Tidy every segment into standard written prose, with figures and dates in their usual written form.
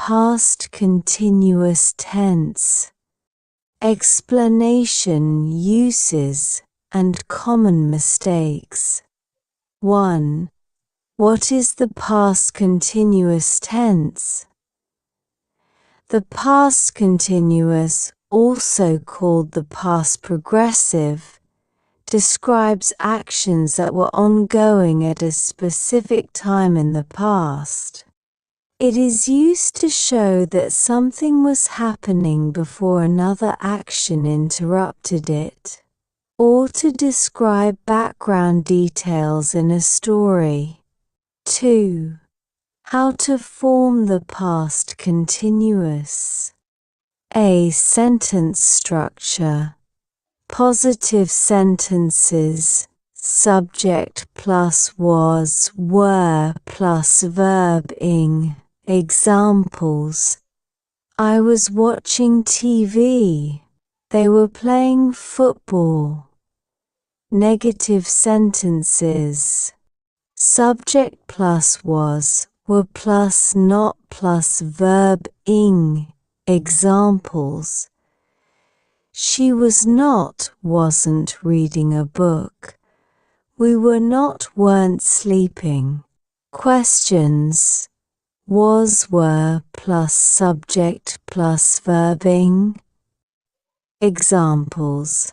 past continuous tense. Explanation, uses, and common mistakes. 1. What is the past continuous tense? The past continuous, also called the past progressive, describes actions that were ongoing at a specific time in the past. It is used to show that something was happening before another action interrupted it, or to describe background details in a story. 2. How to form the past continuous. A. Sentence structure. Positive sentences, subject plus was, were plus verb ing. Examples: I was watching TV. They were playing football. Negative sentences, subject plus was, were plus not plus verb ing. Examples: she was not, wasn't reading a book. We were not, weren't sleeping. Questions: was, were plus subject plus verb ing. Examples: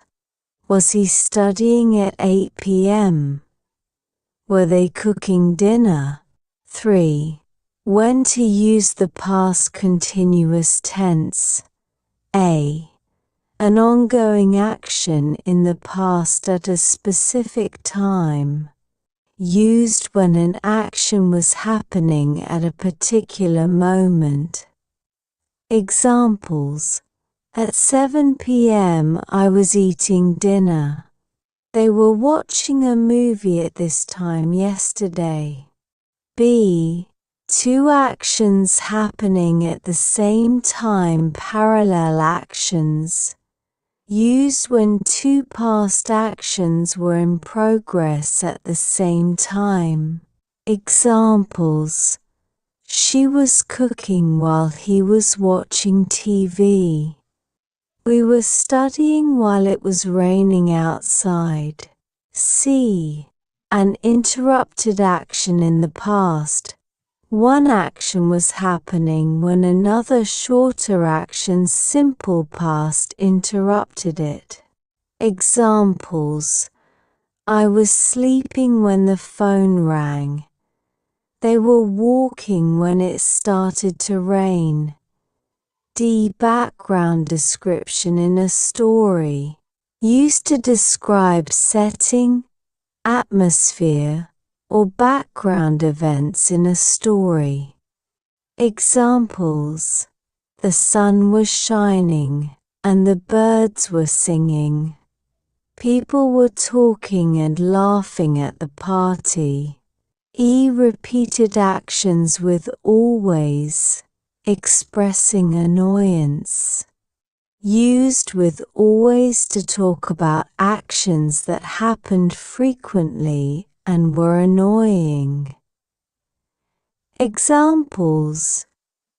was he studying at 8 p.m.? Were they cooking dinner? 3. When to use the past continuous tense. A. An ongoing action in the past at a specific time, used when an action was happening at a particular moment. Examples: at 7 p.m. I was eating dinner. They were watching a movie at this time yesterday. B. Two actions happening at the same time, parallel actions, used when two past actions were in progress at the same time. Examples: she was cooking while he was watching TV. We were studying while it was raining outside. C. An interrupted action in the past. One action was happening when another shorter action, simple past, interrupted it. Examples: I was sleeping when the phone rang. They were walking when it started to rain. D. Background description in a story, used to describe setting, atmosphere, or background events in a story. Examples: the sun was shining, and the birds were singing. People were talking and laughing at the party. E. Repeated actions with always, expressing annoyance. Used with always to talk about actions that happened frequently and were annoying. Examples: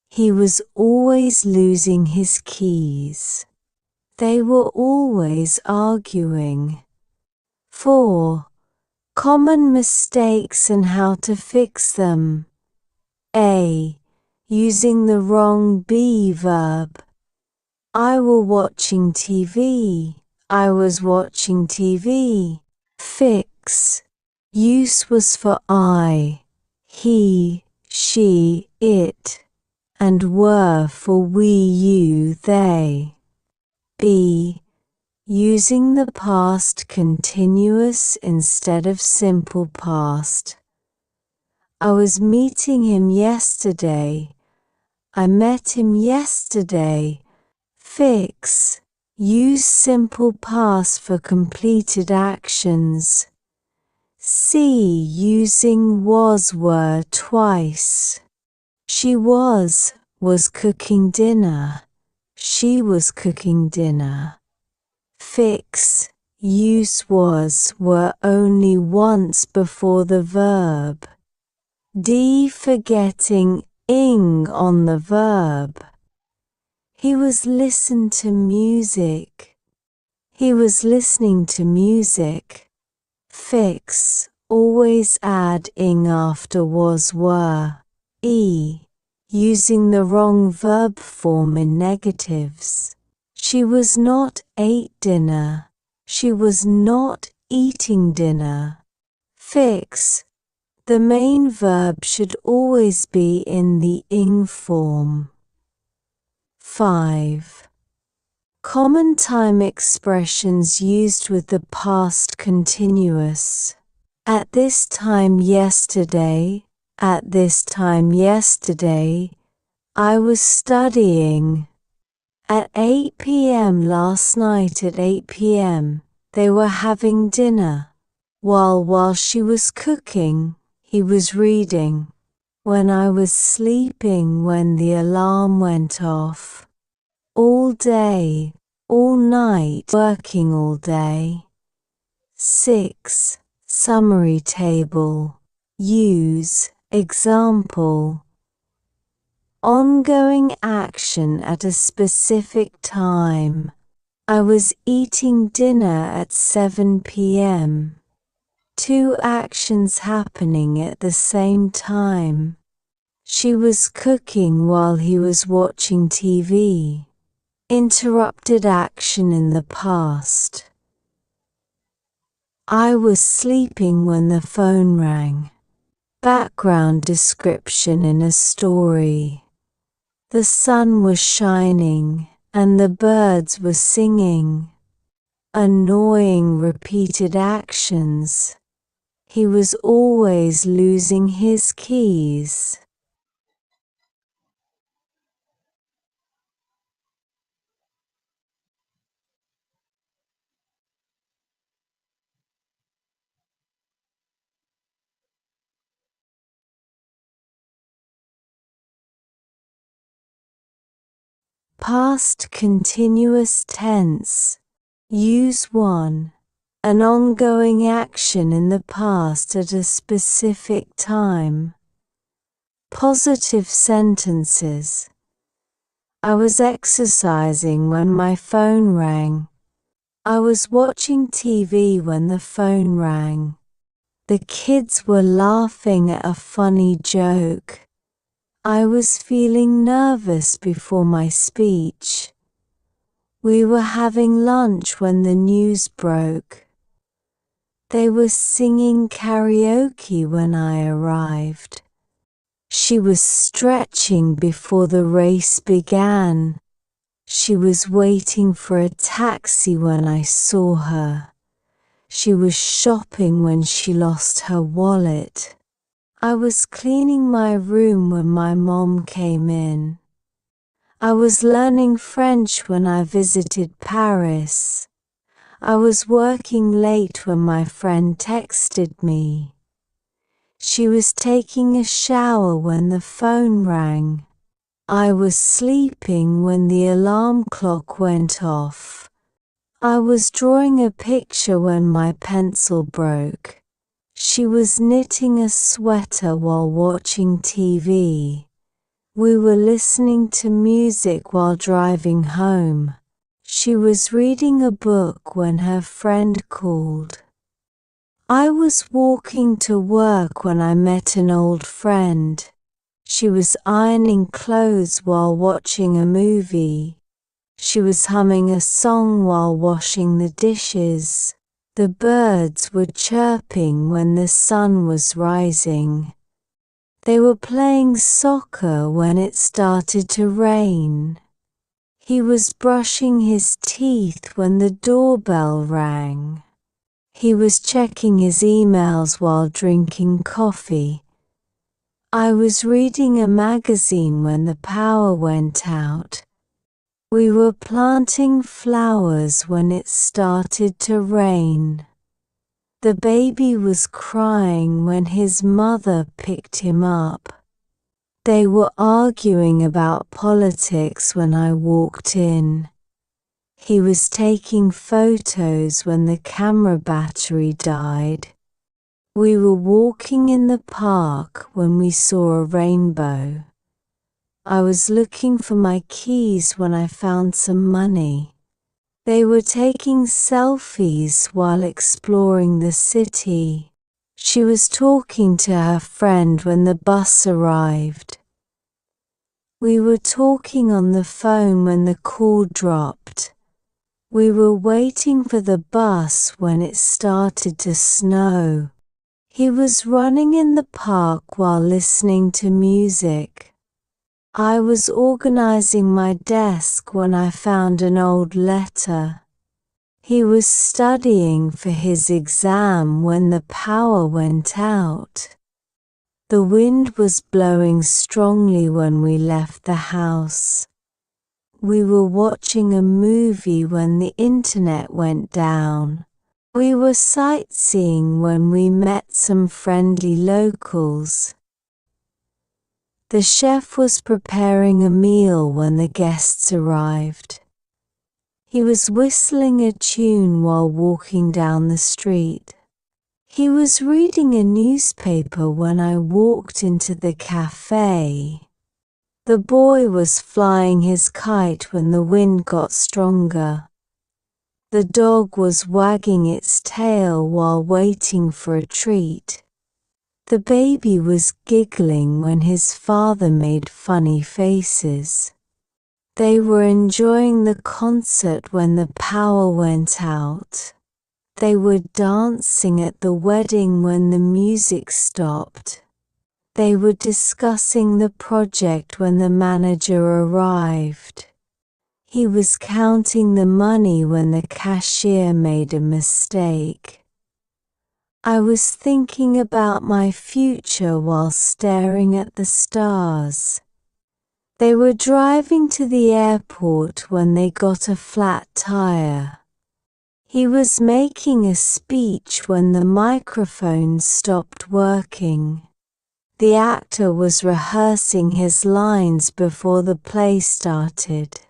he was always losing his keys. They were always arguing. 4. Common mistakes and how to fix them. A. Using the wrong be verb. I were watching TV. I was watching TV. Fix. Use was for I, he, she, it, and were for we, you, they. B. Using the past continuous instead of simple past. I was meeting him yesterday. I met him yesterday. Fix. Use simple past for completed actions. C. Using was, were twice. She was cooking dinner. She was cooking dinner. Fix. Use was, were only once before the verb. D. Forgetting ing on the verb. He was listening to music. He was listening to music. Fix, always add ing after was, were. Using the wrong verb form in negatives. She was not ate dinner. She was not eating dinner. Fix, the main verb should always be in the ing form. 5. Common time expressions used with the past continuous. At this time yesterday, at this time yesterday, I was studying. At 8 p.m. last night at 8 p.m., they were having dinner. While she was cooking, he was reading. When I was sleeping when the alarm went off. All day, all night, working all day. 6. Summary table. Use, example. Ongoing action at a specific time. I was eating dinner at 7 p.m. Two actions happening at the same time. She was cooking while he was watching TV. Interrupted action in the past. I was sleeping when the phone rang. Background description in a story. The sun was shining, and the birds were singing. Annoying repeated actions. He was always losing his keys. Past continuous tense. Use 1. An ongoing action in the past at a specific time. Positive sentences. I was exercising when my phone rang. I was watching TV when the phone rang. The kids were laughing at a funny joke. I was feeling nervous before my speech. We were having lunch when the news broke. They were singing karaoke when I arrived. She was stretching before the race began. She was waiting for a taxi when I saw her. She was shopping when she lost her wallet. I was cleaning my room when my mom came in. I was learning French when I visited Paris. I was working late when my friend texted me. She was taking a shower when the phone rang. I was sleeping when the alarm clock went off. I was drawing a picture when my pencil broke. She was knitting a sweater while watching TV. We were listening to music while driving home. She was reading a book when her friend called. I was walking to work when I met an old friend. She was ironing clothes while watching a movie. She was humming a song while washing the dishes. The birds were chirping when the sun was rising. They were playing soccer when it started to rain. He was brushing his teeth when the doorbell rang. He was checking his emails while drinking coffee. I was reading a magazine when the power went out. We were planting flowers when it started to rain. The baby was crying when his mother picked him up. They were arguing about politics when I walked in. He was taking photos when the camera battery died. We were walking in the park when we saw a rainbow. I was looking for my keys when I found some money. They were taking selfies while exploring the city. She was talking to her friend when the bus arrived. We were talking on the phone when the call dropped. We were waiting for the bus when it started to snow. He was running in the park while listening to music. I was organizing my desk when I found an old letter. He was studying for his exam when the power went out. The wind was blowing strongly when we left the house. We were watching a movie when the internet went down. We were sightseeing when we met some friendly locals. The chef was preparing a meal when the guests arrived. He was whistling a tune while walking down the street. He was reading a newspaper when I walked into the cafe. The boy was flying his kite when the wind got stronger. The dog was wagging its tail while waiting for a treat. The baby was giggling when his father made funny faces. They were enjoying the concert when the power went out. They were dancing at the wedding when the music stopped. They were discussing the project when the manager arrived. He was counting the money when the cashier made a mistake. I was thinking about my future while staring at the stars. They were driving to the airport when they got a flat tire. He was making a speech when the microphone stopped working. The actor was rehearsing his lines before the play started.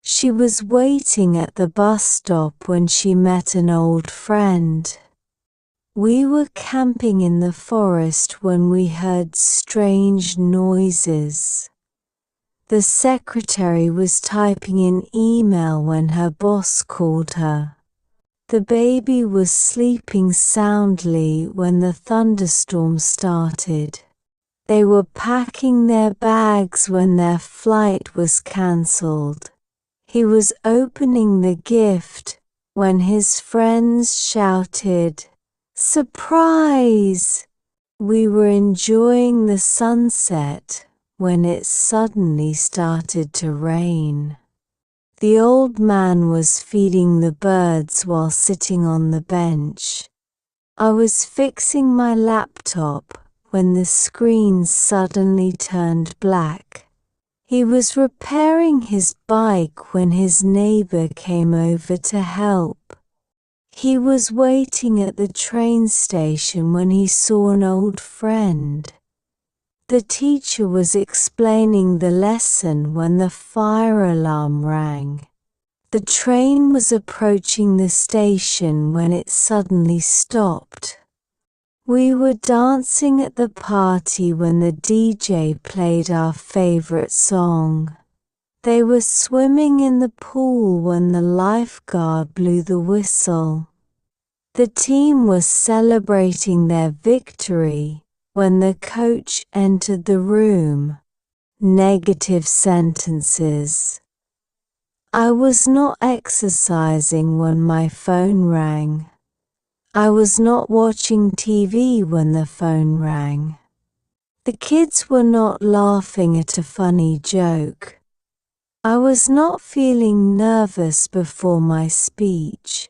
She was waiting at the bus stop when she met an old friend. We were camping in the forest when we heard strange noises. The secretary was typing an email when her boss called her. The baby was sleeping soundly when the thunderstorm started. They were packing their bags when their flight was cancelled. He was opening the gift when his friends shouted, "Surprise!" We were enjoying the sunset when it suddenly started to rain. The old man was feeding the birds while sitting on the bench. I was fixing my laptop when the screen suddenly turned black. He was repairing his bike when his neighbor came over to help. He was waiting at the train station when he saw an old friend. The teacher was explaining the lesson when the fire alarm rang. The train was approaching the station when it suddenly stopped. We were dancing at the party when the DJ played our favorite song. They were swimming in the pool when the lifeguard blew the whistle. The team was celebrating their victory when the coach entered the room. Negative sentences. I was not exercising when my phone rang. I was not watching TV when the phone rang. The kids were not laughing at a funny joke. I was not feeling nervous before my speech.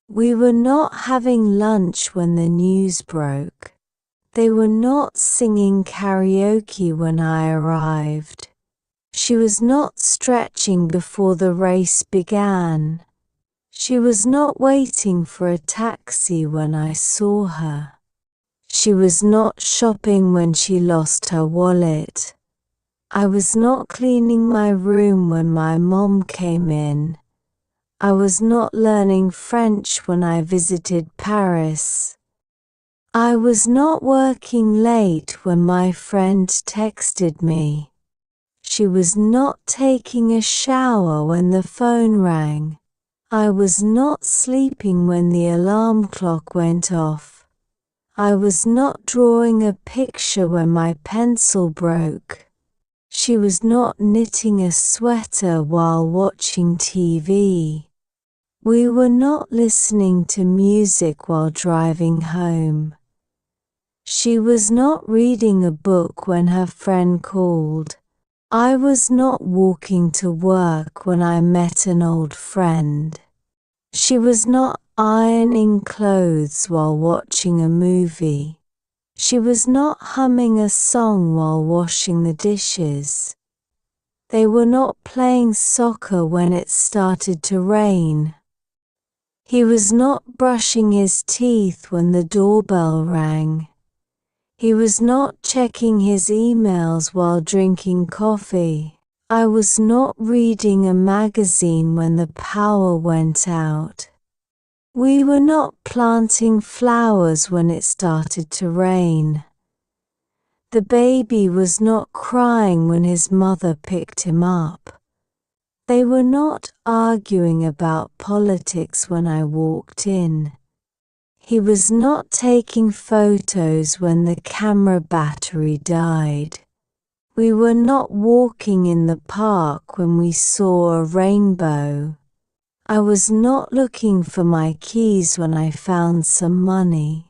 We were not having lunch when the news broke. They were not singing karaoke when I arrived. She was not stretching before the race began. She was not waiting for a taxi when I saw her. She was not shopping when she lost her wallet. I was not cleaning my room when my mom came in. I was not learning French when I visited Paris. I was not working late when my friend texted me. She was not taking a shower when the phone rang. I was not sleeping when the alarm clock went off. I was not drawing a picture when my pencil broke. She was not knitting a sweater while watching TV. We were not listening to music while driving home. She was not reading a book when her friend called. I was not walking to work when I met an old friend. She was not ironing clothes while watching a movie. She was not humming a song while washing the dishes. They were not playing soccer when it started to rain. He was not brushing his teeth when the doorbell rang. He was not checking his emails while drinking coffee. I was not reading a magazine when the power went out. We were not planting flowers when it started to rain. The baby was not crying when his mother picked him up. They were not arguing about politics when I walked in. He was not taking photos when the camera battery died. We were not walking in the park when we saw a rainbow. I was not looking for my keys when I found some money.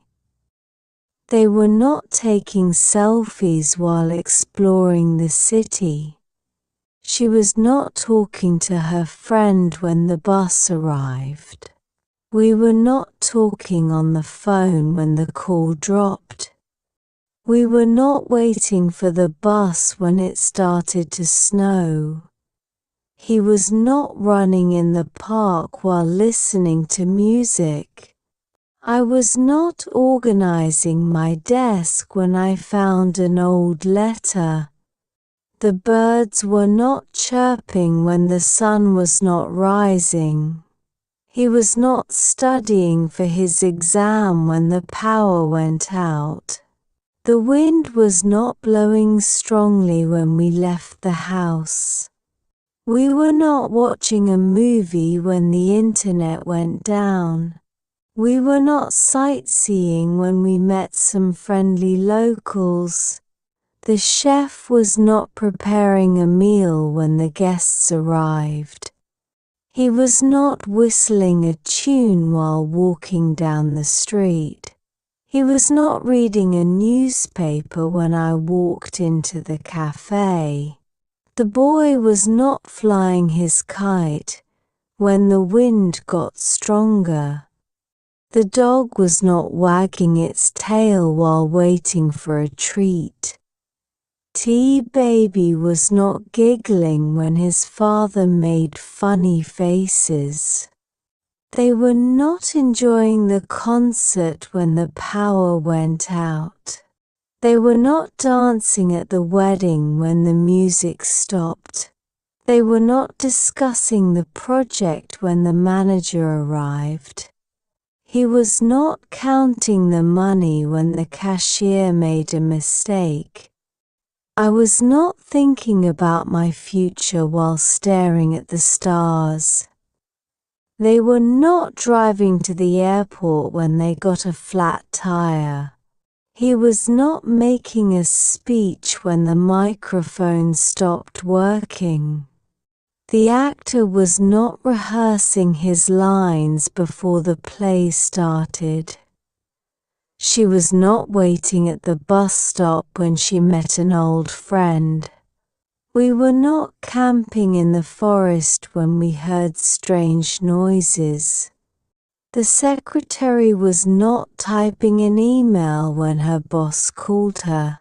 They were not taking selfies while exploring the city. She was not talking to her friend when the bus arrived. We were not talking on the phone when the call dropped. We were not waiting for the bus when it started to snow. He was not running in the park while listening to music. I was not organizing my desk when I found an old letter. The birds were not chirping when the sun was not rising. He was not studying for his exam when the power went out. The wind was not blowing strongly when we left the house. We were not watching a movie when the internet went down. We were not sightseeing when we met some friendly locals. The chef was not preparing a meal when the guests arrived. He was not whistling a tune while walking down the street. He was not reading a newspaper when I walked into the cafe. The boy was not flying his kite when the wind got stronger. The dog was not wagging its tail while waiting for a treat. T-Baby was not giggling when his father made funny faces. They were not enjoying the concert when the power went out. They were not dancing at the wedding when the music stopped. They were not discussing the project when the manager arrived. He was not counting the money when the cashier made a mistake. I was not thinking about my future while staring at the stars. They were not driving to the airport when they got a flat tire. He was not making a speech when the microphone stopped working. The actor was not rehearsing his lines before the play started. She was not waiting at the bus stop when she met an old friend. We were not camping in the forest when we heard strange noises. The secretary was not typing an email when her boss called her.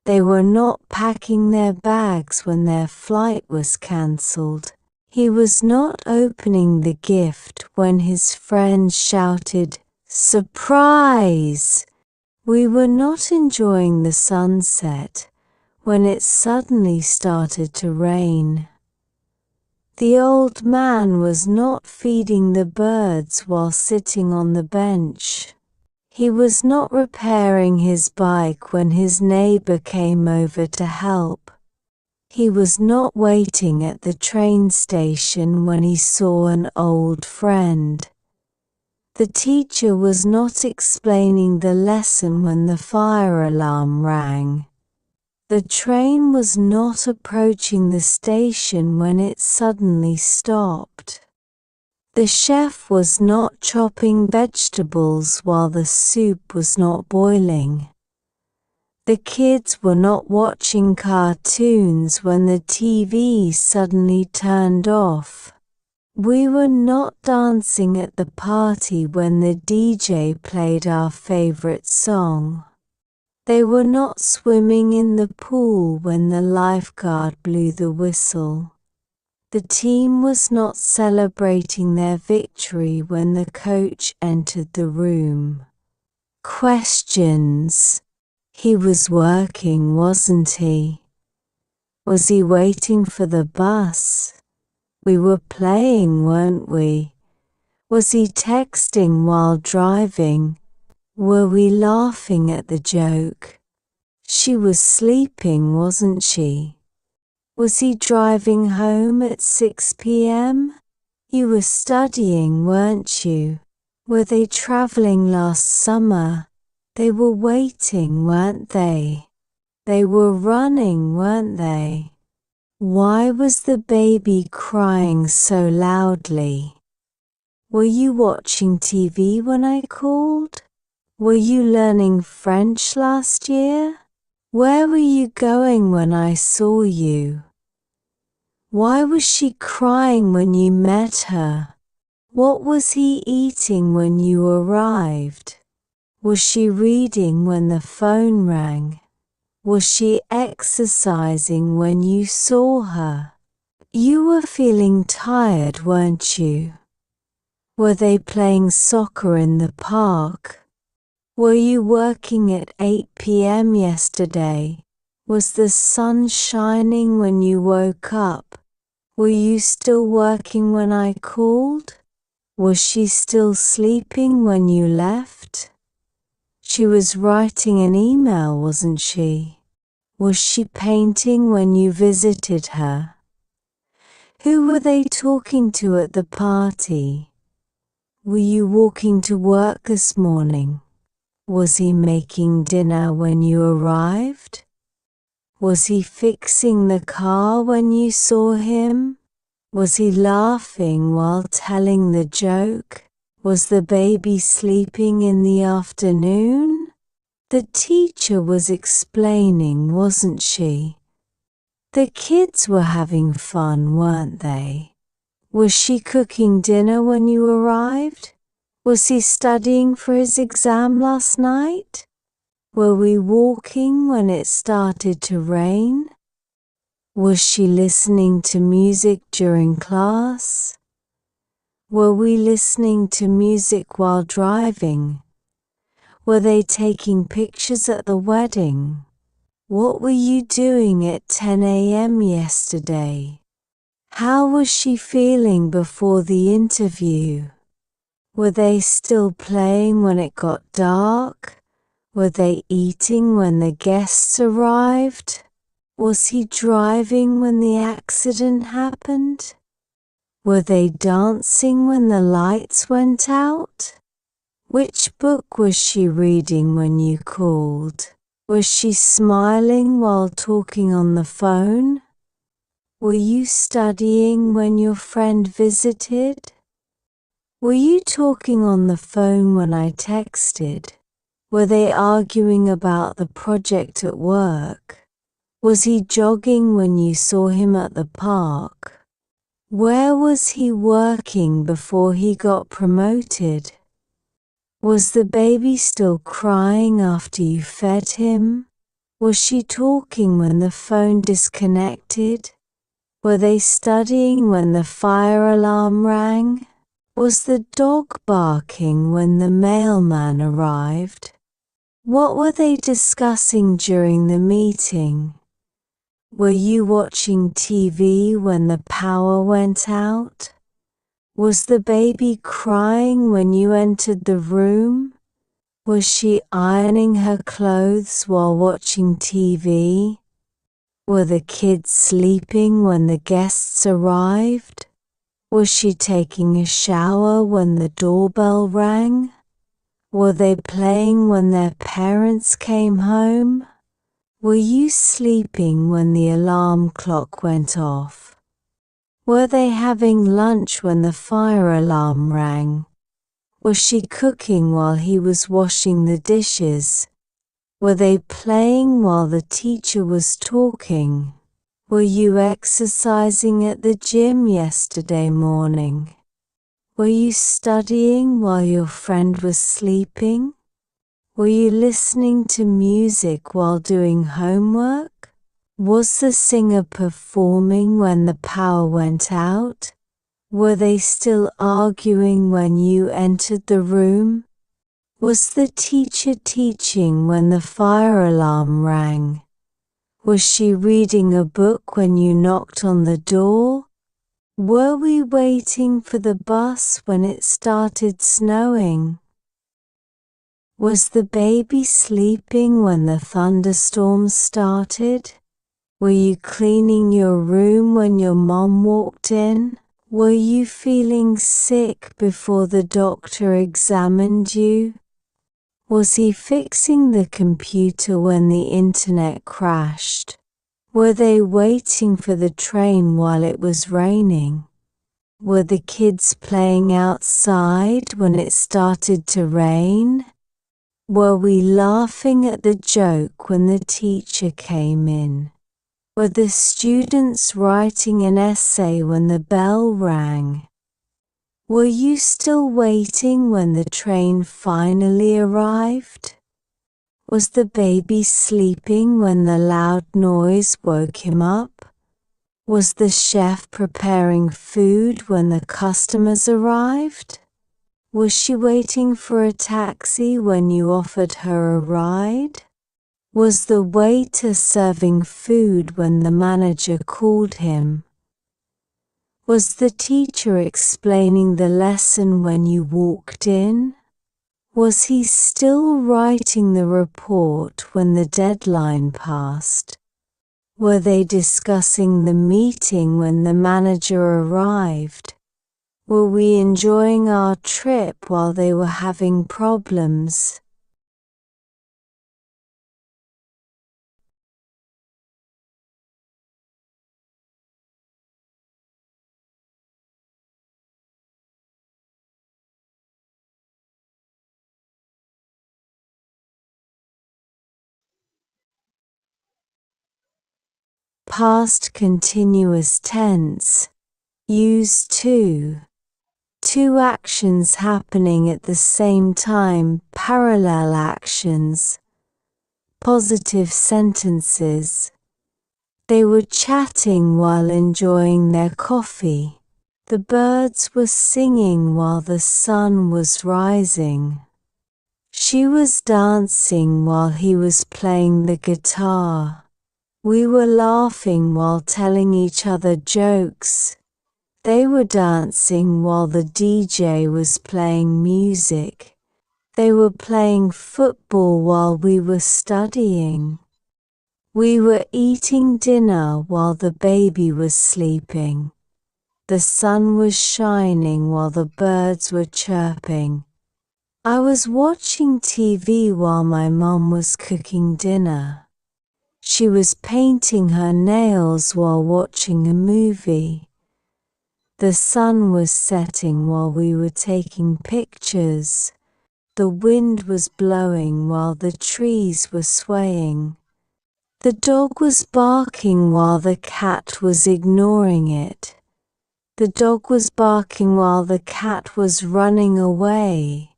They were not packing their bags when their flight was cancelled. He was not opening the gift when his friend shouted, "Surprise!" We were not enjoying the sunset when it suddenly started to rain. The old man was not feeding the birds while sitting on the bench. He was not repairing his bike when his neighbor came over to help. He was not waiting at the train station when he saw an old friend. The teacher was not explaining the lesson when the fire alarm rang. The train was not approaching the station when it suddenly stopped. The chef was not chopping vegetables while the soup was not boiling. The kids were not watching cartoons when the TV suddenly turned off. We were not dancing at the party when the DJ played our favorite song. They were not swimming in the pool when the lifeguard blew the whistle. The team was not celebrating their victory when the coach entered the room. Questions. He was working, wasn't he? Was he waiting for the bus? We were playing, weren't we? Was he texting while driving? Were we laughing at the joke? She was sleeping, wasn't she? Was he driving home at 6 p.m.? You were studying, weren't you? Were they traveling last summer? They were waiting, weren't they? They were running, weren't they? Why was the baby crying so loudly? Were you watching TV when I called? Were you learning French last year? Where were you going when I saw you? Why was she crying when you met her? What was he eating when you arrived? Was she reading when the phone rang? Was she exercising when you saw her? You were feeling tired, weren't you? Were they playing soccer in the park? Were you working at 8 p.m. yesterday? Was the sun shining when you woke up? Were you still working when I called? Was she still sleeping when you left? She was writing an email, wasn't she? Was she painting when you visited her? Who were they talking to at the party? Were you walking to work this morning? Was he making dinner when you arrived? Was he fixing the car when you saw him? Was he laughing while telling the joke? Was the baby sleeping in the afternoon? The teacher was explaining, wasn't she? The kids were having fun, weren't they? Was she cooking dinner when you arrived? Was he studying for his exam last night? Were we walking when it started to rain? Was she listening to music during class? Were we listening to music while driving? Were they taking pictures at the wedding? What were you doing at 10 a.m. yesterday? How was she feeling before the interview? Were they still playing when it got dark? Were they eating when the guests arrived? Was he driving when the accident happened? Were they dancing when the lights went out? Which book was she reading when you called? Was she smiling while talking on the phone? Were you studying when your friend visited? Were you talking on the phone when I texted? Were they arguing about the project at work? Was he jogging when you saw him at the park? Where was he working before he got promoted? Was the baby still crying after you fed him? Was she talking when the phone disconnected? Were they studying when the fire alarm rang? Was the dog barking when the mailman arrived? What were they discussing during the meeting? Were you watching TV when the power went out? Was the baby crying when you entered the room? Was she ironing her clothes while watching TV? Were the kids sleeping when the guests arrived? Was she taking a shower when the doorbell rang? Were they playing when their parents came home? Were you sleeping when the alarm clock went off? Were they having lunch when the fire alarm rang? Was she cooking while he was washing the dishes? Were they playing while the teacher was talking? Were you exercising at the gym yesterday morning? Were you studying while your friend was sleeping? Were you listening to music while doing homework? Was the singer performing when the power went out? Were they still arguing when you entered the room? Was the teacher teaching when the fire alarm rang? Was she reading a book when you knocked on the door? Were we waiting for the bus when it started snowing? Was the baby sleeping when the thunderstorms started? Were you cleaning your room when your mom walked in? Were you feeling sick before the doctor examined you? Was he fixing the computer when the internet crashed? Were they waiting for the train while it was raining? Were the kids playing outside when it started to rain? Were we laughing at the joke when the teacher came in? Were the students writing an essay when the bell rang? Were you still waiting when the train finally arrived? Was the baby sleeping when the loud noise woke him up? Was the chef preparing food when the customers arrived? Was she waiting for a taxi when you offered her a ride? Was the waiter serving food when the manager called him? Was the teacher explaining the lesson when you walked in? Was he still writing the report when the deadline passed? Were they discussing the meeting when the manager arrived? Were we enjoying our trip while they were having problems? Past continuous tense. Use to. Two actions happening at the same time, parallel actions. Positive sentences. They were chatting while enjoying their coffee. The birds were singing while the sun was rising. She was dancing while he was playing the guitar. We were laughing while telling each other jokes. They were dancing while the DJ was playing music. They were playing football while we were studying. We were eating dinner while the baby was sleeping. The sun was shining while the birds were chirping. I was watching TV while my mom was cooking dinner. She was painting her nails while watching a movie. The sun was setting while we were taking pictures. The wind was blowing while the trees were swaying. The dog was barking while the cat was ignoring it. The dog was barking while the cat was running away.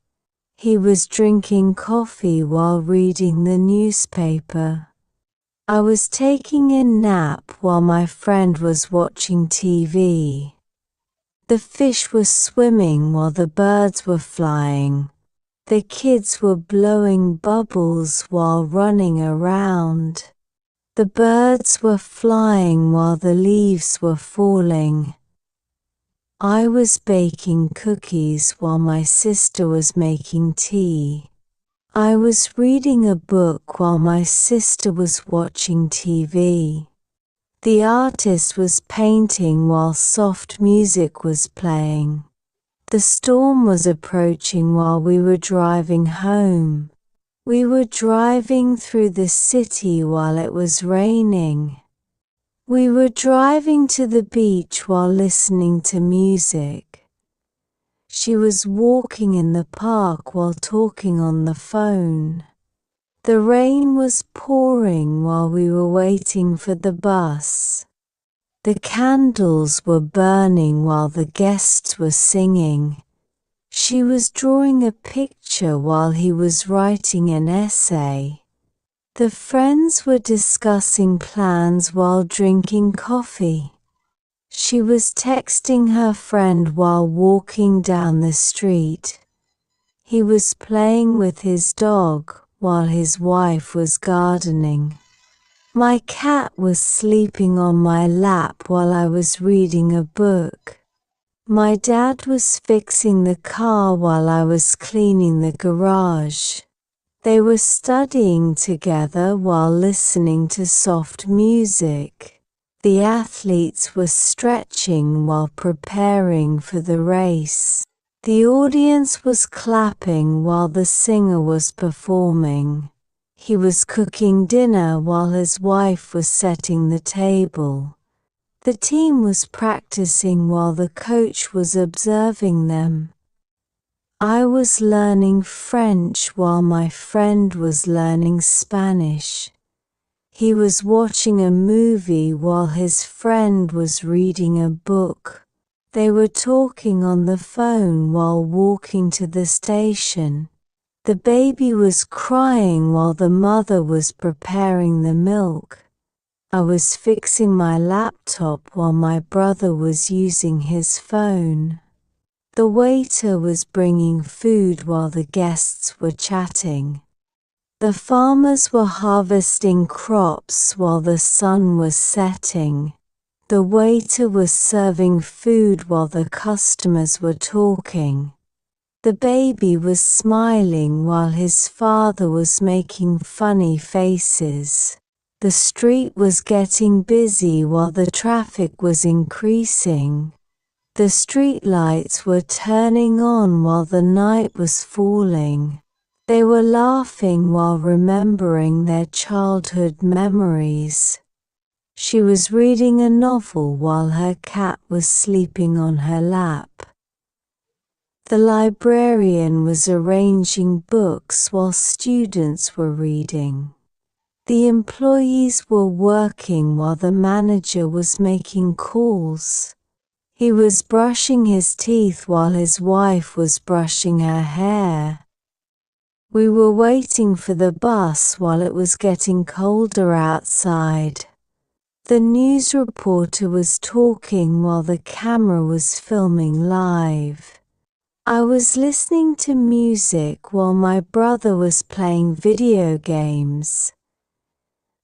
He was drinking coffee while reading the newspaper. I was taking a nap while my friend was watching TV. The fish were swimming while the birds were flying. The kids were blowing bubbles while running around. The birds were flying while the leaves were falling. I was baking cookies while my sister was making tea. I was reading a book while my sister was watching TV. The artist was painting while soft music was playing. The storm was approaching while we were driving home. We were driving through the city while it was raining. We were driving to the beach while listening to music. She was walking in the park while talking on the phone. The rain was pouring while we were waiting for the bus. The candles were burning while the guests were singing. She was drawing a picture while he was writing an essay. The friends were discussing plans while drinking coffee. She was texting her friend while walking down the street. He was playing with his dog while his wife was gardening. My cat was sleeping on my lap while I was reading a book. My dad was fixing the car while I was cleaning the garage. They were studying together while listening to soft music. The athletes were stretching while preparing for the race. The audience was clapping while the singer was performing. He was cooking dinner while his wife was setting the table. The team was practicing while the coach was observing them. I was learning French while my friend was learning Spanish. He was watching a movie while his friend was reading a book. They were talking on the phone while walking to the station. The baby was crying while the mother was preparing the milk. I was fixing my laptop while my brother was using his phone. The waiter was bringing food while the guests were chatting. The farmers were harvesting crops while the sun was setting. The waiter was serving food while the customers were talking. The baby was smiling while his father was making funny faces. The street was getting busy while the traffic was increasing. The street lights were turning on while the night was falling. They were laughing while remembering their childhood memories. She was reading a novel while her cat was sleeping on her lap. The librarian was arranging books while students were reading. The employees were working while the manager was making calls. He was brushing his teeth while his wife was brushing her hair. We were waiting for the bus while it was getting colder outside. The news reporter was talking while the camera was filming live. I was listening to music while my brother was playing video games.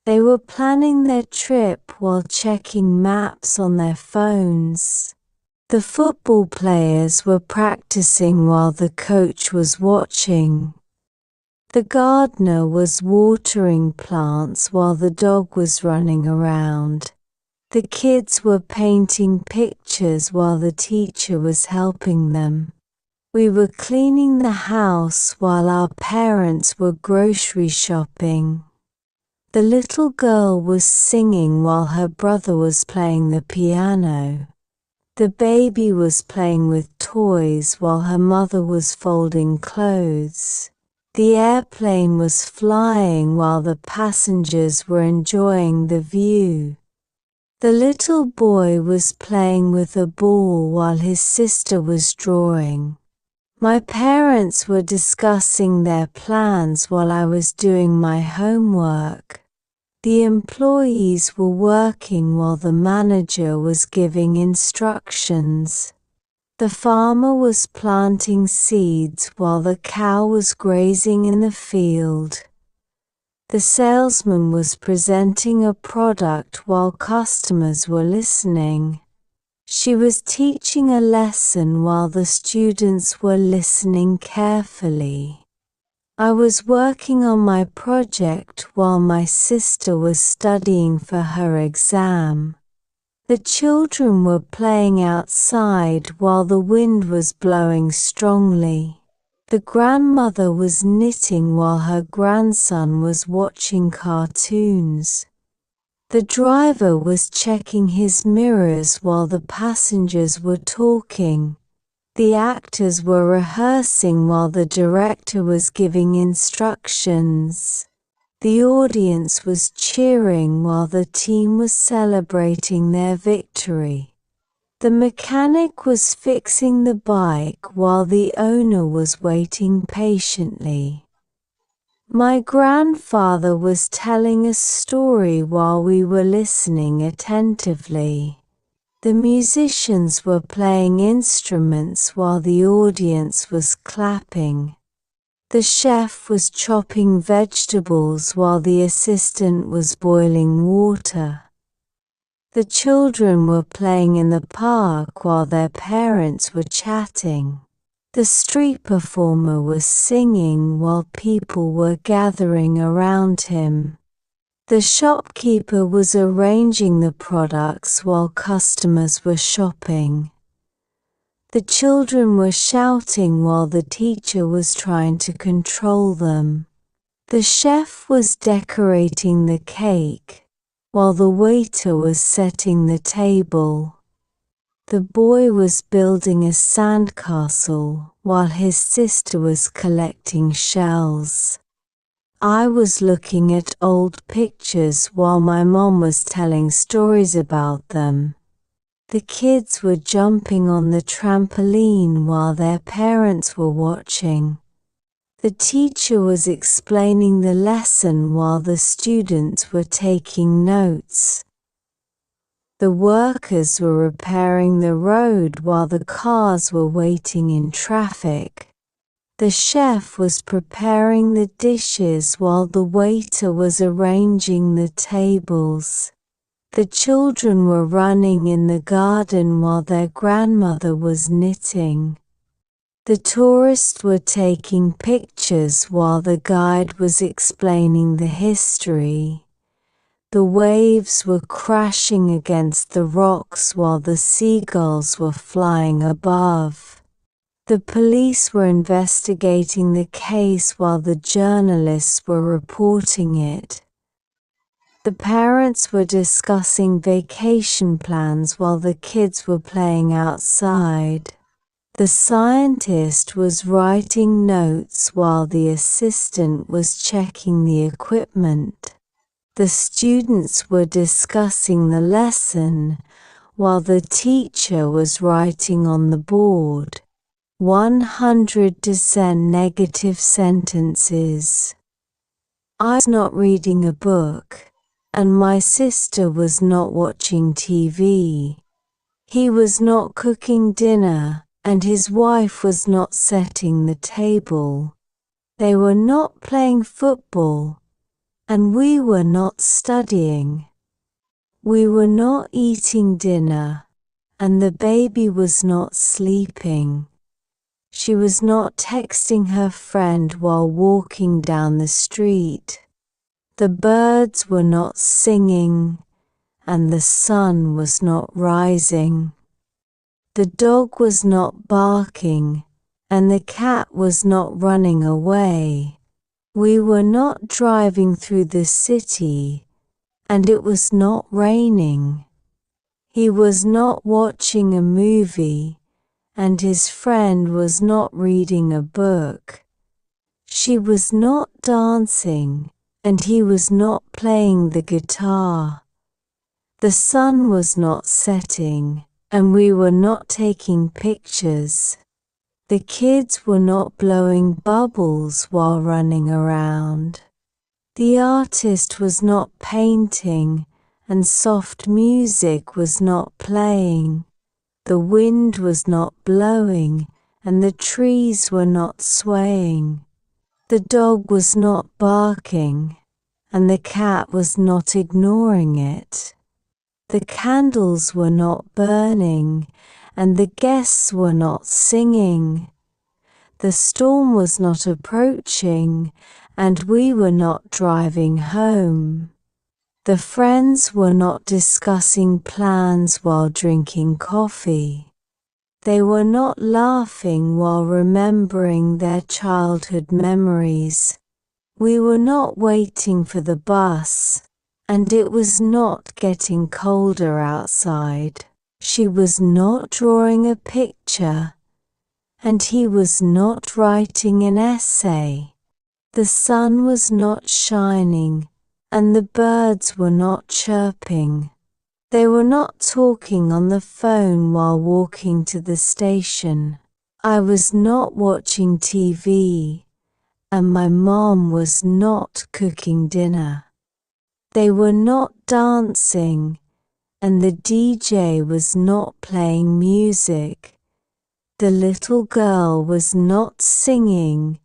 They were planning their trip while checking maps on their phones. The football players were practicing while the coach was watching. The gardener was watering plants while the dog was running around. The kids were painting pictures while the teacher was helping them. We were cleaning the house while our parents were grocery shopping. The little girl was singing while her brother was playing the piano. The baby was playing with toys while her mother was folding clothes. The airplane was flying while the passengers were enjoying the view. The little boy was playing with a ball while his sister was drawing. My parents were discussing their plans while I was doing my homework. The employees were working while the manager was giving instructions. The farmer was planting seeds while the cow was grazing in the field. The salesman was presenting a product while customers were listening. She was teaching a lesson while the students were listening carefully. I was working on my project while my sister was studying for her exam. The children were playing outside while the wind was blowing strongly. The grandmother was knitting while her grandson was watching cartoons. The driver was checking his mirrors while the passengers were talking. The actors were rehearsing while the director was giving instructions. The audience was cheering while the team was celebrating their victory. The mechanic was fixing the bike while the owner was waiting patiently. My grandfather was telling a story while we were listening attentively. The musicians were playing instruments while the audience was clapping. The chef was chopping vegetables while the assistant was boiling water. The children were playing in the park while their parents were chatting. The street performer was singing while people were gathering around him. The shopkeeper was arranging the products while customers were shopping. The children were shouting while the teacher was trying to control them. The chef was decorating the cake while the waiter was setting the table. The boy was building a sandcastle while his sister was collecting shells. I was looking at old pictures while my mom was telling stories about them. The kids were jumping on the trampoline while their parents were watching. The teacher was explaining the lesson while the students were taking notes. The workers were repairing the road while the cars were waiting in traffic. The chef was preparing the dishes while the waiter was arranging the tables. The children were running in the garden while their grandmother was knitting. The tourists were taking pictures while the guide was explaining the history. The waves were crashing against the rocks while the seagulls were flying above. The police were investigating the case while the journalists were reporting it. The parents were discussing vacation plans while the kids were playing outside. The scientist was writing notes while the assistant was checking the equipment. The students were discussing the lesson while the teacher was writing on the board 100% negative sentences. I was not reading a book, and my sister was not watching TV. He was not cooking dinner, and his wife was not setting the table. They were not playing football, and we were not studying. We were not eating dinner, and the baby was not sleeping. She was not texting her friend while walking down the street. The birds were not singing, and the sun was not rising. The dog was not barking, and the cat was not running away. We were not driving through the city, and it was not raining. He was not watching a movie, and his friend was not reading a book. She was not dancing, and he was not playing the guitar. The sun was not setting, and we were not taking pictures. The kids were not blowing bubbles while running around. The artist was not painting, and soft music was not playing. The wind was not blowing, and the trees were not swaying. The dog was not barking, and the cat was not ignoring it. The candles were not burning, and the guests were not singing. The storm was not approaching, and we were not driving home. The friends were not discussing plans while drinking coffee. They were not laughing while remembering their childhood memories. We were not waiting for the bus, and it was not getting colder outside. She was not drawing a picture, and he was not writing an essay. The sun was not shining, and the birds were not chirping. They were not talking on the phone while walking to the station. I was not watching TV, and my mom was not cooking dinner. They were not dancing, and the DJ was not playing music. The little girl was not singing,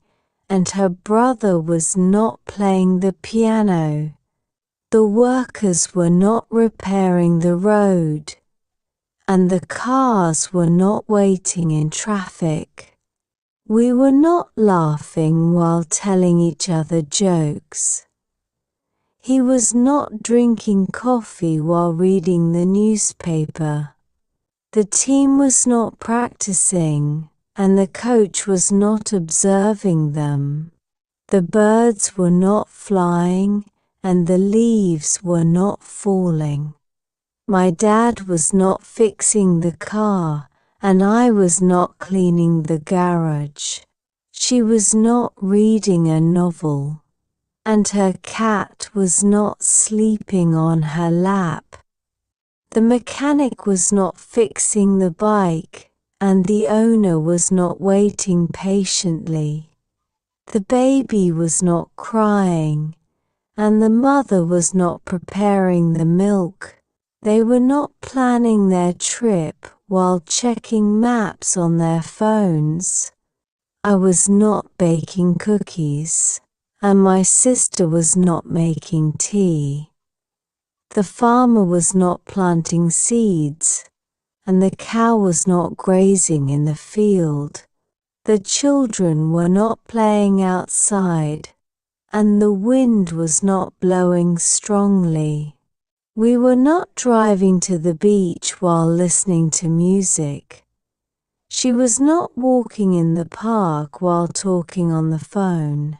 and her brother was not playing the piano. The workers were not repairing the road, and the cars were not waiting in traffic. We were not laughing while telling each other jokes. He was not drinking coffee while reading the newspaper. The team was not practicing, and the coach was not observing them. The birds were not flying, and the leaves were not falling. My dad was not fixing the car, and I was not cleaning the garage. She was not reading a novel, and her cat was not sleeping on her lap. The mechanic was not fixing the bike, and the owner was not waiting patiently. The baby was not crying, and the mother was not preparing the milk. They were not planning their trip while checking maps on their phones. I was not baking cookies, and my sister was not making tea. The farmer was not planting seeds, and the cow was not grazing in the field. The children were not playing outside, and the wind was not blowing strongly. We were not driving to the beach while listening to music. She was not walking in the park while talking on the phone.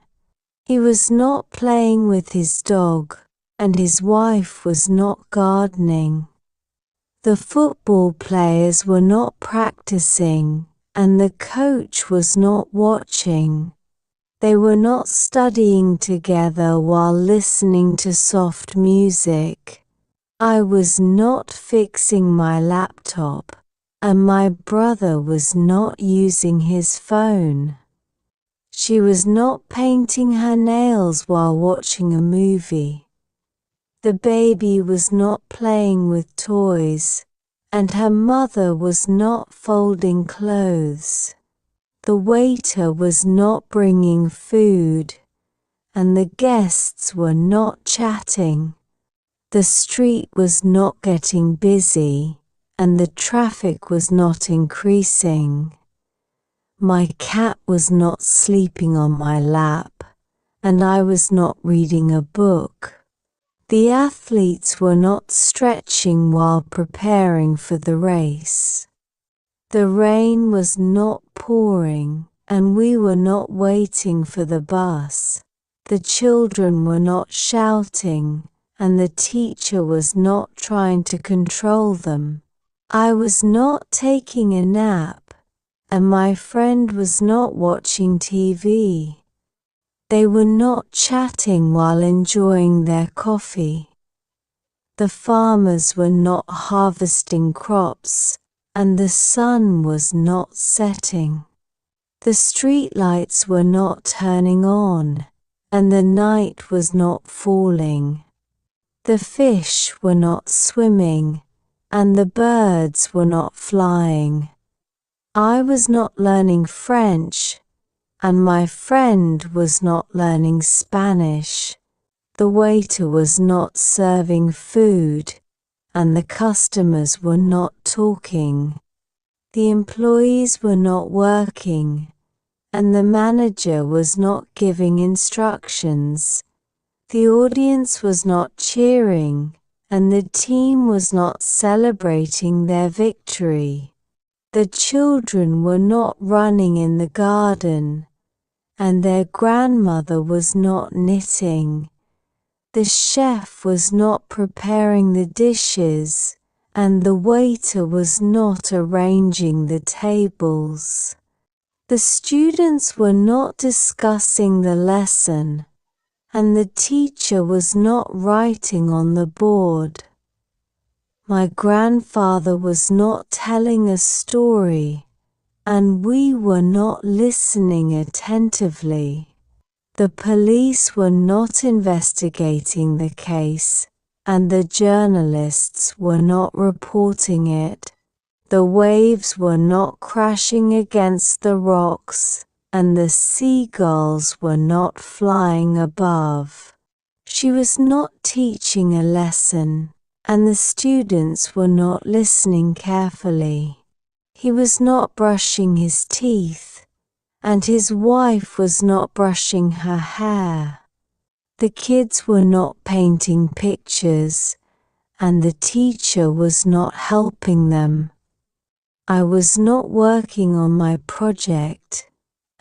He was not playing with his dog, and his wife was not gardening. The football players were not practicing, and the coach was not watching. They were not studying together while listening to soft music. I was not fixing my laptop, and my brother was not using his phone. She was not painting her nails while watching a movie. The baby was not playing with toys, and her mother was not folding clothes. The waiter was not bringing food, and the guests were not chatting. The street was not getting busy, and the traffic was not increasing. My cat was not sleeping on my lap, and I was not reading a book. The athletes were not stretching while preparing for the race. The rain was not pouring, and we were not waiting for the bus. The children were not shouting, and the teacher was not trying to control them. I was not taking a nap, and my friend was not watching TV. They were not chatting while enjoying their coffee. The farmers were not harvesting crops, and the sun was not setting. The street lights were not turning on, and the night was not falling. The fish were not swimming, and the birds were not flying. I was not learning French, and my friend was not learning Spanish. The waiter was not serving food, and the customers were not talking. The employees were not working, and the manager was not giving instructions. The audience was not cheering, and the team was not celebrating their victory. The children were not running in the garden, and their grandmother was not knitting. The chef was not preparing the dishes, and the waiter was not arranging the tables. The students were not discussing the lesson, and the teacher was not writing on the board. My grandfather was not telling a story, and we were not listening attentively. The police were not investigating the case, and the journalists were not reporting it. The waves were not crashing against the rocks, and the seagulls were not flying above. She was not teaching a lesson, and the students were not listening carefully. He was not brushing his teeth, and his wife was not brushing her hair. The kids were not painting pictures, and the teacher was not helping them. I was not working on my project,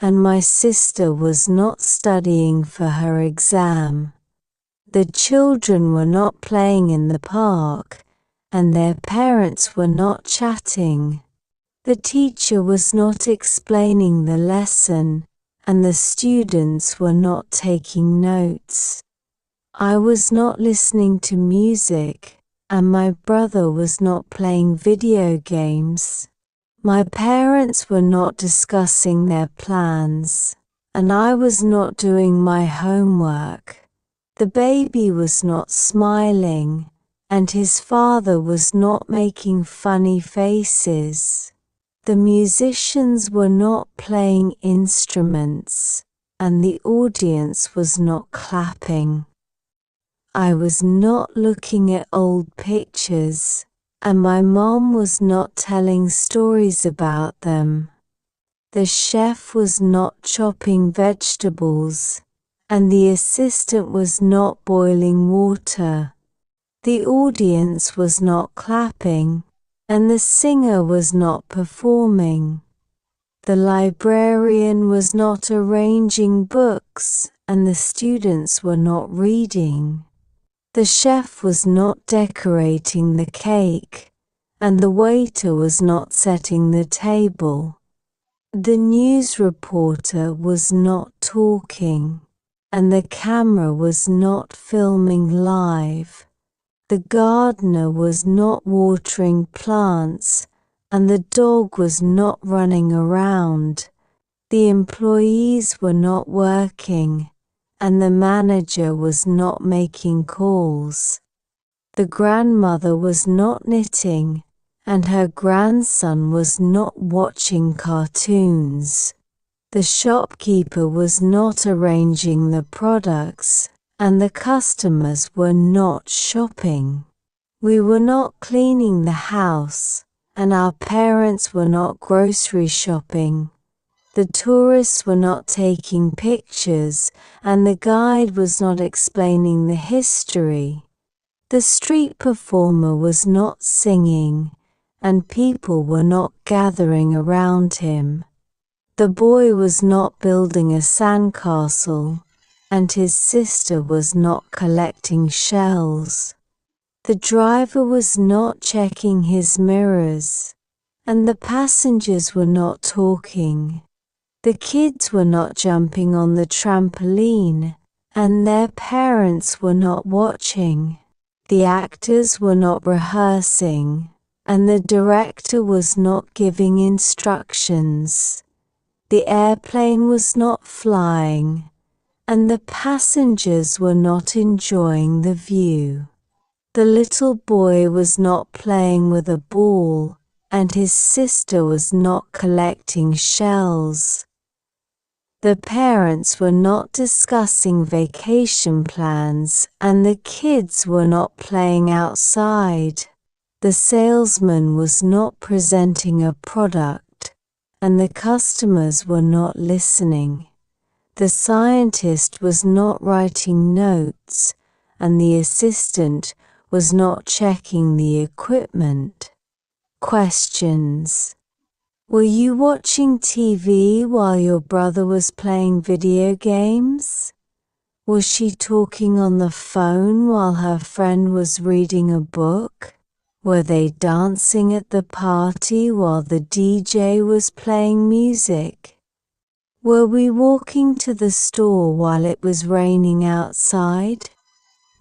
and my sister was not studying for her exam. The children were not playing in the park, and their parents were not chatting. The teacher was not explaining the lesson, and the students were not taking notes. I was not listening to music, and my brother was not playing video games. My parents were not discussing their plans, and I was not doing my homework. The baby was not smiling, and his father was not making funny faces. The musicians were not playing instruments, and the audience was not clapping. I was not looking at old pictures, and my mom was not telling stories about them. The chef was not chopping vegetables, and the assistant was not boiling water. The audience was not clapping, and the singer was not performing. The librarian was not arranging books, and the students were not reading. The chef was not decorating the cake, and the waiter was not setting the table. The news reporter was not talking, and the camera was not filming live. The gardener was not watering plants, and the dog was not running around. The employees were not working, and the manager was not making calls. The grandmother was not knitting, and her grandson was not watching cartoons. The shopkeeper was not arranging the products, and the customers were not shopping. We were not cleaning the house, and our parents were not grocery shopping. The tourists were not taking pictures, and the guide was not explaining the history. The street performer was not singing, and people were not gathering around him. The boy was not building a sandcastle, and his sister was not collecting shells. The driver was not checking his mirrors, and the passengers were not talking. The kids were not jumping on the trampoline, and their parents were not watching. The actors were not rehearsing, and the director was not giving instructions. The airplane was not flying, and the passengers were not enjoying the view. The little boy was not playing with a ball, and his sister was not collecting shells. The parents were not discussing vacation plans, and the kids were not playing outside. The salesman was not presenting a product, and the customers were not listening. The scientist was not writing notes, and the assistant was not checking the equipment. Questions. Were you watching TV while your brother was playing video games? Was she talking on the phone while her friend was reading a book? Were they dancing at the party while the DJ was playing music? Were we walking to the store while it was raining outside?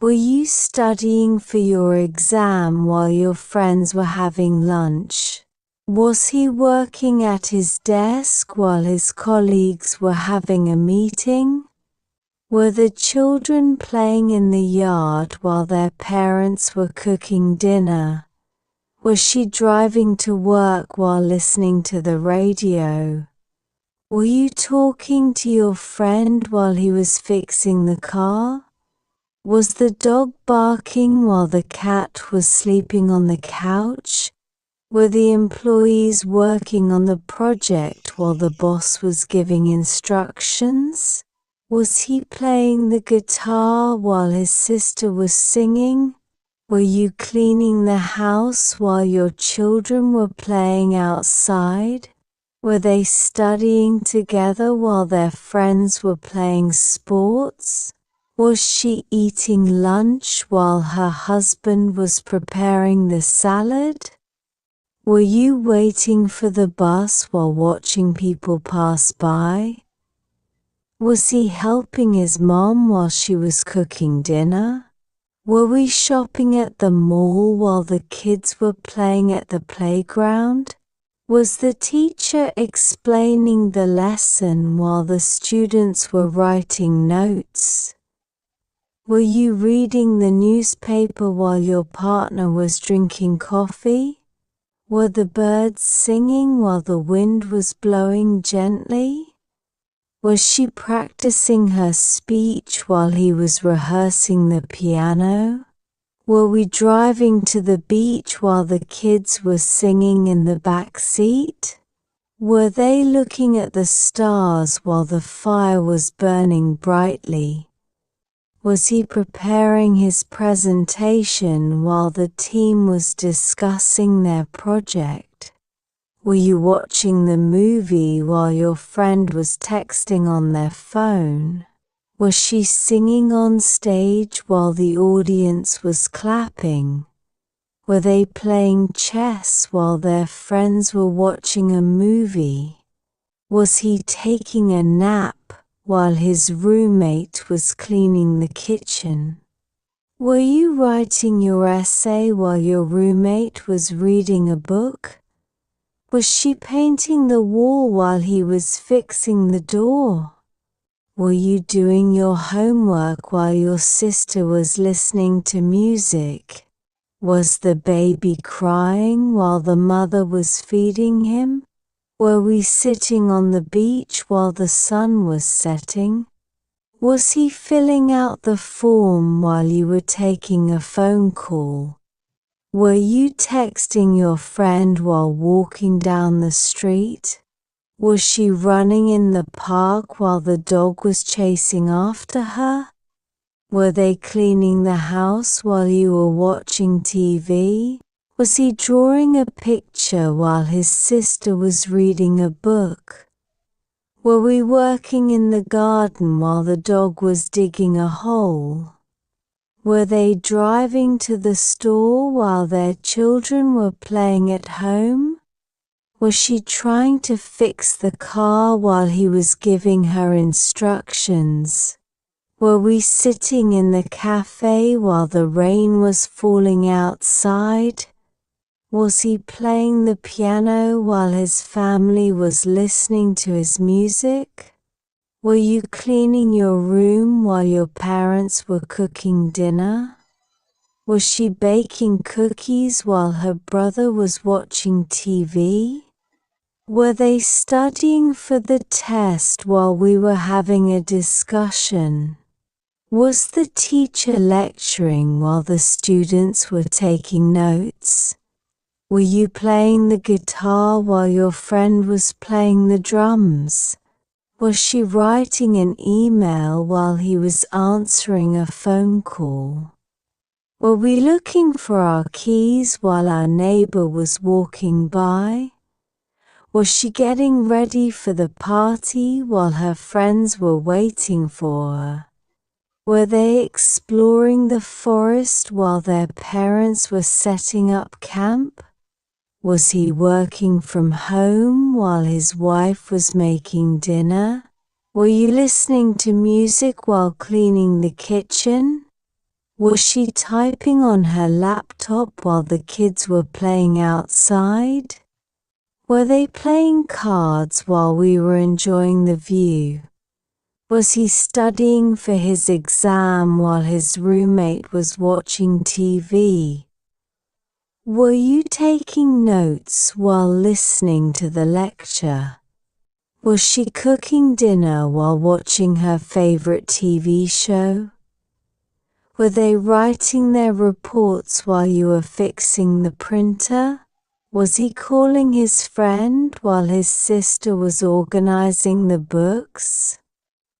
Were you studying for your exam while your friends were having lunch? Was he working at his desk while his colleagues were having a meeting? Were the children playing in the yard while their parents were cooking dinner? Was she driving to work while listening to the radio? Were you talking to your friend while he was fixing the car? Was the dog barking while the cat was sleeping on the couch? Were the employees working on the project while the boss was giving instructions? Was he playing the guitar while his sister was singing? Were you cleaning the house while your children were playing outside? Were they studying together while their friends were playing sports? Was she eating lunch while her husband was preparing the salad? Were you waiting for the bus while watching people pass by? Was he helping his mom while she was cooking dinner? Were we shopping at the mall while the kids were playing at the playground? Was the teacher explaining the lesson while the students were writing notes? Were you reading the newspaper while your partner was drinking coffee? Were the birds singing while the wind was blowing gently? Was she practicing her speech while he was rehearsing the piano? Were we driving to the beach while the kids were singing in the back seat? Were they looking at the stars while the fire was burning brightly? Was he preparing his presentation while the team was discussing their project? Were you watching the movie while your friend was texting on their phone? Was she singing on stage while the audience was clapping? Were they playing chess while their friends were watching a movie? Was he taking a nap while his roommate was cleaning the kitchen? Were you writing your essay while your roommate was reading a book? Was she painting the wall while he was fixing the door? Were you doing your homework while your sister was listening to music? Was the baby crying while the mother was feeding him? Were we sitting on the beach while the sun was setting? Was he filling out the form while you were taking a phone call? Were you texting your friend while walking down the street? Was she running in the park while the dog was chasing after her? Were they cleaning the house while you were watching TV? Was he drawing a picture while his sister was reading a book? Were we working in the garden while the dog was digging a hole? Were they driving to the store while their children were playing at home? Was she trying to fix the car while he was giving her instructions? Were we sitting in the cafe while the rain was falling outside? Was he playing the piano while his family was listening to his music? Were you cleaning your room while your parents were cooking dinner? Was she baking cookies while her brother was watching TV? Were they studying for the test while we were having a discussion? Was the teacher lecturing while the students were taking notes? Were you playing the guitar while your friend was playing the drums? Was she writing an email while he was answering a phone call? Were we looking for our keys while our neighbor was walking by? Was she getting ready for the party while her friends were waiting for her? Were they exploring the forest while their parents were setting up camp? Was he working from home while his wife was making dinner? Were you listening to music while cleaning the kitchen? Was she typing on her laptop while the kids were playing outside? Were they playing cards while we were enjoying the view? Was he studying for his exam while his roommate was watching TV? Were you taking notes while listening to the lecture? Was she cooking dinner while watching her favorite TV show? Were they writing their reports while you were fixing the printer? Was he calling his friend while his sister was organizing the books?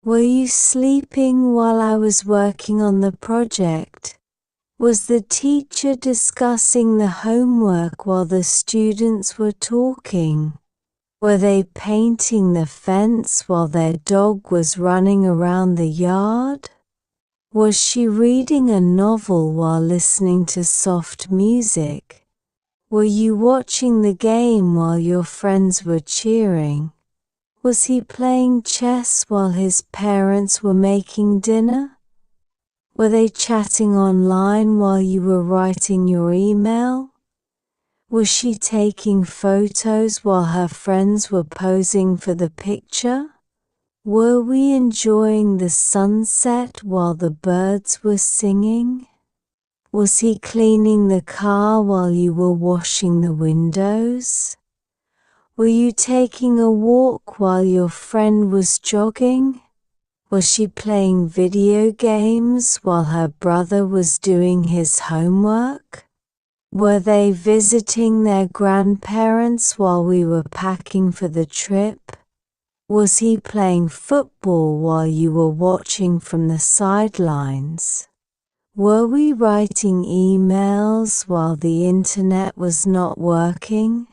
Were you sleeping while I was working on the project? Was the teacher discussing the homework while the students were talking? Were they painting the fence while their dog was running around the yard? Was she reading a novel while listening to soft music? Were you watching the game while your friends were cheering? Was he playing chess while his parents were making dinner? Were they chatting online while you were writing your email? Was she taking photos while her friends were posing for the picture? Were we enjoying the sunset while the birds were singing? Was he cleaning the car while you were washing the windows? Were you taking a walk while your friend was jogging? Was she playing video games while her brother was doing his homework? Were they visiting their grandparents while we were packing for the trip? Was he playing football while you were watching from the sidelines? Were we writing emails while the internet was not working?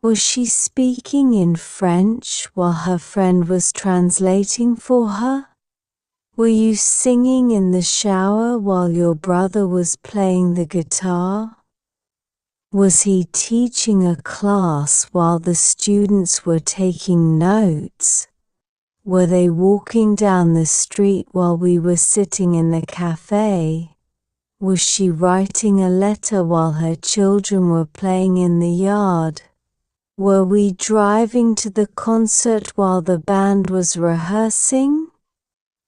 Was she speaking in French while her friend was translating for her? Were you singing in the shower while your brother was playing the guitar? Was he teaching a class while the students were taking notes? Were they walking down the street while we were sitting in the cafe? Was she writing a letter while her children were playing in the yard? Were we driving to the concert while the band was rehearsing?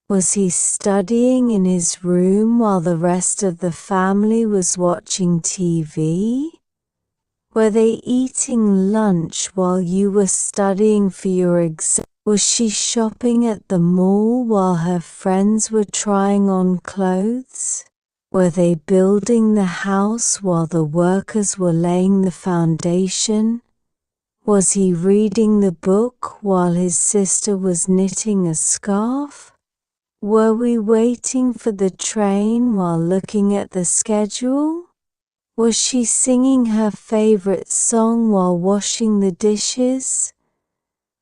Was he studying in his room while the rest of the family was watching TV? Were they eating lunch while you were studying for your exam? Was she shopping at the mall while her friends were trying on clothes? Were they building the house while the workers were laying the foundation? Was he reading the book while his sister was knitting a scarf? Were we waiting for the train while looking at the schedule? Was she singing her favorite song while washing the dishes?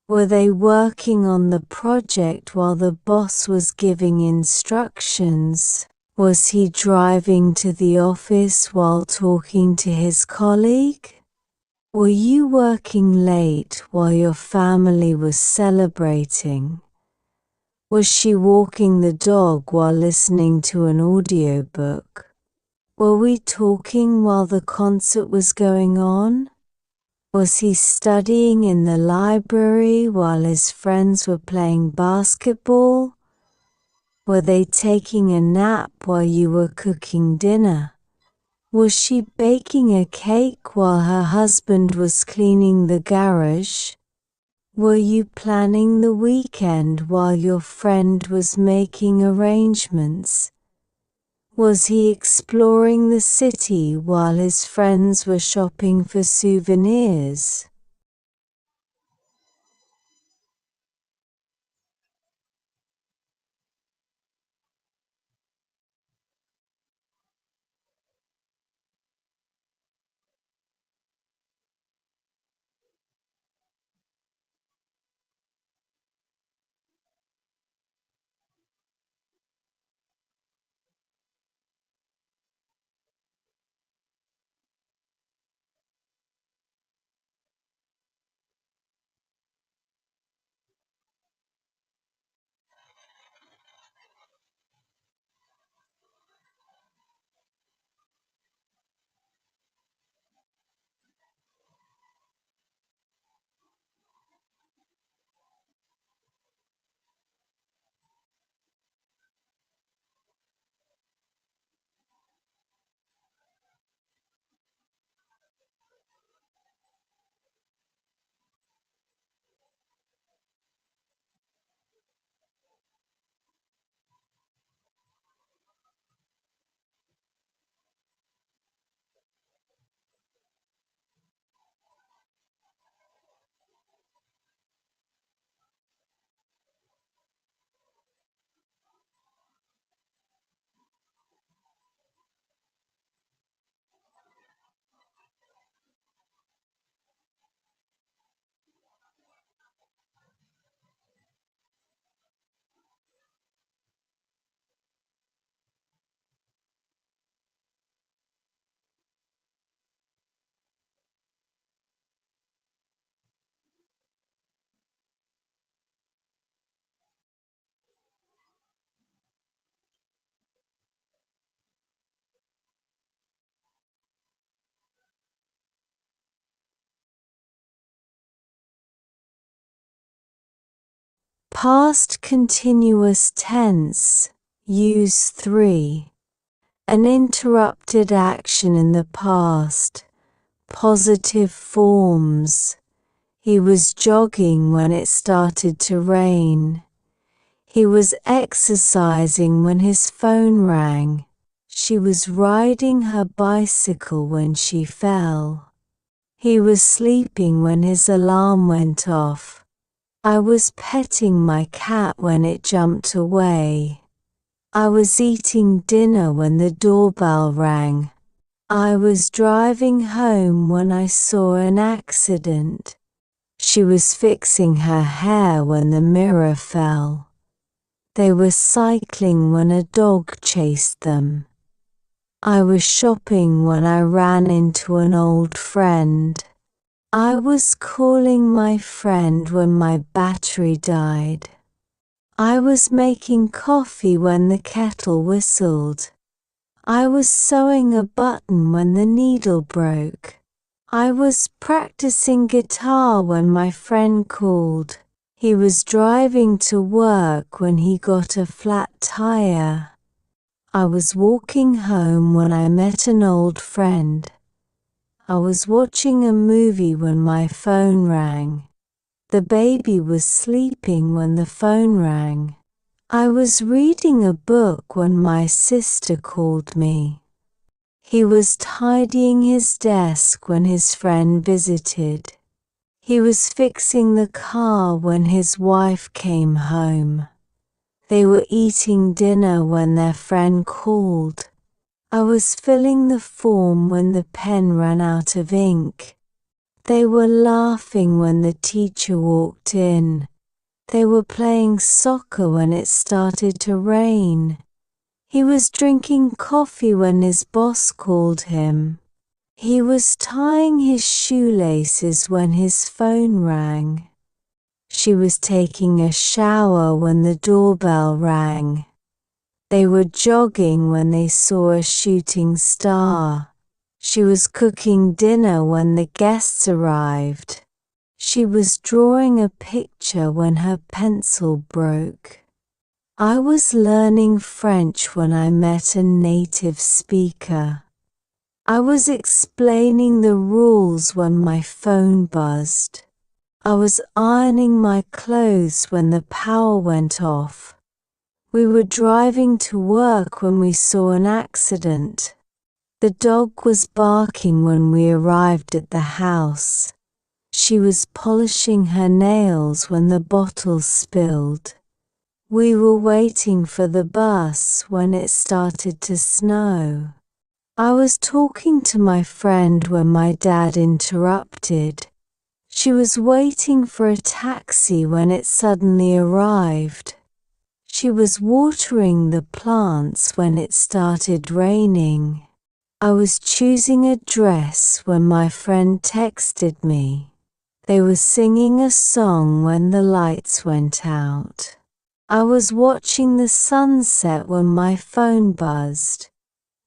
Were they working on the project while the boss was giving instructions? Was he driving to the office while talking to his colleague? Were you working late while your family was celebrating? Was she walking the dog while listening to an audiobook? Were we talking while the concert was going on? Was he studying in the library while his friends were playing basketball? Were they taking a nap while you were cooking dinner? Was she baking a cake while her husband was cleaning the garage? Were you planning the weekend while your friend was making arrangements? Was he exploring the city while his friends were shopping for souvenirs? Past continuous tense, use 3. An interrupted action in the past, positive forms. He was jogging when it started to rain. He was exercising when his phone rang. She was riding her bicycle when she fell. He was sleeping when his alarm went off. I was petting my cat when it jumped away. I was eating dinner when the doorbell rang. I was driving home when I saw an accident. She was fixing her hair when the mirror fell. They were cycling when a dog chased them. I was shopping when I ran into an old friend. I was calling my friend when my battery died. I was making coffee when the kettle whistled. I was sewing a button when the needle broke. I was practicing guitar when my friend called. He was driving to work when he got a flat tire. I was walking home when I met an old friend. I was watching a movie when my phone rang. The baby was sleeping when the phone rang. I was reading a book when my sister called me. He was tidying his desk when his friend visited. He was fixing the car when his wife came home. They were eating dinner when their friend called. I was filling the form when the pen ran out of ink. They were laughing when the teacher walked in. They were playing soccer when it started to rain. He was drinking coffee when his boss called him. He was tying his shoelaces when his phone rang. She was taking a shower when the doorbell rang. They were jogging when they saw a shooting star. She was cooking dinner when the guests arrived. She was drawing a picture when her pencil broke. I was learning French when I met a native speaker. I was explaining the rules when my phone buzzed. I was ironing my clothes when the power went off. We were driving to work when we saw an accident. The dog was barking when we arrived at the house. She was polishing her nails when the bottle spilled. We were waiting for the bus when it started to snow. I was talking to my friend when my dad interrupted. She was waiting for a taxi when it suddenly arrived. She was watering the plants when it started raining. I was choosing a dress when my friend texted me. They were singing a song when the lights went out. I was watching the sunset when my phone buzzed.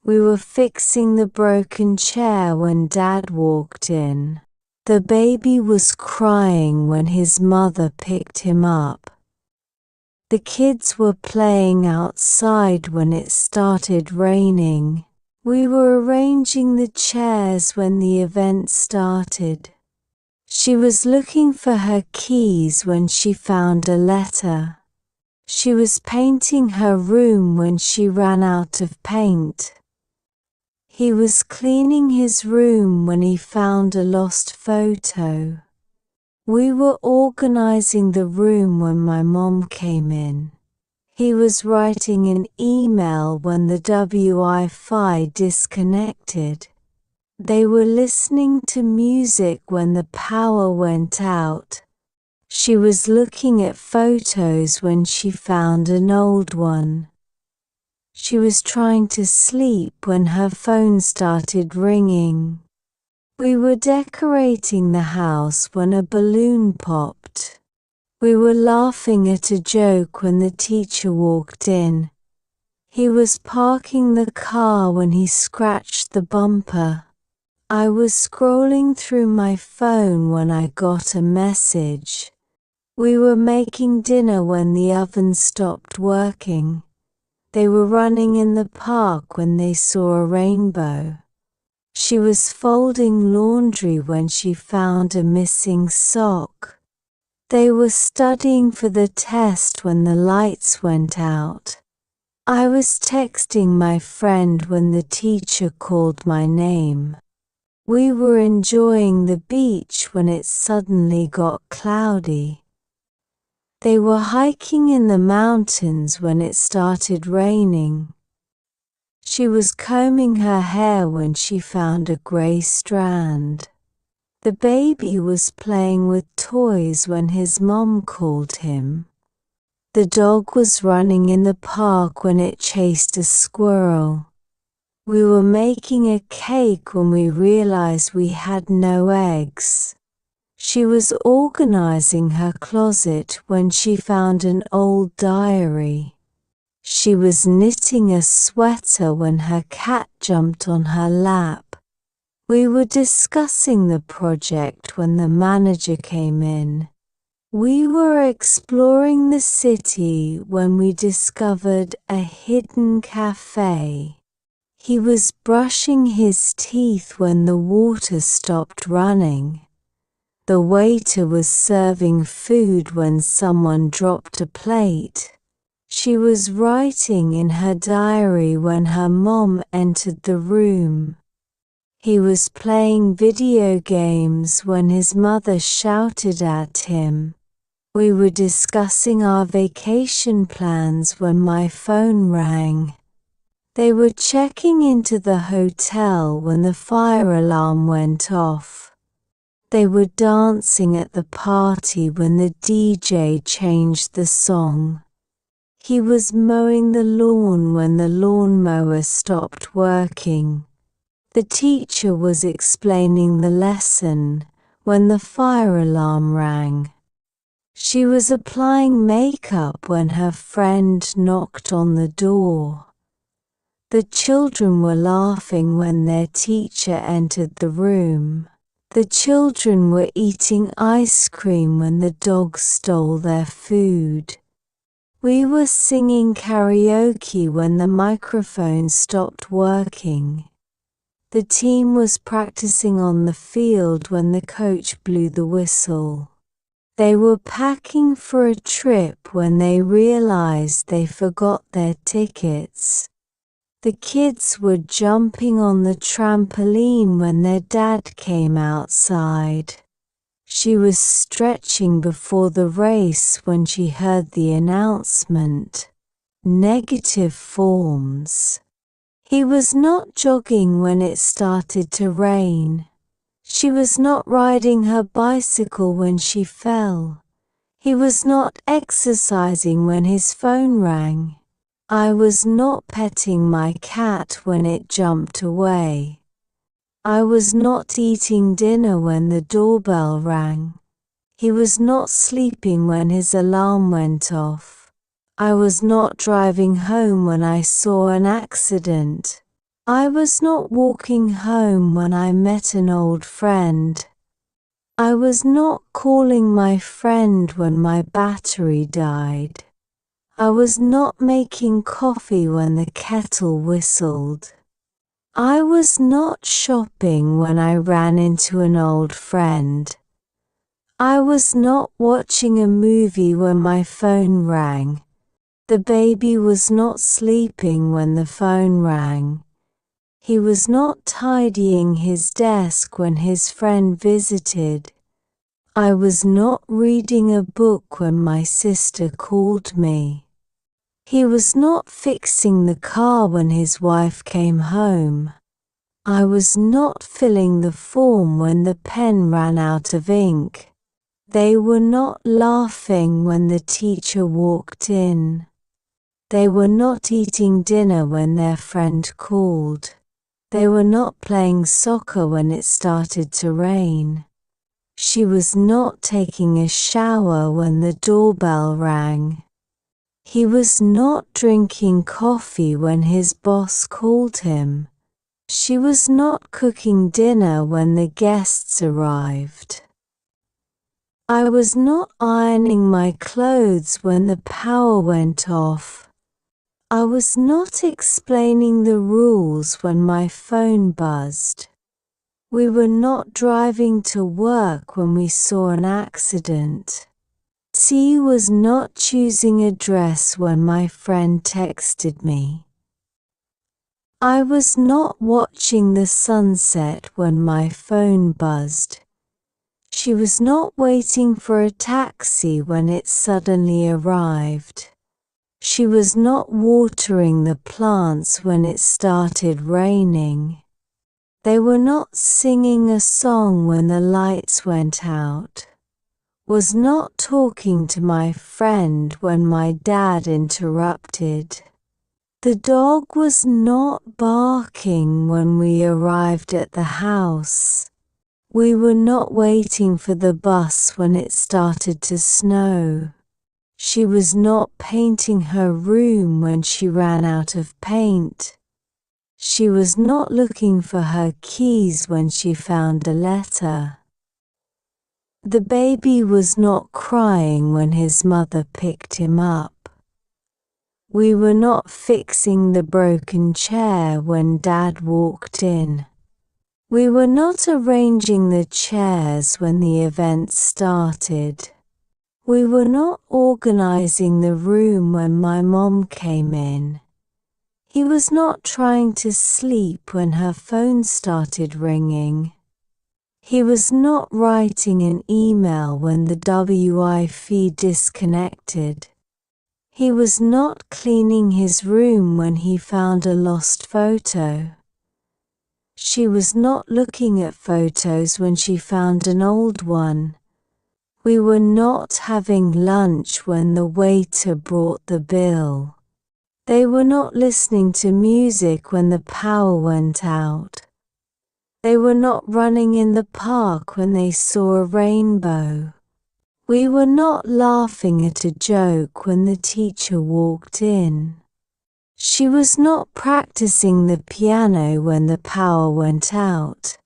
We were fixing the broken chair when Dad walked in. The baby was crying when his mother picked him up. The kids were playing outside when it started raining. We were arranging the chairs when the event started. She was looking for her keys when she found a letter. She was painting her room when she ran out of paint. He was cleaning his room when he found a lost photo. We were organizing the room when my mom came in. He was writing an email when the Wi-Fi disconnected. They were listening to music when the power went out. She was looking at photos when she found an old one. She was trying to sleep when her phone started ringing. We were decorating the house when a balloon popped. We were laughing at a joke when the teacher walked in. He was parking the car when he scratched the bumper. I was scrolling through my phone when I got a message. We were making dinner when the oven stopped working. They were running in the park when they saw a rainbow. She was folding laundry when she found a missing sock. They were studying for the test when the lights went out. I was texting my friend when the teacher called my name. We were enjoying the beach when it suddenly got cloudy. They were hiking in the mountains when it started raining. She was combing her hair when she found a gray strand. The baby was playing with toys when his mom called him. The dog was running in the park when it chased a squirrel. We were making a cake when we realized we had no eggs. She was organizing her closet when she found an old diary. She was knitting a sweater when her cat jumped on her lap. We were discussing the project when the manager came in. We were exploring the city when we discovered a hidden cafe. He was brushing his teeth when the water stopped running. The waiter was serving food when someone dropped a plate. She was writing in her diary when her mom entered the room. He was playing video games when his mother shouted at him. We were discussing our vacation plans when my phone rang. They were checking into the hotel when the fire alarm went off. They were dancing at the party when the DJ changed the song. He was mowing the lawn when the lawnmower stopped working. The teacher was explaining the lesson when the fire alarm rang. She was applying makeup when her friend knocked on the door. The children were laughing when their teacher entered the room. The children were eating ice cream when the dog stole their food. We were singing karaoke when the microphone stopped working. The team was practicing on the field when the coach blew the whistle. They were packing for a trip when they realized they forgot their tickets. The kids were jumping on the trampoline when their dad came outside. She was stretching before the race when she heard the announcement. Negative forms. He was not jogging when it started to rain. She was not riding her bicycle when she fell. He was not exercising when his phone rang. I was not petting my cat when it jumped away. I was not eating dinner when the doorbell rang. He was not sleeping when his alarm went off. I was not driving home when I saw an accident. I was not walking home when I met an old friend. I was not calling my friend when my battery died. I was not making coffee when the kettle whistled. I was not shopping when I ran into an old friend. I was not watching a movie when my phone rang. The baby was not sleeping when the phone rang. He was not tidying his desk when his friend visited. I was not reading a book when my sister called me. He was not fixing the car when his wife came home. I was not filling the form when the pen ran out of ink. They were not laughing when the teacher walked in. They were not eating dinner when their friend called. They were not playing soccer when it started to rain. She was not taking a shower when the doorbell rang. He was not drinking coffee when his boss called him. She was not cooking dinner when the guests arrived. I was not ironing my clothes when the power went off. I was not explaining the rules when my phone buzzed. We were not driving to work when we saw an accident. T was not choosing a dress when my friend texted me. I was not watching the sunset when my phone buzzed. She was not waiting for a taxi when it suddenly arrived. She was not watering the plants when it started raining. They were not singing a song when the lights went out. Was not talking to my friend when my dad interrupted. The dog was not barking when we arrived at the house. We were not waiting for the bus when it started to snow. She was not painting her room when she ran out of paint. She was not looking for her keys when she found a letter. The baby was not crying when his mother picked him up. We were not fixing the broken chair when Dad walked in. We were not arranging the chairs when the event started. We were not organizing the room when my mom came in. He was not trying to sleep when her phone started ringing. He was not writing an email when the Wi-Fi disconnected. He was not cleaning his room when he found a lost photo. She was not looking at photos when she found an old one. We were not having lunch when the waiter brought the bill. They were not listening to music when the power went out. They were not running in the park when they saw a rainbow. We were not laughing at a joke when the teacher walked in. She was not practicing the piano when the power went out.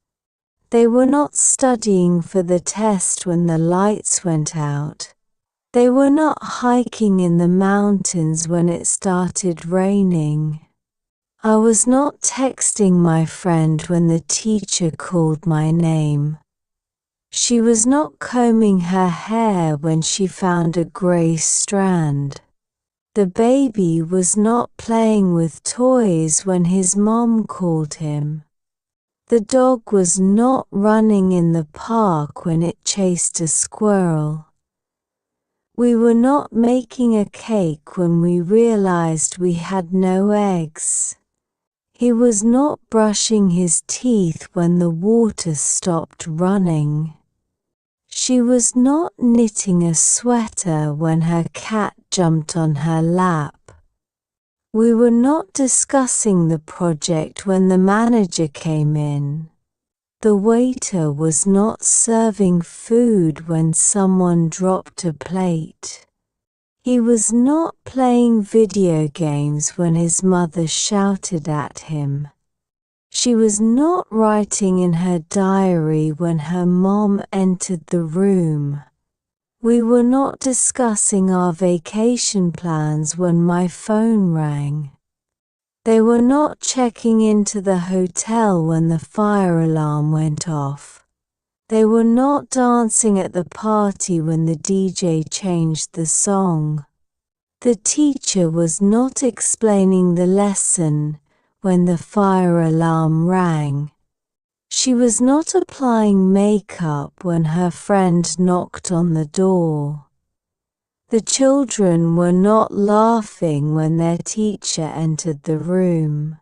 They were not studying for the test when the lights went out. They were not hiking in the mountains when it started raining. I was not texting my friend when the teacher called my name. She was not combing her hair when she found a gray strand. The baby was not playing with toys when his mom called him. The dog was not running in the park when it chased a squirrel. We were not making a cake when we realized we had no eggs. He was not brushing his teeth when the water stopped running. She was not knitting a sweater when her cat jumped on her lap. We were not discussing the project when the manager came in. The waiter was not serving food when someone dropped a plate. He was not playing video games when his mother shouted at him. She was not writing in her diary when her mom entered the room. We were not discussing our vacation plans when my phone rang. They were not checking into the hotel when the fire alarm went off. They were not dancing at the party when the DJ changed the song. The teacher was not explaining the lesson when the fire alarm rang. She was not applying makeup when her friend knocked on the door. The children were not laughing when their teacher entered the room.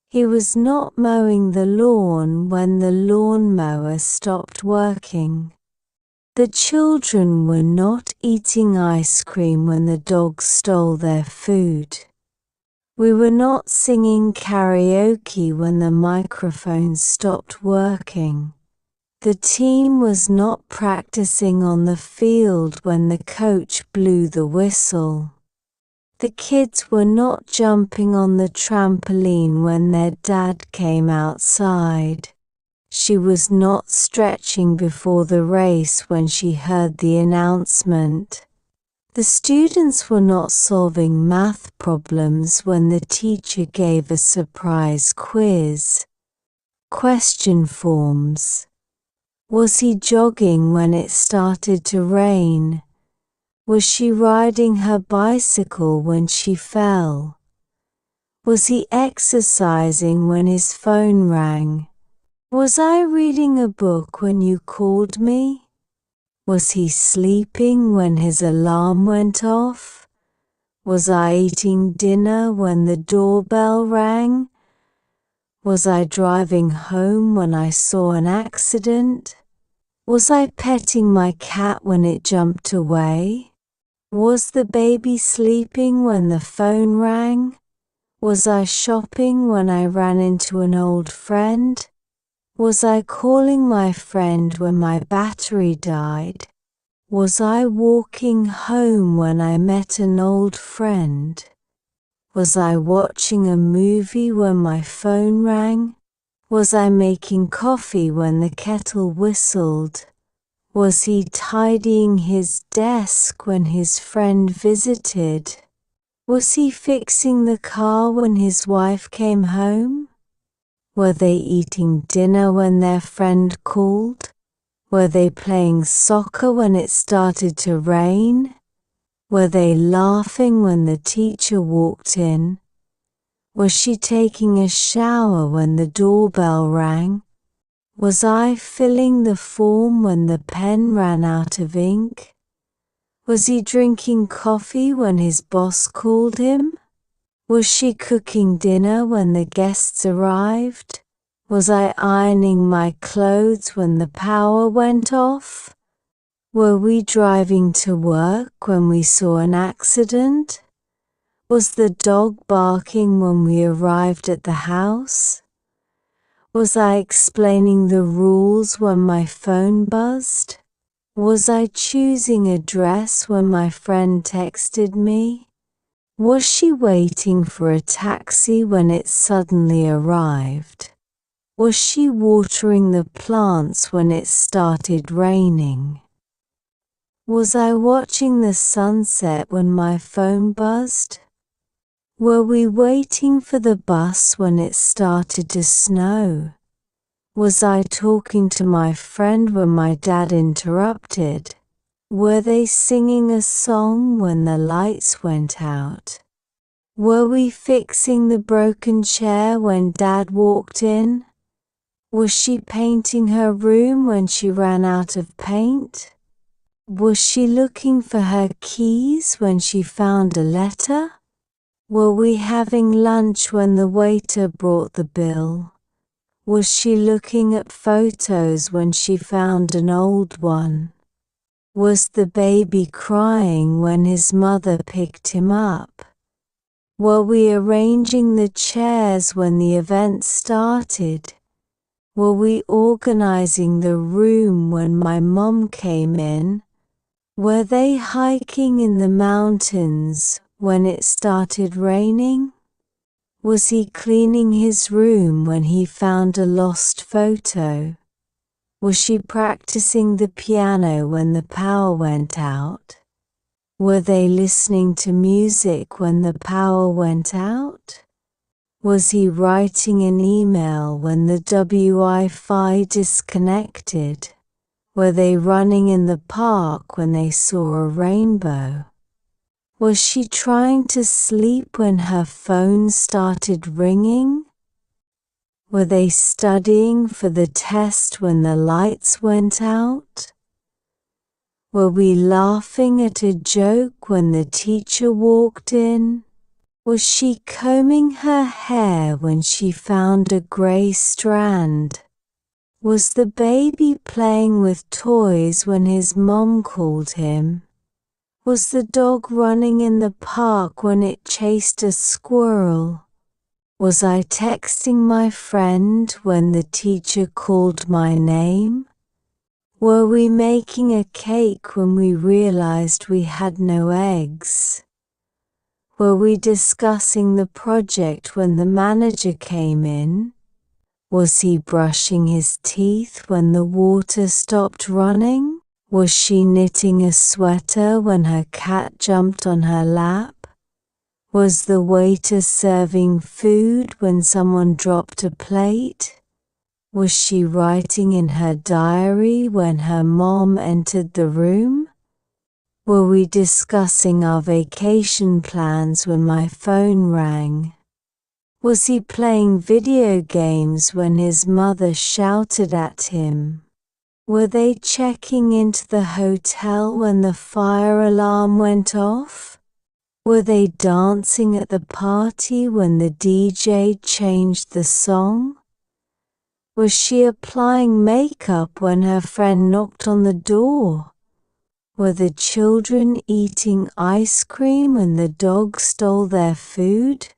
He was not mowing the lawn when the lawnmower stopped working. The children were not eating ice cream when the dog stole their food. We were not singing karaoke when the microphone stopped working. The team was not practicing on the field when the coach blew the whistle. The kids were not jumping on the trampoline when their dad came outside. She was not stretching before the race when she heard the announcement. The students were not solving math problems when the teacher gave a surprise quiz. Question forms. Was he jogging when it started to rain? Was she riding her bicycle when she fell? Was he exercising when his phone rang? Was I reading a book when you called me? Was he sleeping when his alarm went off? Was I eating dinner when the doorbell rang? Was I driving home when I saw an accident? Was I petting my cat when it jumped away? Was the baby sleeping when the phone rang? Was I shopping when I ran into an old friend? Was I calling my friend when my battery died? Was I walking home when I met an old friend? Was I watching a movie when my phone rang? Was I making coffee when the kettle whistled? Was he tidying his desk when his friend visited? Was he fixing the car when his wife came home? Were they eating dinner when their friend called? Were they playing soccer when it started to rain? Were they laughing when the teacher walked in? Was she taking a shower when the doorbell rang? Was I filling the form when the pen ran out of ink? Was he drinking coffee when his boss called him? Was she cooking dinner when the guests arrived? Was I ironing my clothes when the power went off? Were we driving to work when we saw an accident? Was the dog barking when we arrived at the house? Was I explaining the rules when my phone buzzed? Was I choosing a dress when my friend texted me? Was she waiting for a taxi when it suddenly arrived? Was she watering the plants when it started raining? Was I watching the sunset when my phone buzzed? Were we waiting for the bus when it started to snow? Was I talking to my friend when my dad interrupted? Were they singing a song when the lights went out? Were we fixing the broken chair when Dad walked in? Was she painting her room when she ran out of paint? Was she looking for her keys when she found a letter? Were we having lunch when the waiter brought the bill? Was she looking at photos when she found an old one? Was the baby crying when his mother picked him up? Were we arranging the chairs when the event started? Were we organizing the room when my mom came in? Were they hiking in the mountains when it started raining? Was he cleaning his room when he found a lost photo? Was she practicing the piano when the power went out? Were they listening to music when the power went out? Was he writing an email when the Wi-Fi disconnected? Were they running in the park when they saw a rainbow? Was she trying to sleep when her phone started ringing? Were they studying for the test when the lights went out? Were we laughing at a joke when the teacher walked in? Was she combing her hair when she found a grey strand? Was the baby playing with toys when his mom called him? Was the dog running in the park when it chased a squirrel? Was I texting my friend when the teacher called my name? Were we making a cake when we realized we had no eggs? Were we discussing the project when the manager came in? Was he brushing his teeth when the water stopped running? Was she knitting a sweater when her cat jumped on her lap? Was the waiter serving food when someone dropped a plate? Was she writing in her diary when her mom entered the room? Were we discussing our vacation plans when my phone rang? Was he playing video games when his mother shouted at him? Were they checking into the hotel when the fire alarm went off? Were they dancing at the party when the DJ changed the song? Was she applying makeup when her friend knocked on the door? Were the children eating ice cream when the dog stole their food?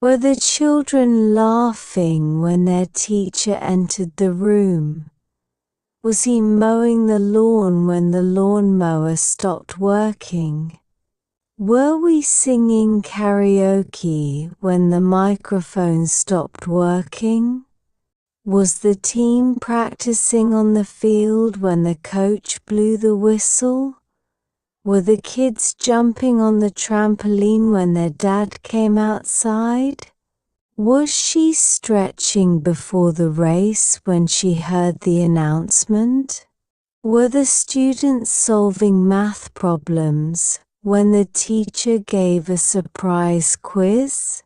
Were the children laughing when their teacher entered the room? Was he mowing the lawn when the lawnmower stopped working? Were we singing karaoke when the microphone stopped working? Was the team practicing on the field when the coach blew the whistle? Were the kids jumping on the trampoline when their dad came outside? Was she stretching before the race when she heard the announcement? Were the students solving math problems when the teacher gave a surprise quiz?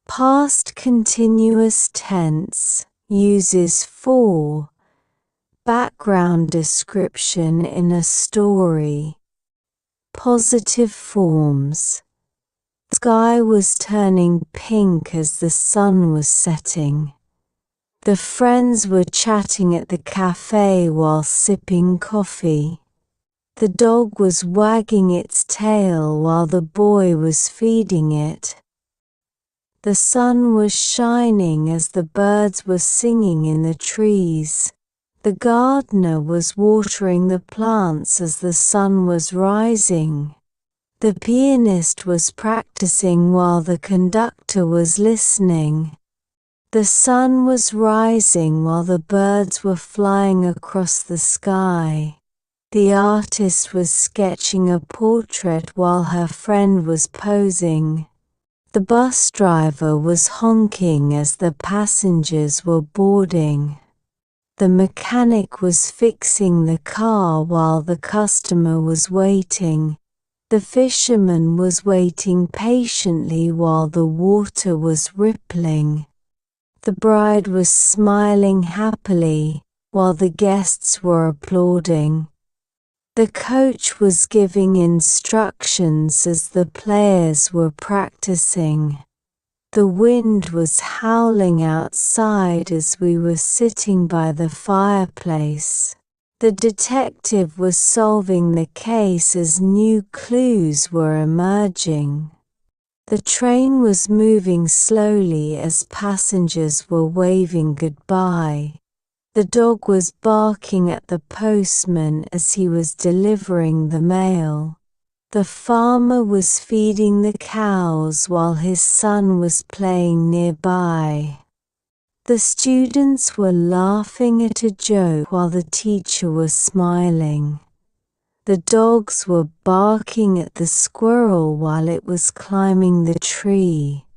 Past continuous tense uses for background description in a story. Positive forms. The sky was turning pink as the sun was setting. The friends were chatting at the cafe while sipping coffee. The dog was wagging its tail while the boy was feeding it. The sun was shining as the birds were singing in the trees. The gardener was watering the plants as the sun was rising. The pianist was practicing while the conductor was listening. The sun was rising while the birds were flying across the sky. The artist was sketching a portrait while her friend was posing. The bus driver was honking as the passengers were boarding. The mechanic was fixing the car while the customer was waiting. The fisherman was waiting patiently while the water was rippling. The bride was smiling happily while the guests were applauding. The coach was giving instructions as the players were practicing. The wind was howling outside as we were sitting by the fireplace. The detective was solving the case as new clues were emerging. The train was moving slowly as passengers were waving goodbye. The dog was barking at the postman as he was delivering the mail. The farmer was feeding the cows while his son was playing nearby. The students were laughing at a joke while the teacher was smiling. The dogs were barking at the squirrel while it was climbing the tree.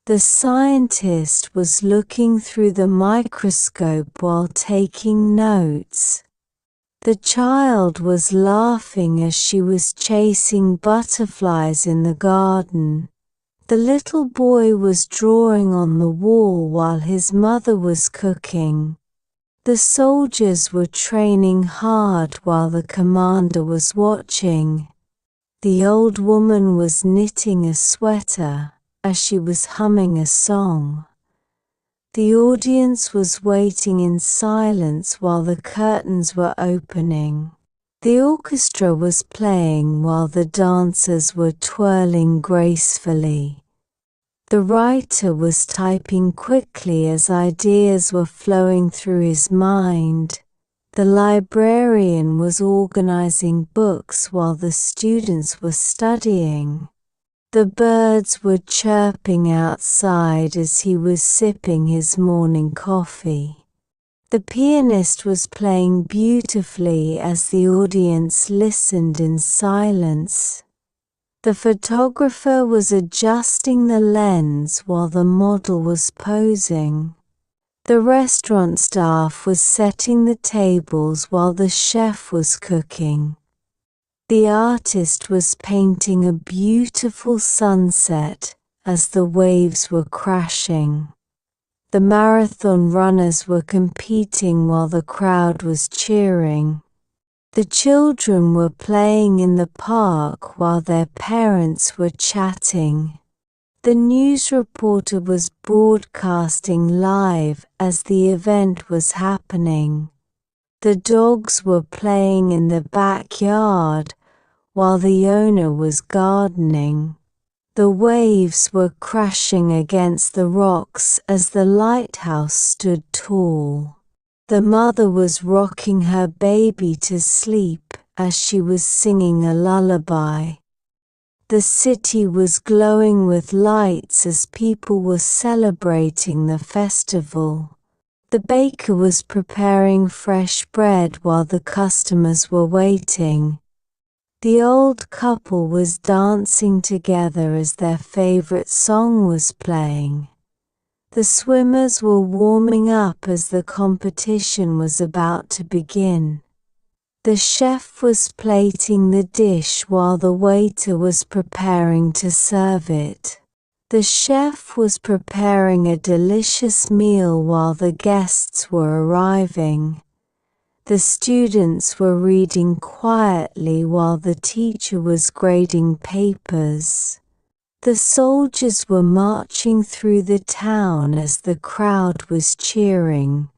The scientist was looking through the microscope while taking notes. The child was laughing as she was chasing butterflies in the garden. The little boy was drawing on the wall while his mother was cooking. The soldiers were training hard while the commander was watching. The old woman was knitting a sweater as she was humming a song. The audience was waiting in silence while the curtains were opening. The orchestra was playing while the dancers were twirling gracefully. The writer was typing quickly as ideas were flowing through his mind. The librarian was organizing books while the students were studying. The birds were chirping outside as he was sipping his morning coffee. The pianist was playing beautifully as the audience listened in silence. The photographer was adjusting the lens while the model was posing. The restaurant staff was setting the tables while the chef was cooking. The artist was painting a beautiful sunset as the waves were crashing. The marathon runners were competing while the crowd was cheering. The children were playing in the park while their parents were chatting. The news reporter was broadcasting live as the event was happening. The dogs were playing in the backyard while the owner was gardening. The waves were crashing against the rocks as the lighthouse stood tall. The mother was rocking her baby to sleep as she was singing a lullaby. The city was glowing with lights as people were celebrating the festival. The baker was preparing fresh bread while the customers were waiting. The old couple was dancing together as their favorite song was playing. The swimmers were warming up as the competition was about to begin. The chef was plating the dish while the waiter was preparing to serve it. The chef was preparing a delicious meal while the guests were arriving. The students were reading quietly while the teacher was grading papers. The soldiers were marching through the town as the crowd was cheering.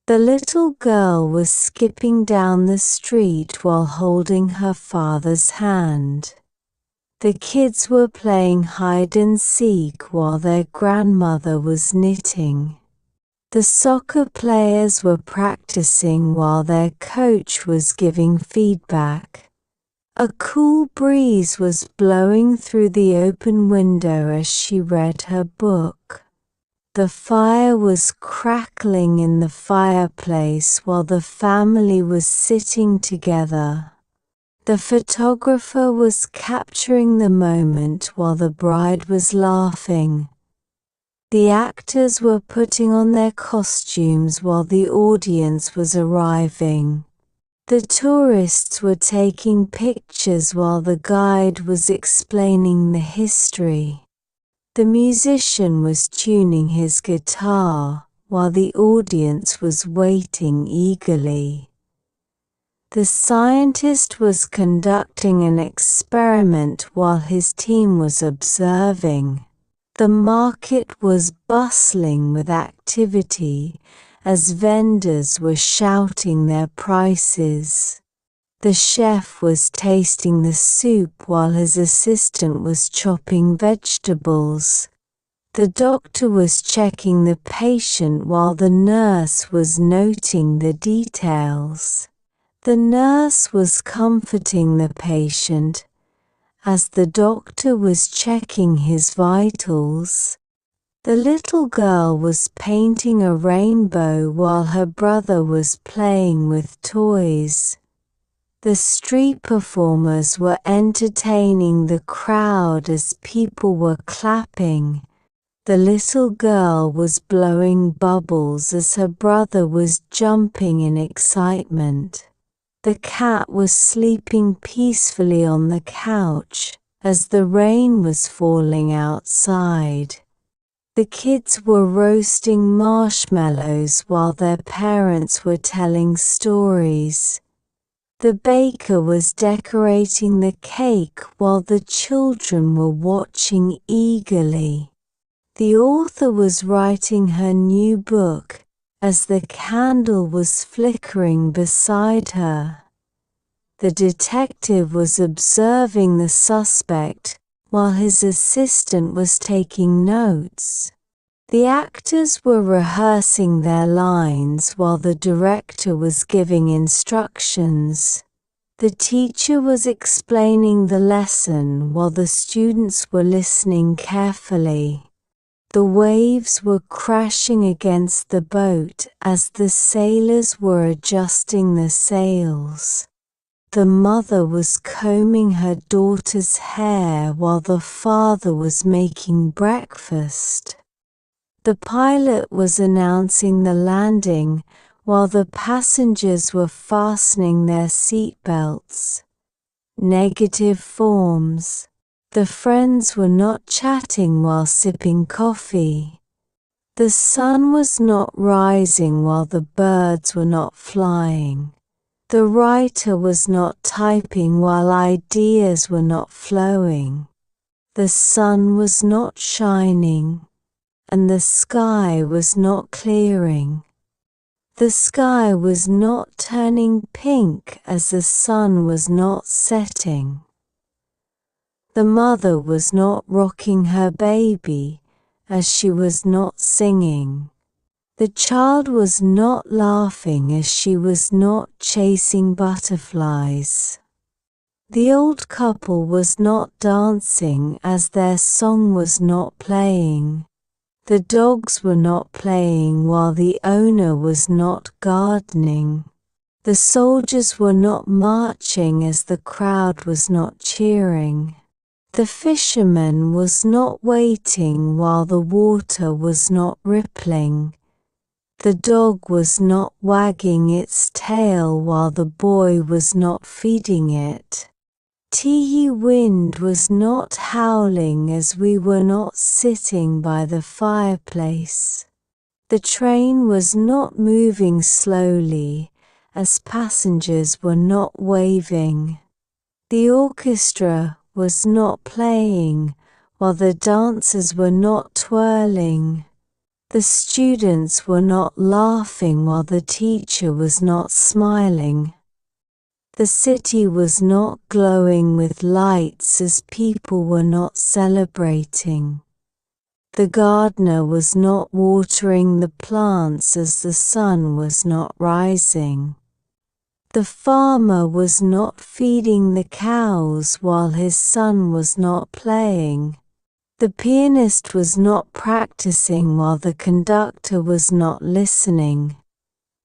The little girl was skipping down the street while holding her father's hand. The kids were playing hide and seek while their grandmother was knitting. The soccer players were practicing while their coach was giving feedback. A cool breeze was blowing through the open window as she read her book. The fire was crackling in the fireplace while the family was sitting together. The photographer was capturing the moment while the bride was laughing. The actors were putting on their costumes while the audience was arriving. The tourists were taking pictures while the guide was explaining the history. The musician was tuning his guitar while the audience was waiting eagerly. The scientist was conducting an experiment while his team was observing. The market was bustling with activity as vendors were shouting their prices. The chef was tasting the soup while his assistant was chopping vegetables. The doctor was checking the patient while the nurse was noting the details. The nurse was comforting the patient as the doctor was checking his vitals. The little girl was painting a rainbow while her brother was playing with toys. The street performers were entertaining the crowd as people were clapping. The little girl was blowing bubbles as her brother was jumping in excitement. The cat was sleeping peacefully on the couch as the rain was falling outside. The kids were roasting marshmallows while their parents were telling stories. The baker was decorating the cake while the children were watching eagerly. The author was writing her new book as the candle was flickering beside her. The detective was observing the suspect, while his assistant was taking notes. The actors were rehearsing their lines while the director was giving instructions. The teacher was explaining the lesson while the students were listening carefully. The waves were crashing against the boat as the sailors were adjusting the sails. The mother was combing her daughter's hair while the father was making breakfast. The pilot was announcing the landing while the passengers were fastening their seatbelts. Negative forms. The friends were not chatting while sipping coffee. The sun was not rising while the birds were not flying. The writer was not typing while ideas were not flowing. The sun was not shining, and the sky was not clearing. The sky was not turning pink as the sun was not setting. The mother was not rocking her baby as she was not singing. The child was not laughing as she was not chasing butterflies. The old couple was not dancing as their song was not playing. The dogs were not playing while the owner was not gardening. The soldiers were not marching as the crowd was not cheering. The fisherman was not waiting while the water was not rippling. The dog was not wagging its tail while the boy was not feeding it. The wind was not howling as we were not sitting by the fireplace. The train was not moving slowly as passengers were not waving. The orchestra was not playing while the dancers were not twirling. The students were not laughing while the teacher was not smiling. The city was not glowing with lights as people were not celebrating. The gardener was not watering the plants as the sun was not rising. The farmer was not feeding the cows while his son was not playing. The pianist was not practicing while the conductor was not listening.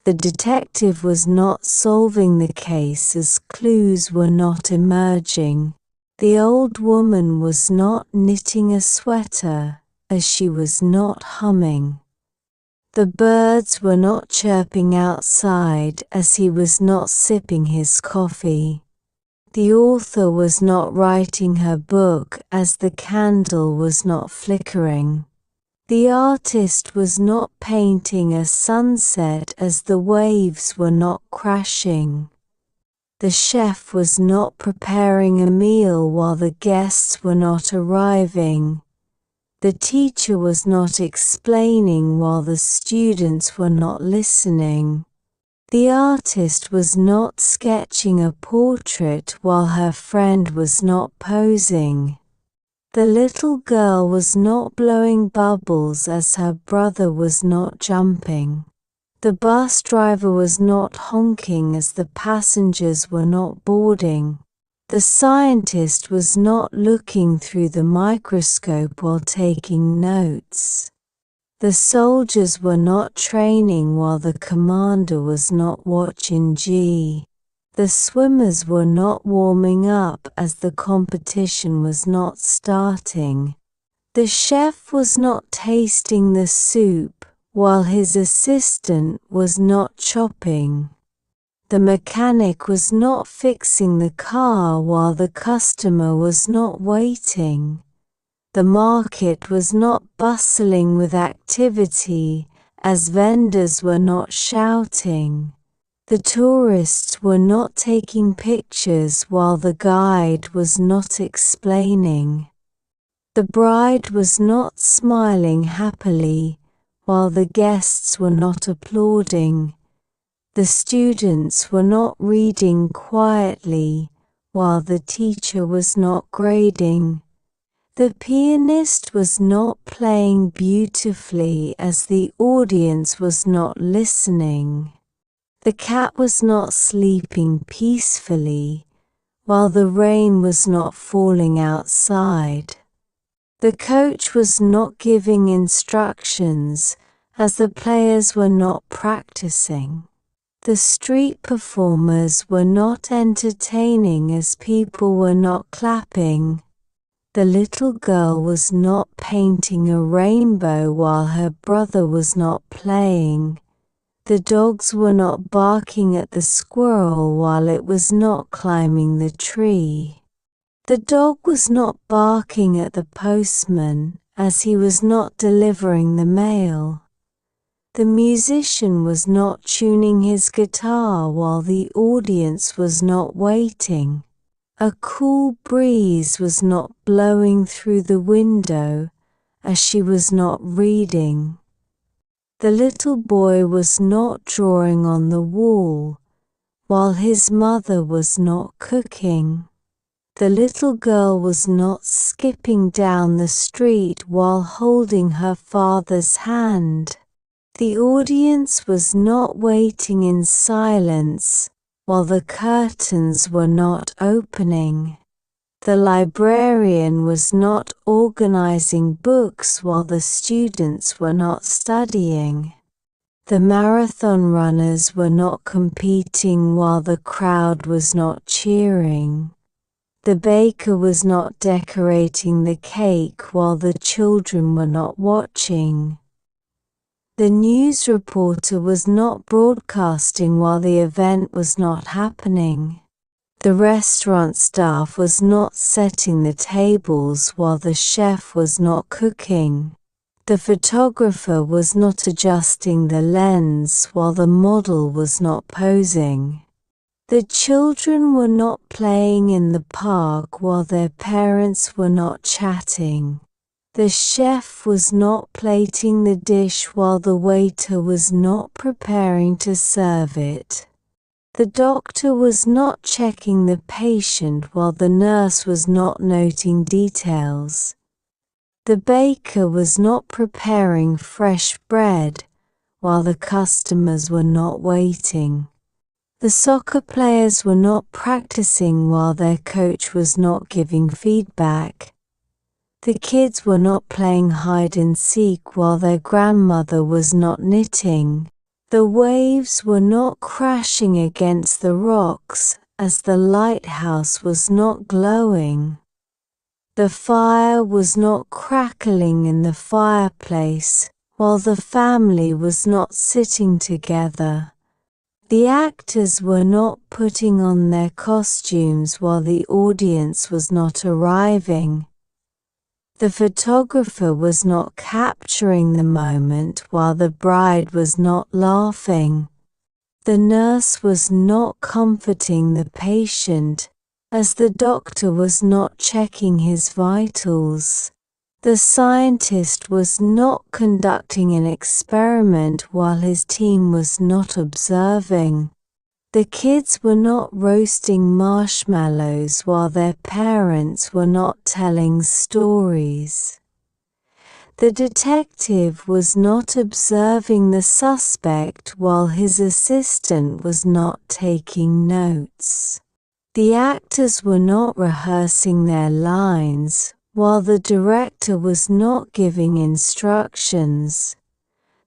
The detective was not solving the case as clues were not emerging. The old woman was not knitting a sweater as she was not humming. The birds were not chirping outside as he was not sipping his coffee. The author was not writing her book as the candle was not flickering. The artist was not painting a sunset as the waves were not crashing. The chef was not preparing a meal while the guests were not arriving. The teacher was not explaining while the students were not listening. The artist was not sketching a portrait while her friend was not posing. The little girl was not blowing bubbles as her brother was not jumping. The bus driver was not honking as the passengers were not boarding. The scientist was not looking through the microscope while taking notes. The soldiers were not training while the commander was not watching G. The swimmers were not warming up as the competition was not starting. The chef was not tasting the soup while his assistant was not chopping. The mechanic was not fixing the car while the customer was not waiting. The market was not bustling with activity as vendors were not shouting. The tourists were not taking pictures while the guide was not explaining. The bride was not smiling happily while the guests were not applauding. The students were not reading quietly while the teacher was not grading. The pianist was not playing beautifully as the audience was not listening. The cat was not sleeping peacefully while the rain was not falling outside. The coach was not giving instructions as the players were not practicing. The street performers were not entertaining as people were not clapping. The little girl was not painting a rainbow while her brother was not playing. The dogs were not barking at the squirrel while it was not climbing the tree. The dog was not barking at the postman as he was not delivering the mail. The musician was not tuning his guitar while the audience was not waiting. A cool breeze was not blowing through the window as she was not reading. The little boy was not drawing on the wall while his mother was not cooking. The little girl was not skipping down the street while holding her father's hand. The audience was not waiting in silence while the curtains were not opening. The librarian was not organizing books while the students were not studying. The marathon runners were not competing while the crowd was not cheering. The baker was not decorating the cake while the children were not watching. The news reporter was not broadcasting while the event was not happening. The restaurant staff was not setting the tables while the chef was not cooking. The photographer was not adjusting the lens while the model was not posing. The children were not playing in the park while their parents were not chatting. The chef was not plating the dish while the waiter was not preparing to serve it. The doctor was not checking the patient while the nurse was not noting details. The baker was not preparing fresh bread while the customers were not waiting. The soccer players were not practicing while their coach was not giving feedback. The kids were not playing hide and seek while their grandmother was not knitting. The waves were not crashing against the rocks as the lighthouse was not glowing. The fire was not crackling in the fireplace while the family was not sitting together. The actors were not putting on their costumes while the audience was not arriving. The photographer was not capturing the moment while the bride was not laughing. The nurse was not comforting the patient as the doctor was not checking his vitals. The scientist was not conducting an experiment while his team was not observing. The kids were not roasting marshmallows while their parents were not telling stories. The detective was not observing the suspect while his assistant was not taking notes. The actors were not rehearsing their lines while the director was not giving instructions.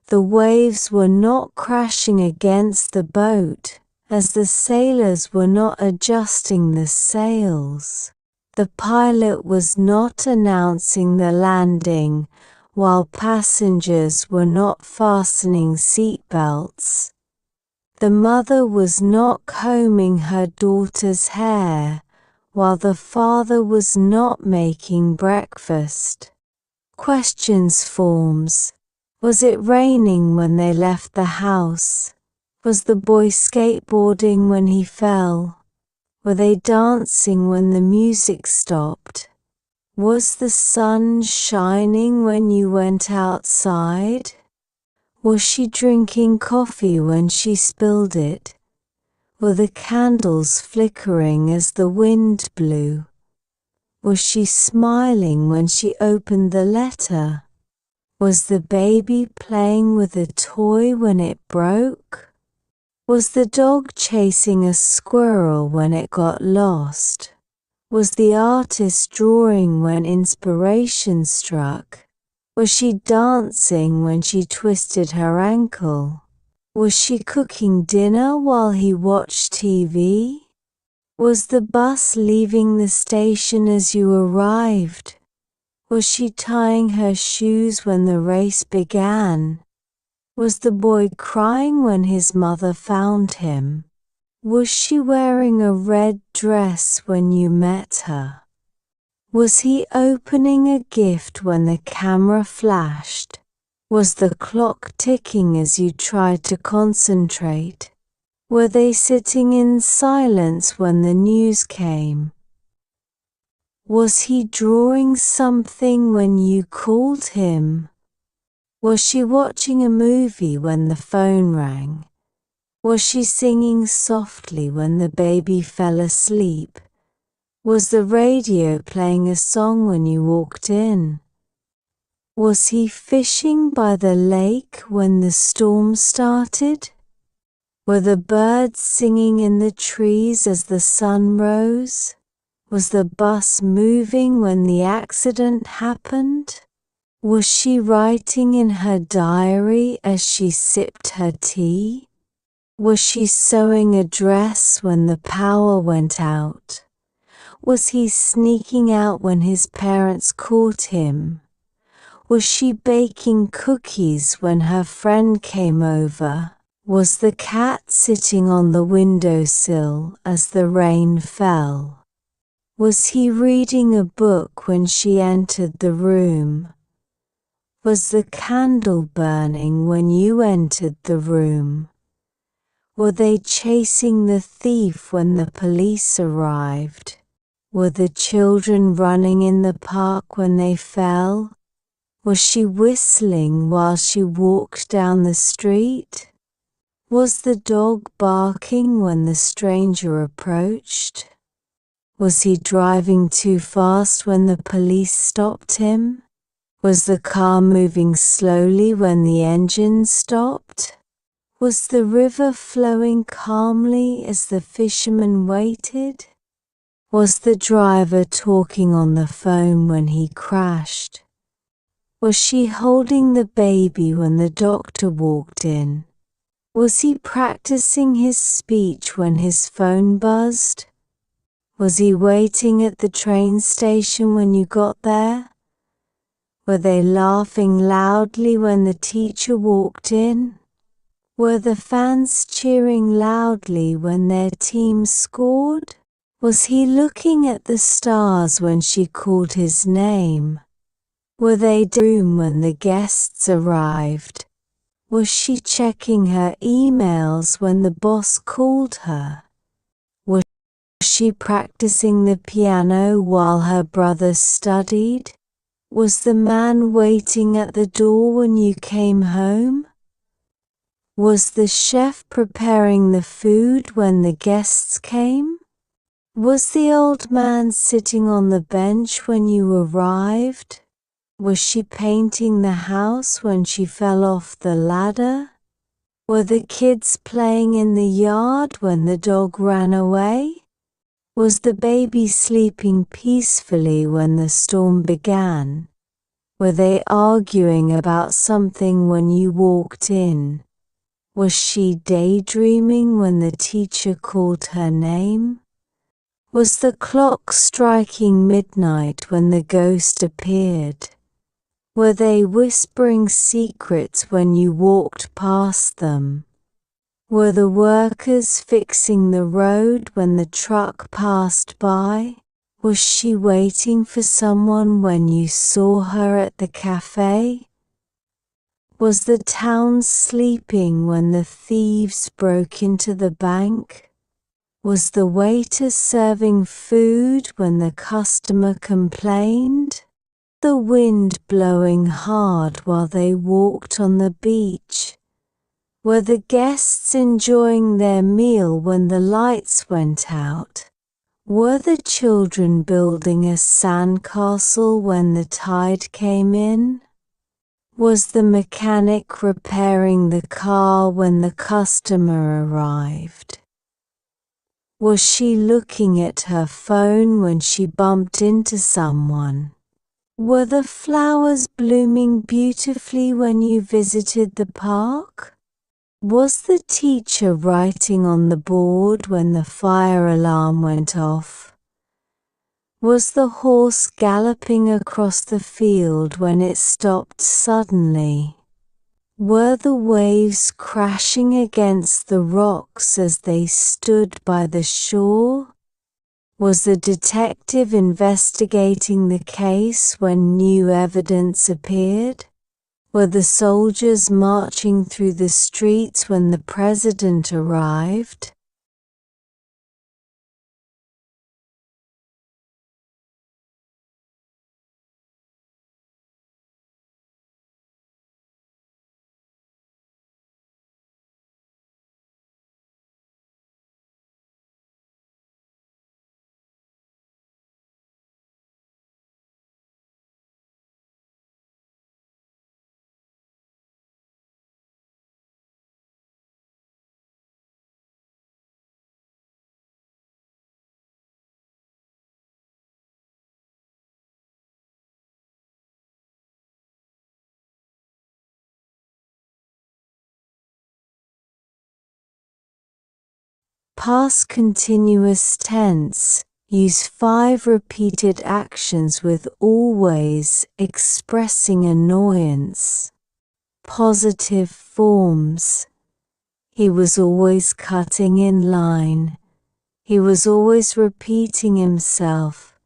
The waves were not crashing against the boat as the sailors were not adjusting the sails. The pilot was not announcing the landing while passengers were not fastening seatbelts. The mother was not combing her daughter's hair while the father was not making breakfast. Questions forms. Was it raining when they left the house? Was the boy skateboarding when he fell? Were they dancing when the music stopped? Was the sun shining when you went outside? Was she drinking coffee when she spilled it? Were the candles flickering as the wind blew? Was she smiling when she opened the letter? Was the baby playing with a toy when it broke? Was the dog chasing a squirrel when it got lost? Was the artist drawing when inspiration struck? Was she dancing when she twisted her ankle? Was she cooking dinner while he watched TV? Was the bus leaving the station as you arrived? Was she tying her shoes when the race began? Was the boy crying when his mother found him? Was she wearing a red dress when you met her? Was he opening a gift when the camera flashed? Was the clock ticking as you tried to concentrate? Were they sitting in silence when the news came? Was he drawing something when you called him? Was she watching a movie when the phone rang? Was she singing softly when the baby fell asleep? Was the radio playing a song when you walked in? Was he fishing by the lake when the storm started? Were the birds singing in the trees as the sun rose? Was the bus moving when the accident happened? Was she writing in her diary as she sipped her tea? Was she sewing a dress when the power went out? Was he sneaking out when his parents caught him? Was she baking cookies when her friend came over? Was the cat sitting on the windowsill as the rain fell? Was he reading a book when she entered the room? Was the candle burning when you entered the room? Were they chasing the thief when the police arrived? Were the children running in the park when they fell? Was she whistling while she walked down the street? Was the dog barking when the stranger approached? Was he driving too fast when the police stopped him? Was the car moving slowly when the engine stopped? Was the river flowing calmly as the fisherman waited? Was the driver talking on the phone when he crashed? Was she holding the baby when the doctor walked in? Was he practicing his speech when his phone buzzed? Was he waiting at the train station when you got there? Were they laughing loudly when the teacher walked in? Were the fans cheering loudly when their team scored? Was he looking at the stars when she called his name? Were they in the room when the guests arrived? Was she checking her emails when the boss called her? Was she practicing the piano while her brother studied? Was the man waiting at the door when you came home? Was the chef preparing the food when the guests came? Was the old man sitting on the bench when you arrived? Was she painting the house when she fell off the ladder? Were the kids playing in the yard when the dog ran away? Was the baby sleeping peacefully when the storm began? Were they arguing about something when you walked in? Was she daydreaming when the teacher called her name? Was the clock striking midnight when the ghost appeared? Were they whispering secrets when you walked past them? Were the workers fixing the road when the truck passed by? Was she waiting for someone when you saw her at the cafe? Was the town sleeping when the thieves broke into the bank? Was the waiter serving food when the customer complained? the wind blowing hard while they walked on the beach? Were the guests enjoying their meal when the lights went out? Were the children building a sandcastle when the tide came in? Was the mechanic repairing the car when the customer arrived? Was she looking at her phone when she bumped into someone? Were the flowers blooming beautifully when you visited the park? Was the teacher writing on the board when the fire alarm went off? Was the horse galloping across the field when it stopped suddenly? Were the waves crashing against the rocks as they stood by the shore? Was the detective investigating the case when new evidence appeared? Were the soldiers marching through the streets when the president arrived? Past continuous tense. Use 5 repeated actions with always expressing annoyance. Positive forms. He was always cutting in line. He was always repeating himself.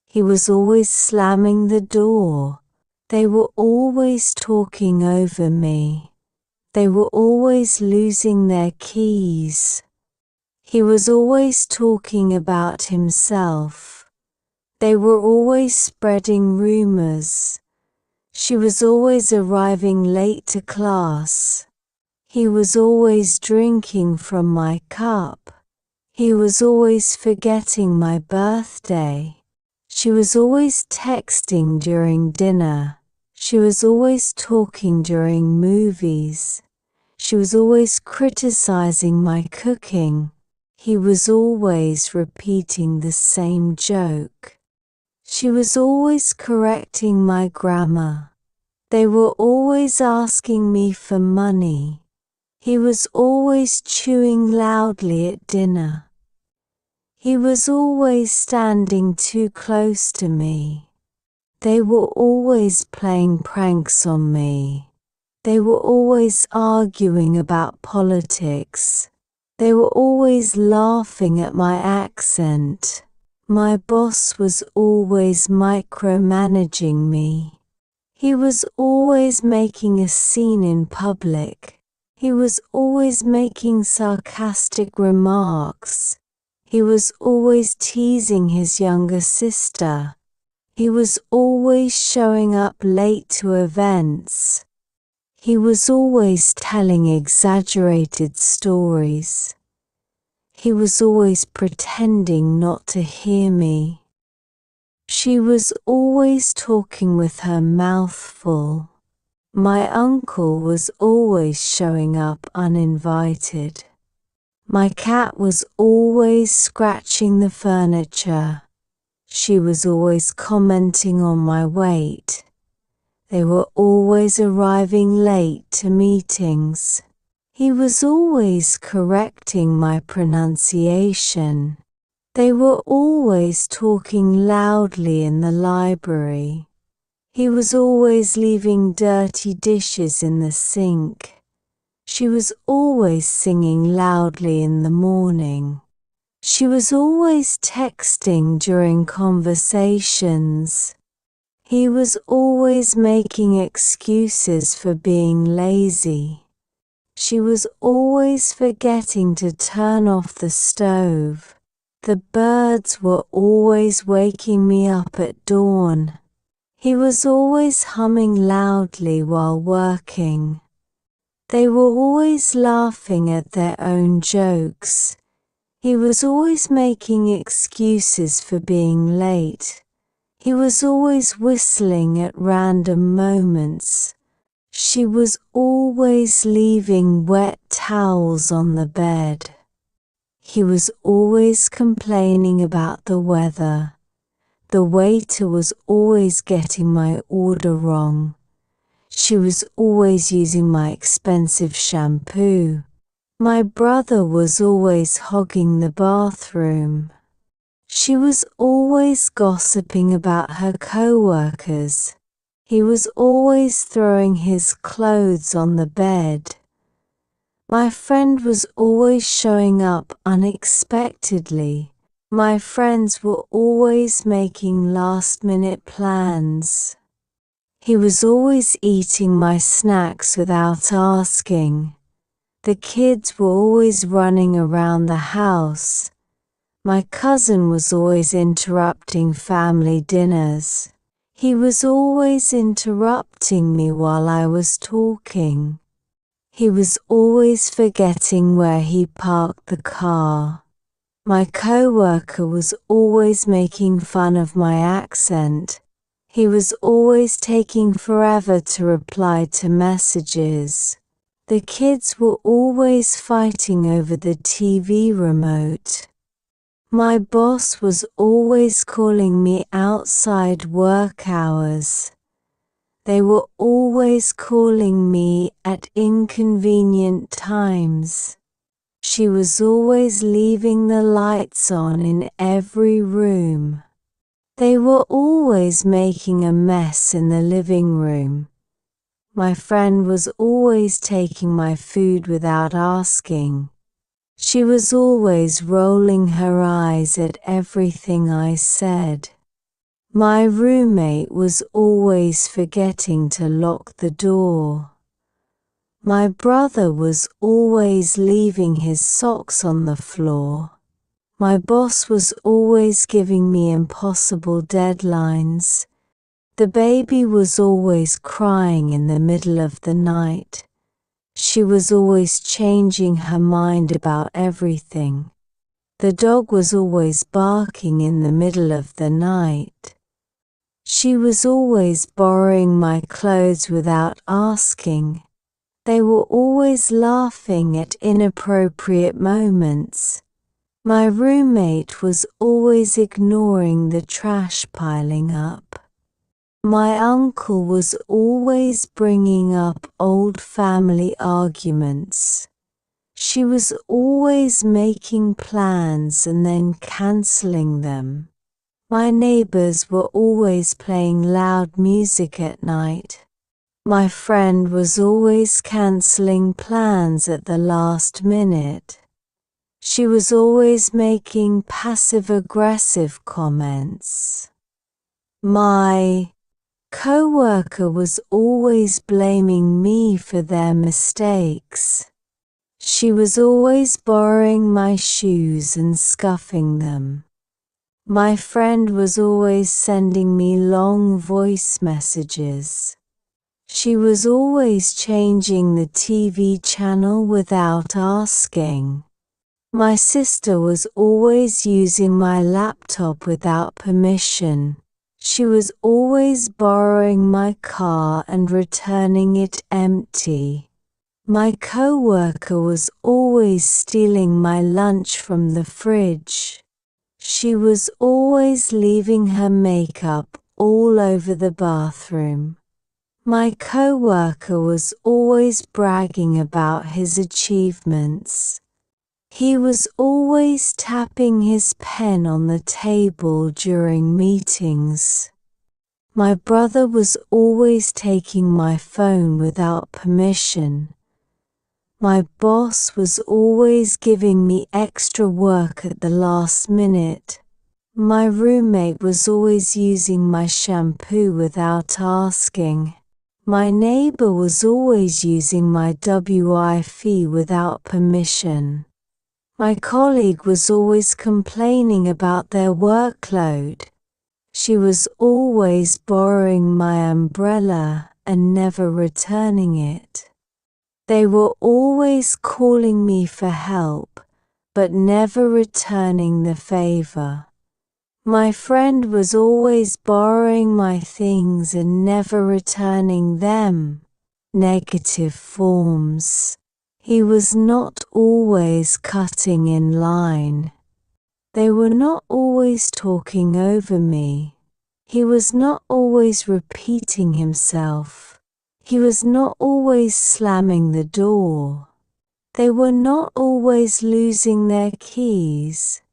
He was always slamming the door. They were always talking over me. They were always losing their keys. He was always talking about himself. They were always spreading rumors. She was always arriving late to class. He was always drinking from my cup. He was always forgetting my birthday. She was always texting during dinner. She was always talking during movies. She was always criticizing my cooking. He was always repeating the same joke. She was always correcting my grammar. They were always asking me for money. He was always chewing loudly at dinner. He was always standing too close to me. They were always playing pranks on me. They were always arguing about politics. They were always laughing at my accent. My boss was always micromanaging me. He was always making a scene in public. He was always making sarcastic remarks. He was always teasing his younger sister. He was always showing up late to events. He was always telling exaggerated stories. He was always pretending not to hear me. She was always talking with her mouth full. My uncle was always showing up uninvited. My cat was always scratching the furniture. She was always commenting on my weight. They were always arriving late to meetings. He was always correcting my pronunciation. They were always talking loudly in the library. He was always leaving dirty dishes in the sink. She was always singing loudly in the morning. She was always texting during conversations. He was always making excuses for being lazy. She was always forgetting to turn off the stove. The birds were always waking me up at dawn. He was always humming loudly while working. They were always laughing at their own jokes. He was always making excuses for being late. He was always whistling at random moments. She was always leaving wet towels on the bed. He was always complaining about the weather. The waiter was always getting my order wrong. She was always using my expensive shampoo. My brother was always hogging the bathroom. She was always gossiping about her co-workers. He was always throwing his clothes on the bed. My friend was always showing up unexpectedly. My friends were always making last-minute plans. He was always eating my snacks without asking. The kids were always running around the house. My cousin was always interrupting family dinners. He was always interrupting me while I was talking. He was always forgetting where he parked the car. My co-worker was always making fun of my accent. He was always taking forever to reply to messages. The kids were always fighting over the TV remote. My boss was always calling me outside work hours. They were always calling me at inconvenient times. She was always leaving the lights on in every room. They were always making a mess in the living room. My friend was always taking my food without asking. She was always rolling her eyes at everything I said. My roommate was always forgetting to lock the door. My brother was always leaving his socks on the floor. My boss was always giving me impossible deadlines. The baby was always crying in the middle of the night. She was always changing her mind about everything. The dog was always barking in the middle of the night. She was always borrowing my clothes without asking. They were always laughing at inappropriate moments. My roommate was always ignoring the trash piling up. My uncle was always bringing up old family arguments. She was always making plans and then cancelling them. My neighbors were always playing loud music at night. My friend was always cancelling plans at the last minute. She was always making passive-aggressive comments. My co-worker was always blaming me for their mistakes. She was always borrowing my shoes and scuffing them. My friend was always sending me long voice messages. She was always changing the TV channel without asking. My sister was always using my laptop without permission. She was always borrowing my car and returning it empty. My co-worker was always stealing my lunch from the fridge. She was always leaving her makeup all over the bathroom. My co-worker was always bragging about his achievements. He was always tapping his pen on the table during meetings. My brother was always taking my phone without permission. My boss was always giving me extra work at the last minute. My roommate was always using my shampoo without asking. My neighbor was always using my Wi-Fi without permission. My colleague was always complaining about their workload. She was always borrowing my umbrella and never returning it. They were always calling me for help, but never returning the favor. My friend was always borrowing my things and never returning them. Negative forms. He was not always cutting in line. They were not always talking over me. He was not always repeating himself. He was not always slamming the door. They were not always losing their keys.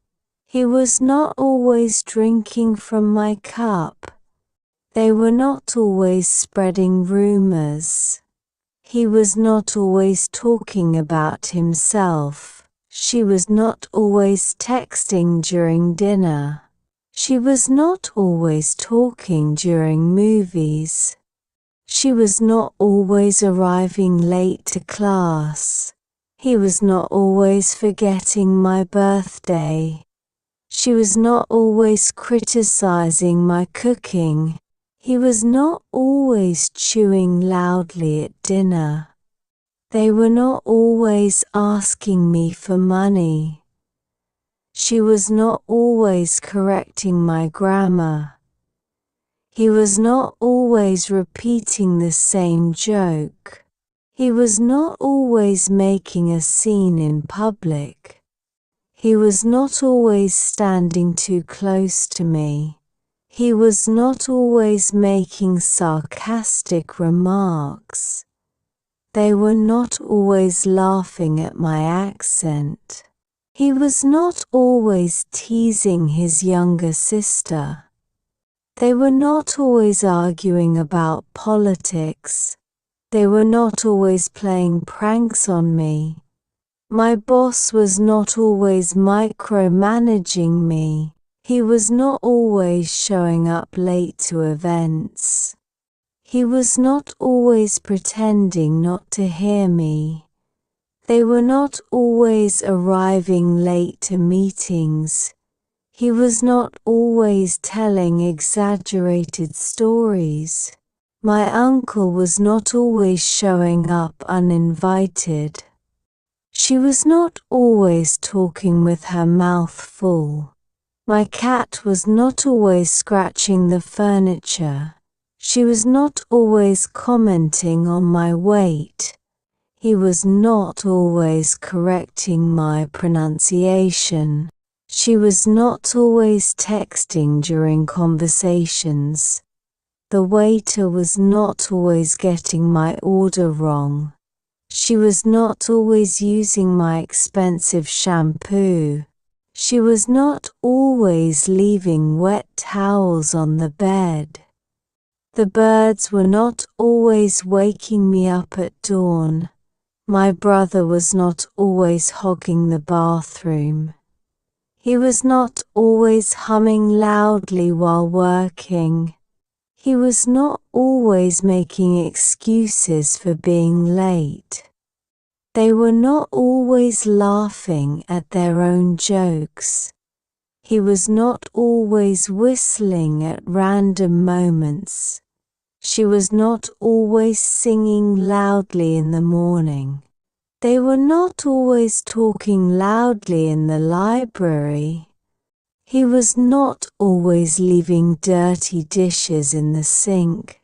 He was not always drinking from my cup. They were not always spreading rumors. He was not always talking about himself. She was not always texting during dinner. She was not always talking during movies. She was not always arriving late to class. He was not always forgetting my birthday. She was not always criticizing my cooking. He was not always chewing loudly at dinner. They were not always asking me for money. She was not always correcting my grammar. He was not always repeating the same joke. He was not always making a scene in public. He was not always standing too close to me. He was not always making sarcastic remarks. They were not always laughing at my accent. He was not always teasing his younger sister. They were not always arguing about politics. They were not always playing pranks on me. My boss was not always micromanaging me. He was not always showing up late to events. He was not always pretending not to hear me. They were not always arriving late to meetings. He was not always telling exaggerated stories. My uncle was not always showing up uninvited. She was not always talking with her mouth full. My cat was not always scratching the furniture. She was not always commenting on my weight. He was not always correcting my pronunciation. She was not always texting during conversations. The waiter was not always getting my order wrong. She was not always using my expensive shampoo. She was not always leaving wet towels on the bed. The birds were not always waking me up at dawn. My brother was not always hogging the bathroom. He was not always humming loudly while working. He was not always making excuses for being late. They were not always laughing at their own jokes. He was not always whistling at random moments. She was not always singing loudly in the morning. They were not always talking loudly in the library. He was not always leaving dirty dishes in the sink.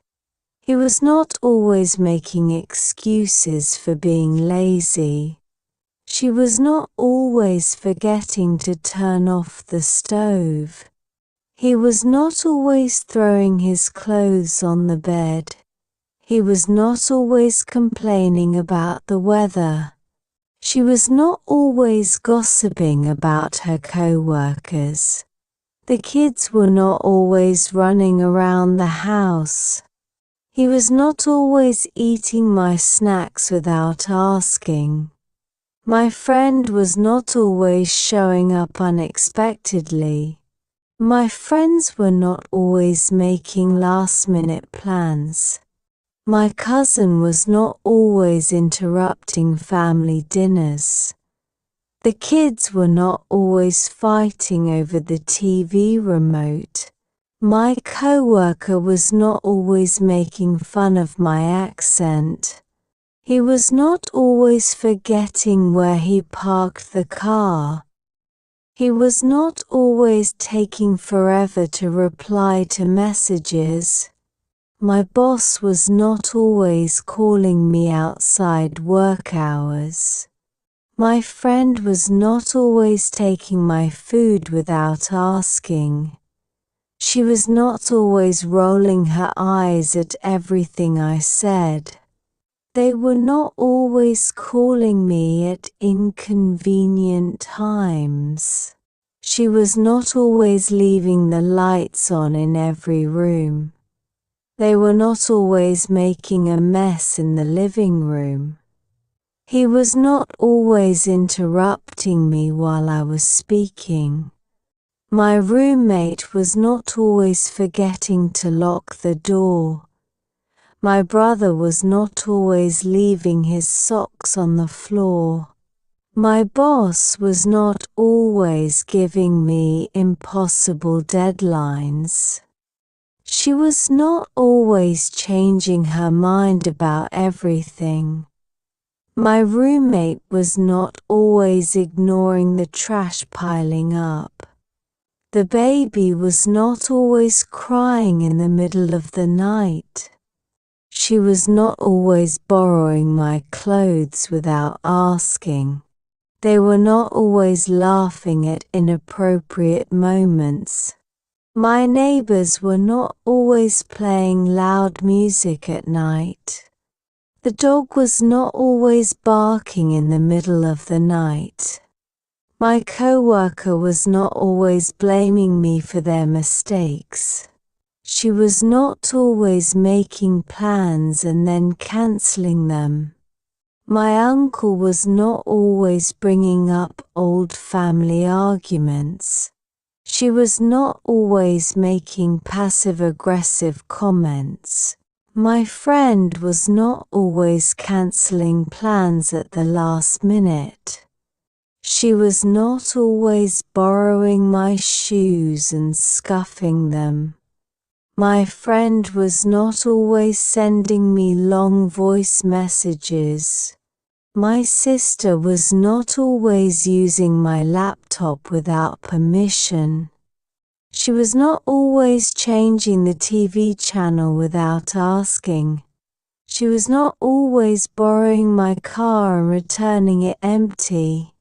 He was not always making excuses for being lazy. She was not always forgetting to turn off the stove. He was not always throwing his clothes on the bed. He was not always complaining about the weather. She was not always gossiping about her co-workers. The kids were not always running around the house. He was not always eating my snacks without asking. My friend was not always showing up unexpectedly. My friends were not always making last-minute plans. My cousin was not always interrupting family dinners. The kids were not always fighting over the TV remote. My coworker was not always making fun of my accent. He was not always forgetting where he parked the car. He was not always taking forever to reply to messages. My boss was not always calling me outside work hours. My friend was not always taking my food without asking. She was not always rolling her eyes at everything I said. They were not always calling me at inconvenient times. She was not always leaving the lights on in every room. They were not always making a mess in the living room. He was not always interrupting me while I was speaking. My roommate was not always forgetting to lock the door. My brother was not always leaving his socks on the floor. My boss was not always giving me impossible deadlines. She was not always changing her mind about everything. My roommate was not always ignoring the trash piling up. The baby was not always crying in the middle of the night. She was not always borrowing my clothes without asking. They were not always laughing at inappropriate moments. My neighbors were not always playing loud music at night. The dog was not always barking in the middle of the night. My coworker was not always blaming me for their mistakes. She was not always making plans and then canceling them. My uncle was not always bringing up old family arguments. She was not always making passive-aggressive comments. My friend was not always canceling plans at the last minute. She was not always borrowing my shoes and scuffing them. My friend was not always sending me long voice messages. My sister was not always using my laptop without permission. She was not always changing the TV channel without asking. She was not always borrowing my car and returning it empty.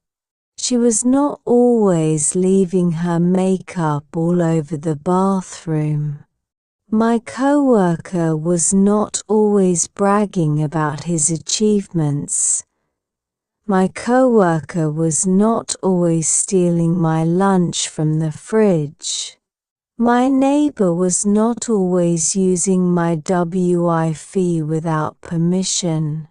She was not always leaving her makeup all over the bathroom. My coworker was not always bragging about his achievements. My coworker was not always stealing my lunch from the fridge. My neighbor was not always using my Wi-Fi without permission.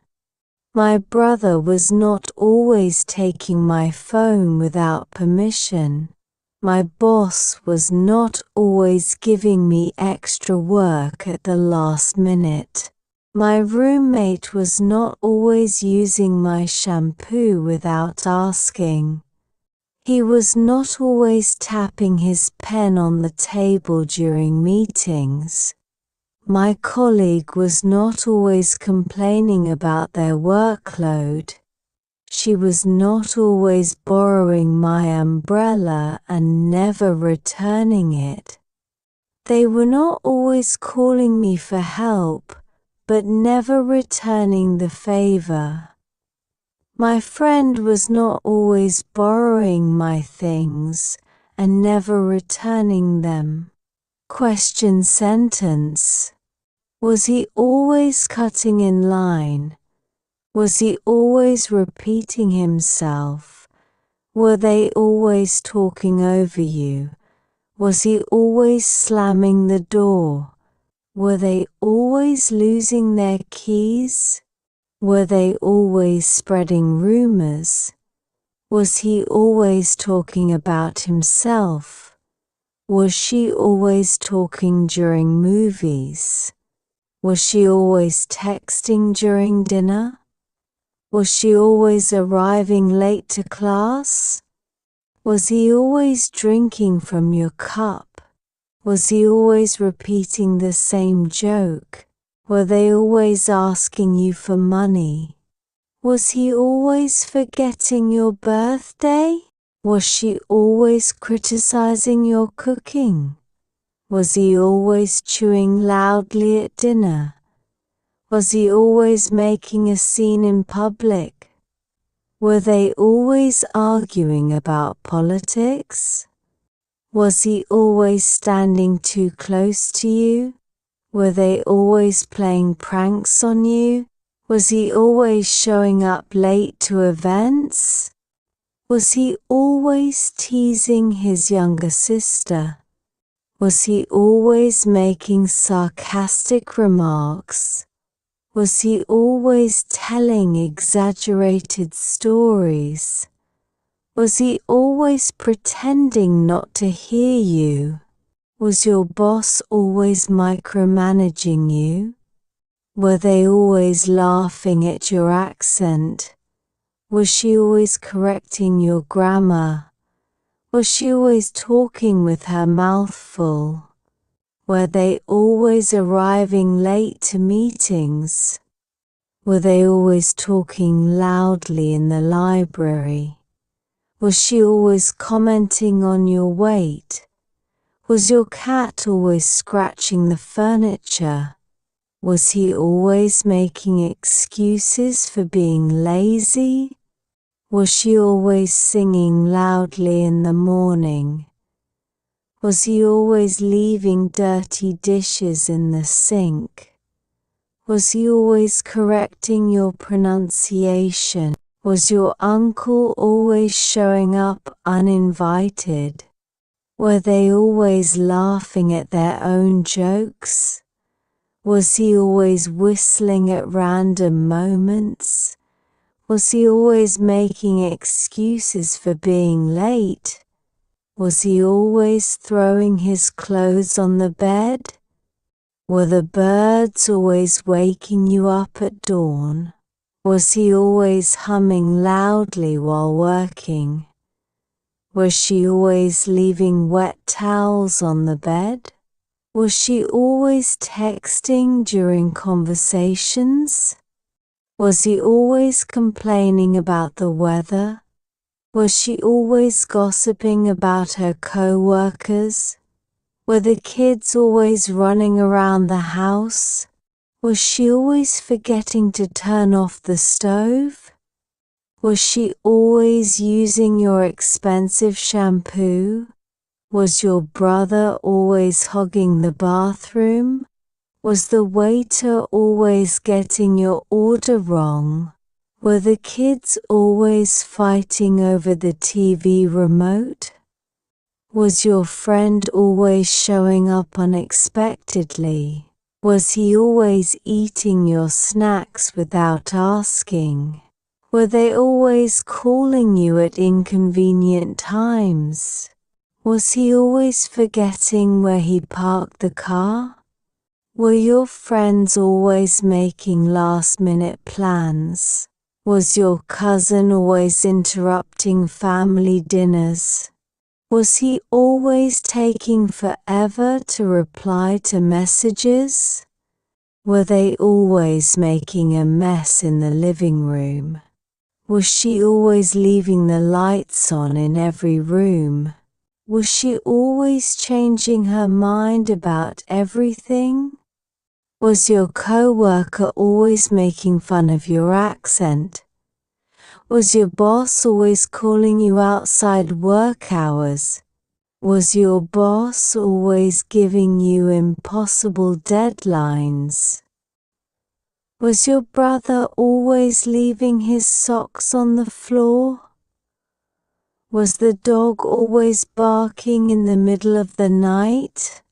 My brother was not always taking my phone without permission. My boss was not always giving me extra work at the last minute. My roommate was not always using my shampoo without asking. He was not always tapping his pen on the table during meetings. My colleague was not always complaining about their workload. She was not always borrowing my umbrella and never returning it. They were not always calling me for help, but never returning the favor. My friend was not always borrowing my things and never returning them. Question sentence. Was he always cutting in line? Was he always repeating himself? Were they always talking over you? Was he always slamming the door? Were they always losing their keys? Were they always spreading rumors? Was he always talking about himself? Was she always talking during movies? Was she always texting during dinner? Was she always arriving late to class? Was he always drinking from your cup? Was he always repeating the same joke? Were they always asking you for money? Was he always forgetting your birthday? Was she always criticizing your cooking? Was he always chewing loudly at dinner? Was he always making a scene in public? Were they always arguing about politics? Was he always standing too close to you? Were they always playing pranks on you? Was he always showing up late to events? Was he always teasing his younger sister? Was he always making sarcastic remarks? Was he always telling exaggerated stories? Was he always pretending not to hear you? Was your boss always micromanaging you? Were they always laughing at your accent? Was she always correcting your grammar? Was she always talking with her mouth full? Were they always arriving late to meetings? Were they always talking loudly in the library? Was she always commenting on your weight? Was your cat always scratching the furniture? Was he always making excuses for being lazy? Was she always singing loudly in the morning? Was he always leaving dirty dishes in the sink? Was he always correcting your pronunciation? Was your uncle always showing up uninvited? Were they always laughing at their own jokes? Was he always whistling at random moments? Was he always making excuses for being late? Was he always throwing his clothes on the bed? Were the birds always waking you up at dawn? Was he always humming loudly while working? Was she always leaving wet towels on the bed? Was she always texting during conversations? Was he always complaining about the weather? Was she always gossiping about her co-workers? Were the kids always running around the house? Was she always forgetting to turn off the stove? Was she always using your expensive shampoo? Was your brother always hogging the bathroom? Was the waiter always getting your order wrong? Were the kids always fighting over the TV remote? Was your friend always showing up unexpectedly? Was he always eating your snacks without asking? Were they always calling you at inconvenient times? Was he always forgetting where he parked the car? Were your friends always making last-minute plans? Was your cousin always interrupting family dinners? Was he always taking forever to reply to messages? Were they always making a mess in the living room? Was she always leaving the lights on in every room? Was she always changing her mind about everything? Was your co-worker always making fun of your accent? Was your boss always calling you outside work hours? Was your boss always giving you impossible deadlines? Was your brother always leaving his socks on the floor? Was the dog always barking in the middle of the night?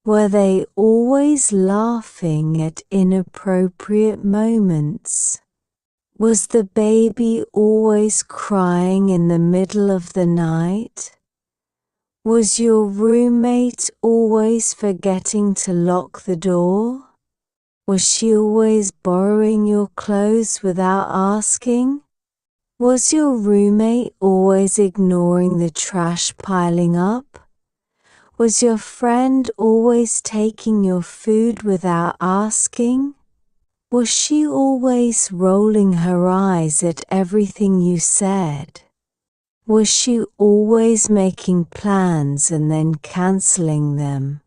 Were they always laughing at inappropriate moments? Was the baby always crying in the middle of the night? Was your roommate always forgetting to lock the door? Was she always borrowing your clothes without asking? Was your roommate always ignoring the trash piling up? Was your friend always taking your food without asking? Was she always rolling her eyes at everything you said? Was she always making plans and then canceling them?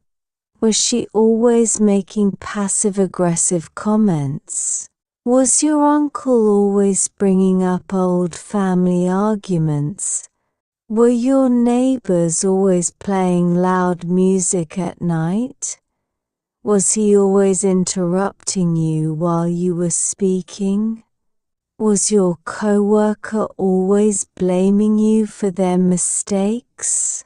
Was she always making passive-aggressive comments? Was your uncle always bringing up old family arguments? Were your neighbors always playing loud music at night? Was he always interrupting you while you were speaking? Was your coworker always blaming you for their mistakes?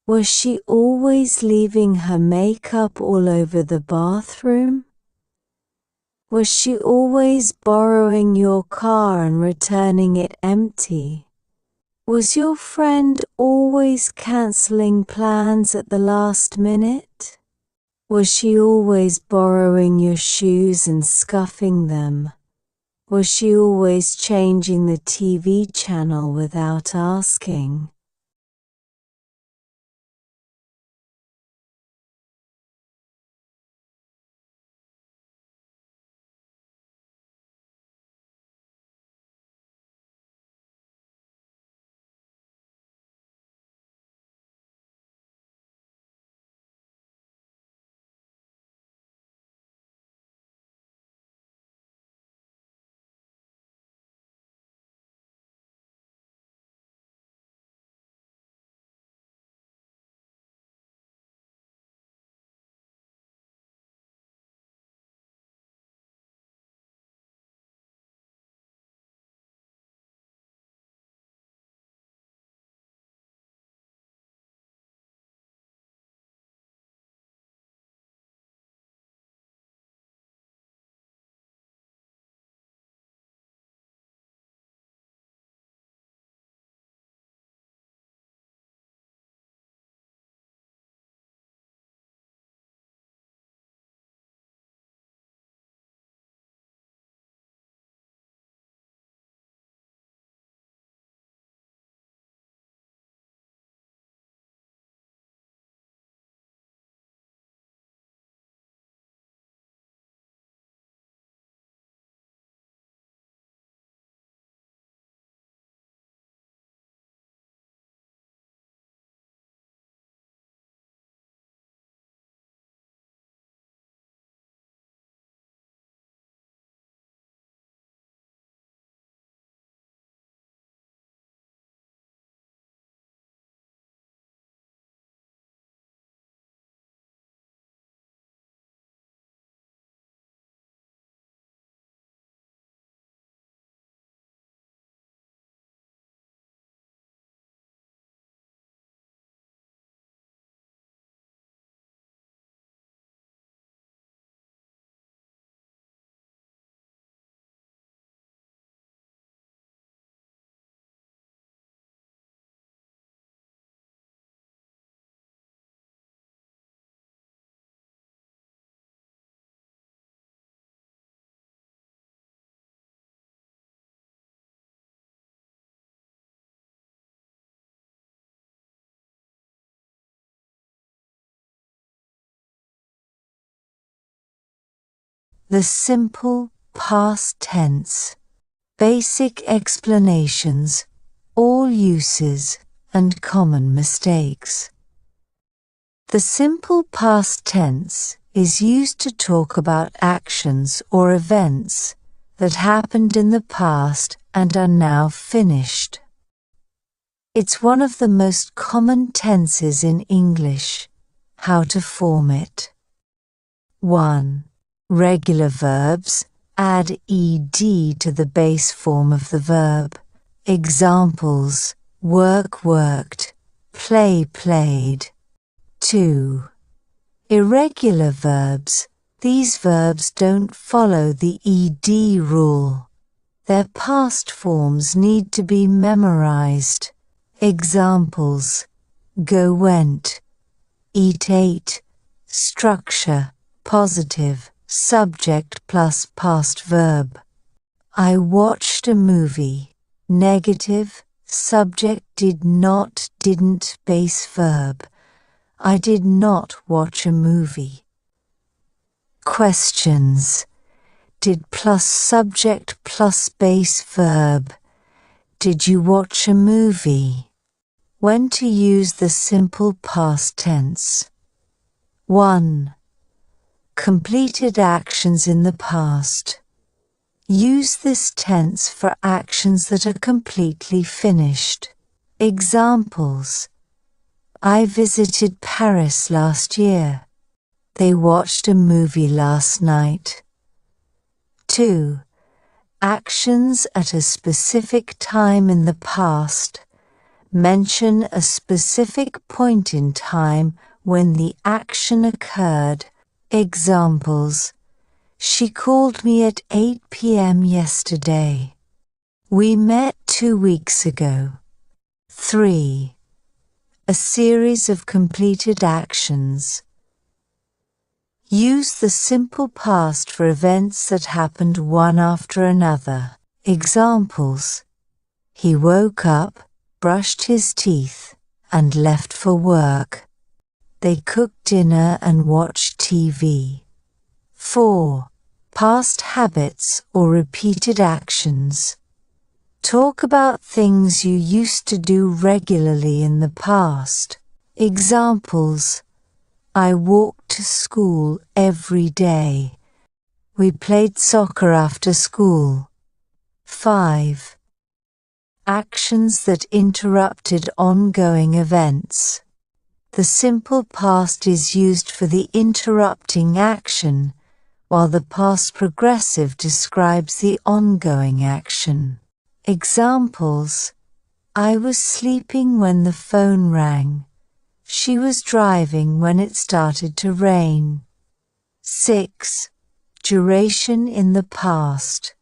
Was she always leaving her makeup all over the bathroom? Was she always borrowing your car and returning it empty? Was your friend always cancelling plans at the last minute? Was she always borrowing your shoes and scuffing them? Was she always changing the TV channel without asking? The simple past tense, basic explanations, all uses, and common mistakes. The simple past tense is used to talk about actions or events that happened in the past and are now finished. It's one of the most common tenses in English. How to form it. 1. Regular verbs, add ed to the base form of the verb. Examples: work worked, play played. 2. Irregular verbs. These verbs don't follow the ed rule. Their past forms need to be memorized. Examples: go went, eat ate. Structure: positive, subject plus past verb. I watched a movie. Negative, subject did not, didn't, base verb. I did not watch a movie. Questions. Did plus subject plus base verb. Did you watch a movie? When to use the simple past tense. 1. Completed actions in the past. Use this tense for actions that are completely finished. Examples. I visited Paris last year. They watched a movie last night. 2. Actions at a specific time in the past. Mention a specific point in time when the action occurred. Examples. She called me at 8 p.m. yesterday. We met 2 weeks ago. 3. A series of completed actions. Use the simple past for events that happened one after another. Examples. He woke up, brushed his teeth, and left for work. They cooked dinner and watched TV. 4. Past habits or repeated actions. Talk about things you used to do regularly in the past. Examples. I walked to school every day. We played soccer after school. 5. Actions that interrupted ongoing events. The simple past is used for the interrupting action, while the past progressive describes the ongoing action. Examples. I was sleeping when the phone rang. She was driving when it started to rain. 6. Duration in the past.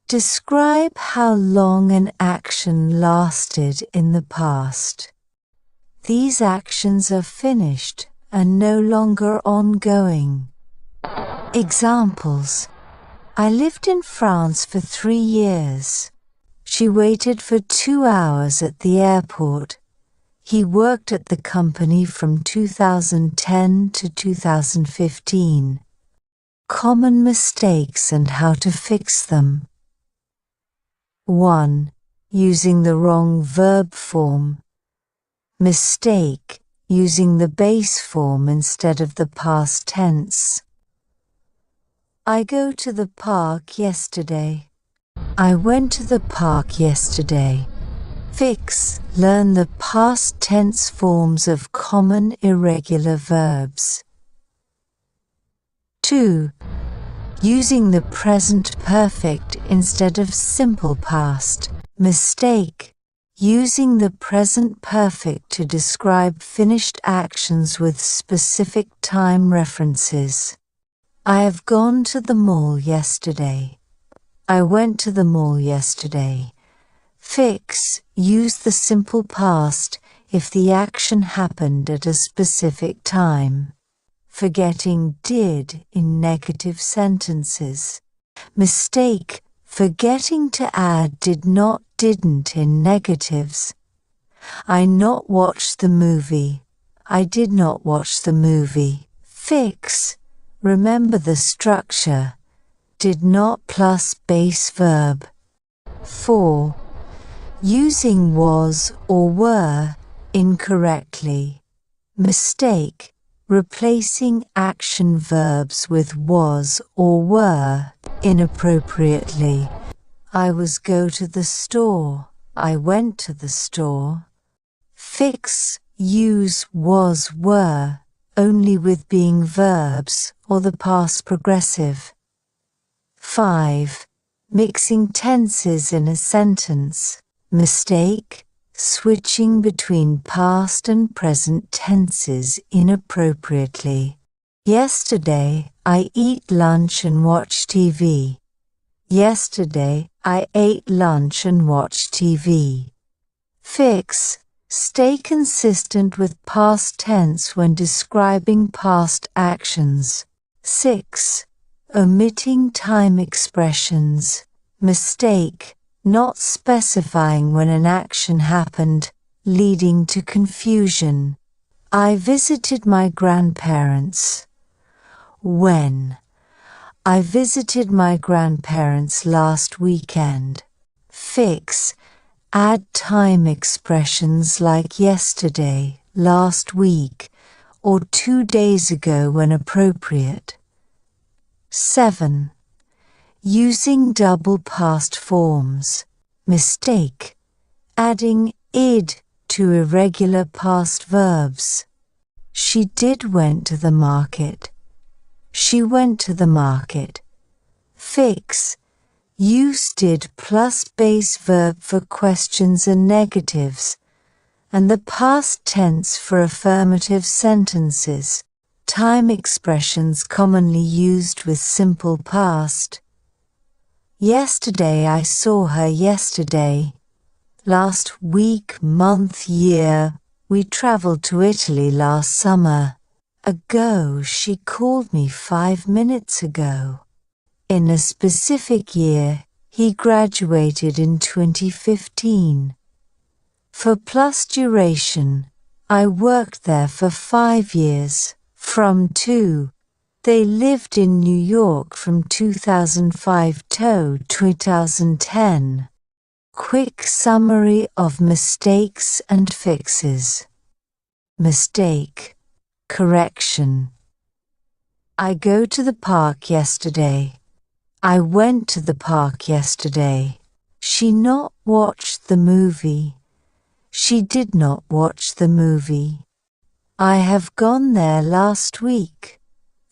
Describe how long an action lasted in the past. These actions are finished and no longer ongoing. Examples. I lived in France for 3 years. She waited for 2 hours at the airport. He worked at the company from 2010 to 2015. Common mistakes and how to fix them. 1. Using the wrong verb form. Mistake, using the base form instead of the past tense. I go to the park yesterday. I went to the park yesterday. Fix, learn the past tense forms of common irregular verbs. 2. Using the present perfect instead of simple past. Mistake, using the present perfect to describe finished actions with specific time references. I have gone to the mall yesterday. I went to the mall yesterday. Fix, use the simple past if the action happened at a specific time. Forgetting did in negative sentences. Mistake, forgetting to add did not didn't in negatives. I not watched the movie. I did not watch the movie. Fix, remember the structure. Did not plus base verb. 4. Using was or were incorrectly. Mistake, replacing action verbs with was or were inappropriately. I was go to the store. I went to the store. Fix, use was were only with being verbs or the past progressive. 5. Mixing tenses in a sentence. Mistake, switching between past and present tenses inappropriately. Yesterday, I eat lunch and watch TV. Yesterday, I ate lunch and watched TV. Fix, stay consistent with past tense when describing past actions. 6. Omitting time expressions. Mistake, not specifying when an action happened, leading to confusion. I visited my grandparents. When? I visited my grandparents last weekend. Fix. Add time expressions like yesterday, last week, or 2 days ago when appropriate. 7. Using double past forms. Mistake. Adding id to irregular past verbs. She did went to the market. She went to the market. Fix. Use did plus base verb for questions and negatives, and the past tense for affirmative sentences. Time expressions commonly used with simple past. Yesterday I saw her yesterday. Last week, month, year, we traveled to Italy last summer. Ago, she called me 5 minutes ago. In a specific year, he graduated in 2015. For plus duration, I worked there for 5 years, from 2. They lived in New York from 2005 to 2010. Quick summary of mistakes and fixes. Mistake. Correction. I go to the park yesterday. I went to the park yesterday. She not watched the movie. She did not watch the movie. I have gone there last week.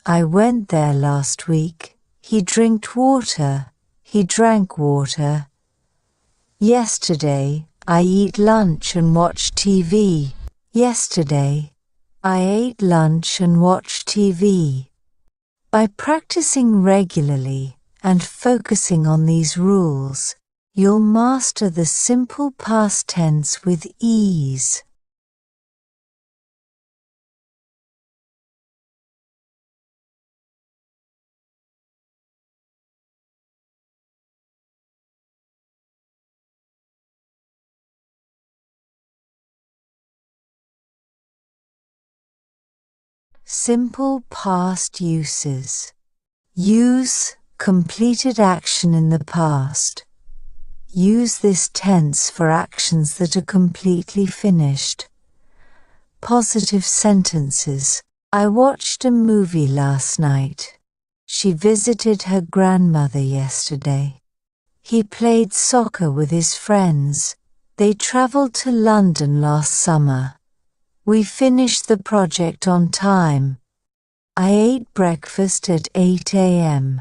I went there last week. He drank water. He drank water. Yesterday, I eat lunch and watch TV. Yesterday, I ate lunch and watched TV. By practicing regularly and focusing on these rules, you'll master the simple past tense with ease. Simple past uses. Use completed action in the past. Use this tense for actions that are completely finished. Positive sentences. I watched a movie last night. She visited her grandmother yesterday. He played soccer with his friends. They traveled to London last summer. We finished the project on time. I ate breakfast at 8 a.m.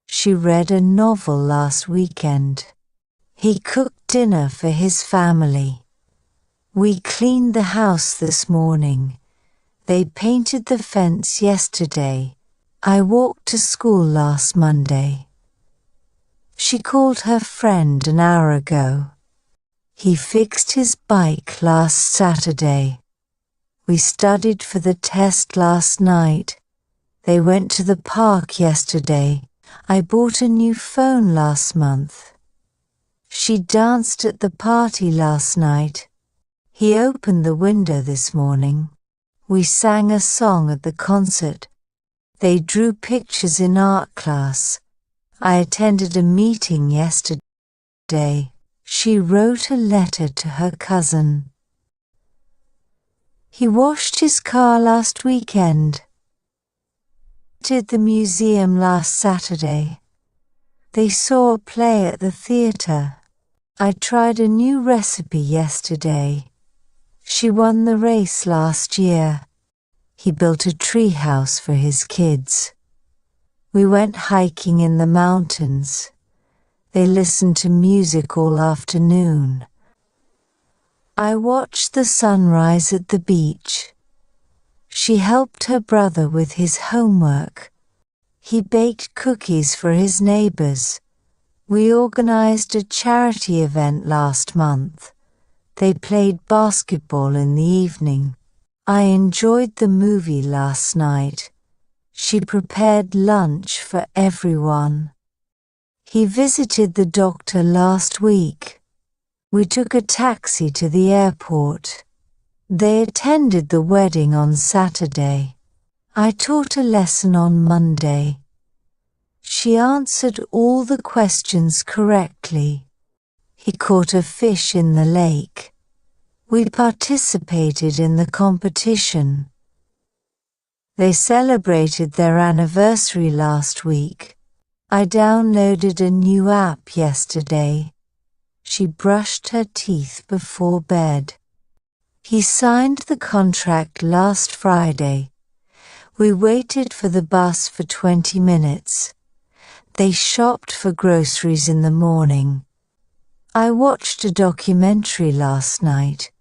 She read a novel last weekend. He cooked dinner for his family. We cleaned the house this morning. They painted the fence yesterday. I walked to school last Monday. She called her friend an hour ago. He fixed his bike last Saturday. We studied for the test last night. They went to the park yesterday. I bought a new phone last month. She danced at the party last night. He opened the window this morning. We sang a song at the concert. They drew pictures in art class. I attended a meeting yesterday. She wrote a letter to her cousin. He washed his car last weekend. Did the museum last Saturday. They saw a play at the theatre. I tried a new recipe yesterday. She won the race last year. He built a tree house for his kids. We went hiking in the mountains. They listened to music all afternoon. I watched the sunrise at the beach. She helped her brother with his homework. He baked cookies for his neighbors. We organized a charity event last month. They played basketball in the evening. I enjoyed the movie last night. She prepared lunch for everyone. He visited the doctor last week. We took a taxi to the airport. They attended the wedding on Saturday. I taught a lesson on Monday. She answered all the questions correctly. He caught a fish in the lake. We participated in the competition. They celebrated their anniversary last week. I downloaded a new app yesterday. She brushed her teeth before bed. He signed the contract last Friday. We waited for the bus for 20 minutes. They shopped for groceries in the morning. I watched a documentary last night.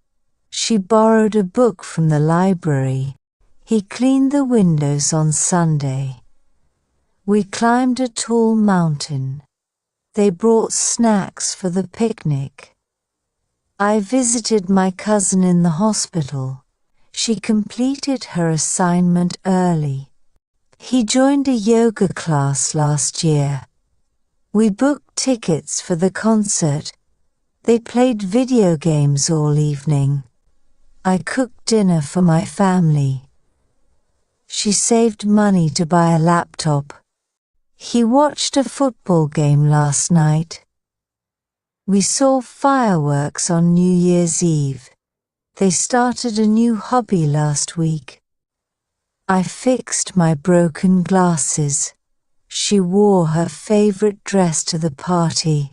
She borrowed a book from the library. He cleaned the windows on Sunday. We climbed a tall mountain. They brought snacks for the picnic. I visited my cousin in the hospital. She completed her assignment early. He joined a yoga class last year. We booked tickets for the concert. They played video games all evening. I cooked dinner for my family. She saved money to buy a laptop. He watched a football game last night. We saw fireworks on New Year's Eve. They started a new hobby last week. I fixed my broken glasses. She wore her favorite dress to the party.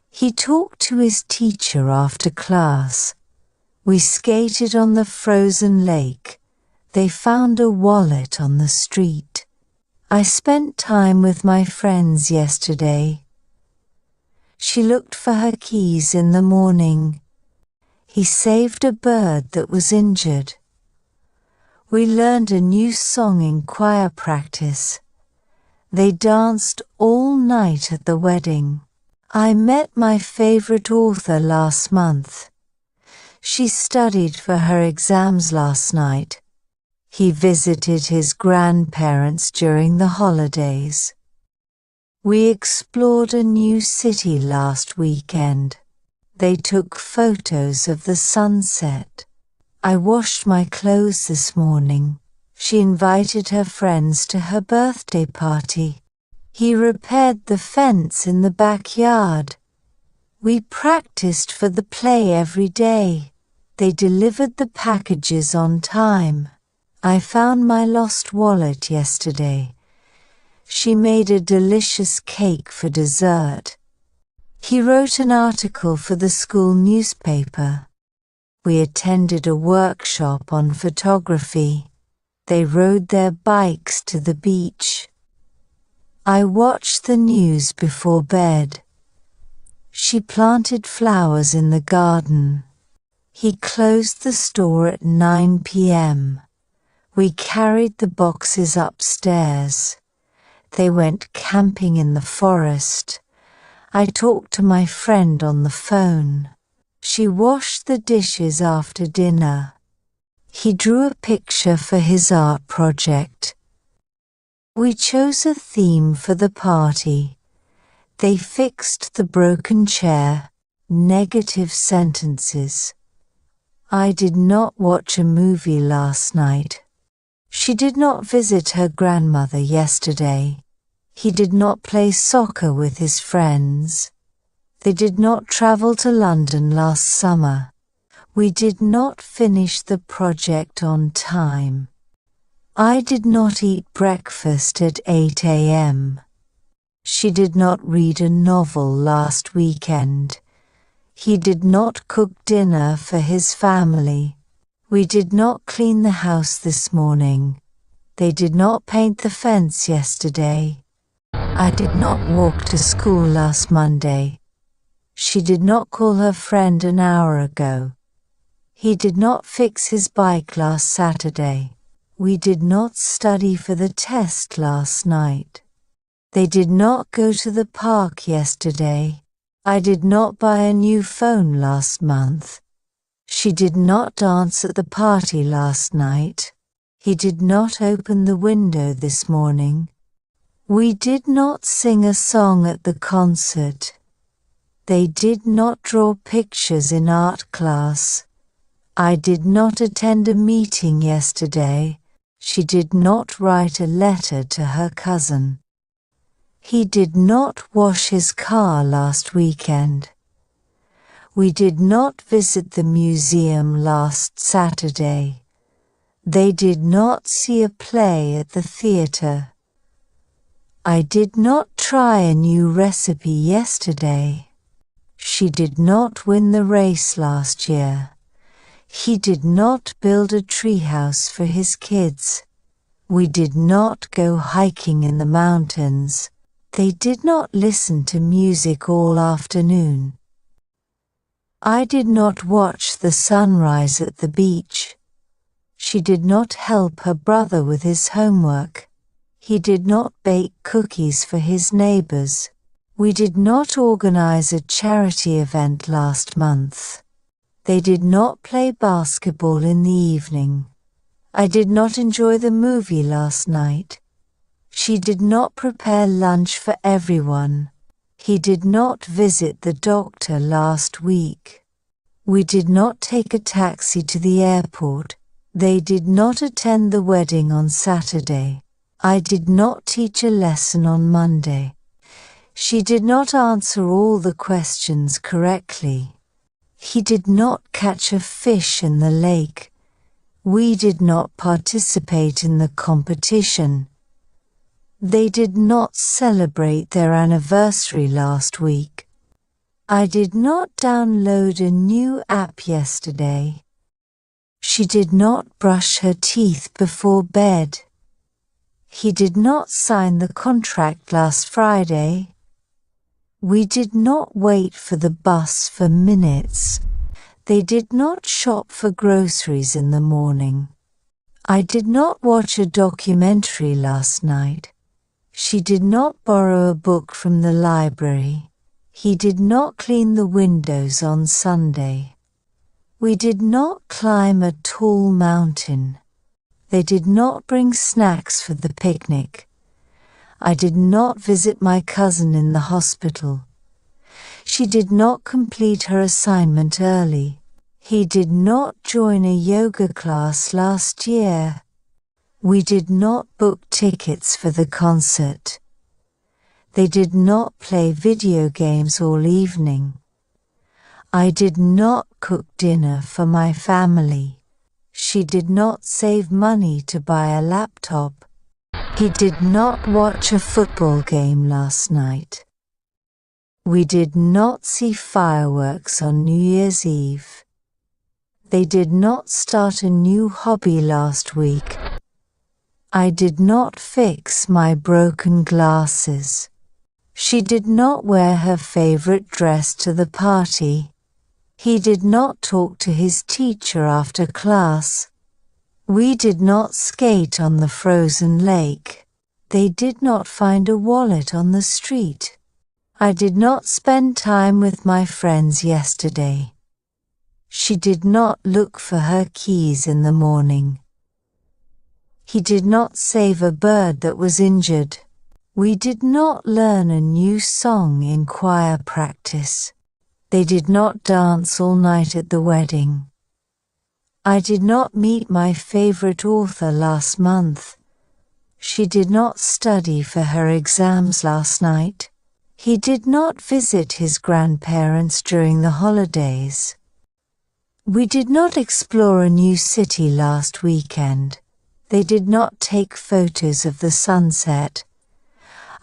He talked to his teacher after class. We skated on the frozen lake. They found a wallet on the street. I spent time with my friends yesterday. She looked for her keys in the morning. He saved a bird that was injured. We learned a new song in choir practice. They danced all night at the wedding. I met my favorite author last month. She studied for her exams last night. He visited his grandparents during the holidays. We explored a new city last weekend. They took photos of the sunset. I washed my clothes this morning. She invited her friends to her birthday party. He repaired the fence in the backyard. We practiced for the play every day. They delivered the packages on time. I found my lost wallet yesterday. She made a delicious cake for dessert. He wrote an article for the school newspaper. We attended a workshop on photography. They rode their bikes to the beach. I watched the news before bed. She planted flowers in the garden. He closed the store at 9 p.m. We carried the boxes upstairs. They went camping in the forest. I talked to my friend on the phone. She washed the dishes after dinner. He drew a picture for his art project. We chose a theme for the party. They fixed the broken chair, negative sentences. I did not watch a movie last night. She did not visit her grandmother yesterday. He did not play soccer with his friends. They did not travel to London last summer. We did not finish the project on time. I did not eat breakfast at 8 a.m. She did not read a novel last weekend. He did not cook dinner for his family. We did not clean the house this morning. They did not paint the fence yesterday. I did not walk to school last Monday. She did not call her friend an hour ago. He did not fix his bike last Saturday. We did not study for the test last night. They did not go to the park yesterday. I did not buy a new phone last month. She did not dance at the party last night. He did not open the window this morning. We did not sing a song at the concert. They did not draw pictures in art class. I did not attend a meeting yesterday. She did not write a letter to her cousin. He did not wash his car last weekend. We did not visit the museum last Saturday. They did not see a play at the theater. I did not try a new recipe yesterday. She did not win the race last year. He did not build a treehouse for his kids. We did not go hiking in the mountains. They did not listen to music all afternoon. I did not watch the sunrise at the beach. She did not help her brother with his homework. He did not bake cookies for his neighbors. We did not organize a charity event last month. They did not play basketball in the evening. I did not enjoy the movie last night. She did not prepare lunch for everyone. He did not visit the doctor last week. We did not take a taxi to the airport. They did not attend the wedding on Saturday. I did not teach a lesson on Monday. She did not answer all the questions correctly. He did not catch a fish in the lake. We did not participate in the competition. They did not celebrate their anniversary last week. I did not download a new app yesterday. She did not brush her teeth before bed. He did not sign the contract last Friday. We did not wait for the bus for minutes. They did not shop for groceries in the morning. I did not watch a documentary last night. She did not borrow a book from the library. He did not clean the windows on Sunday. We did not climb a tall mountain. They did not bring snacks for the picnic. I did not visit my cousin in the hospital. She did not complete her assignment early. He did not join a yoga class last year. We did not book tickets for the concert. They did not play video games all evening. I did not cook dinner for my family. She did not save money to buy a laptop. He did not watch a football game last night. We did not see fireworks on New Year's Eve. They did not start a new hobby last week. I did not fix my broken glasses. She did not wear her favorite dress to the party. He did not talk to his teacher after class. We did not skate on the frozen lake. They did not find a wallet on the street. I did not spend time with my friends yesterday. She did not look for her keys in the morning. He did not save a bird that was injured. We did not learn a new song in choir practice. They did not dance all night at the wedding. I did not meet my favorite author last month. She did not study for her exams last night. He did not visit his grandparents during the holidays. We did not explore a new city last weekend. They did not take photos of the sunset.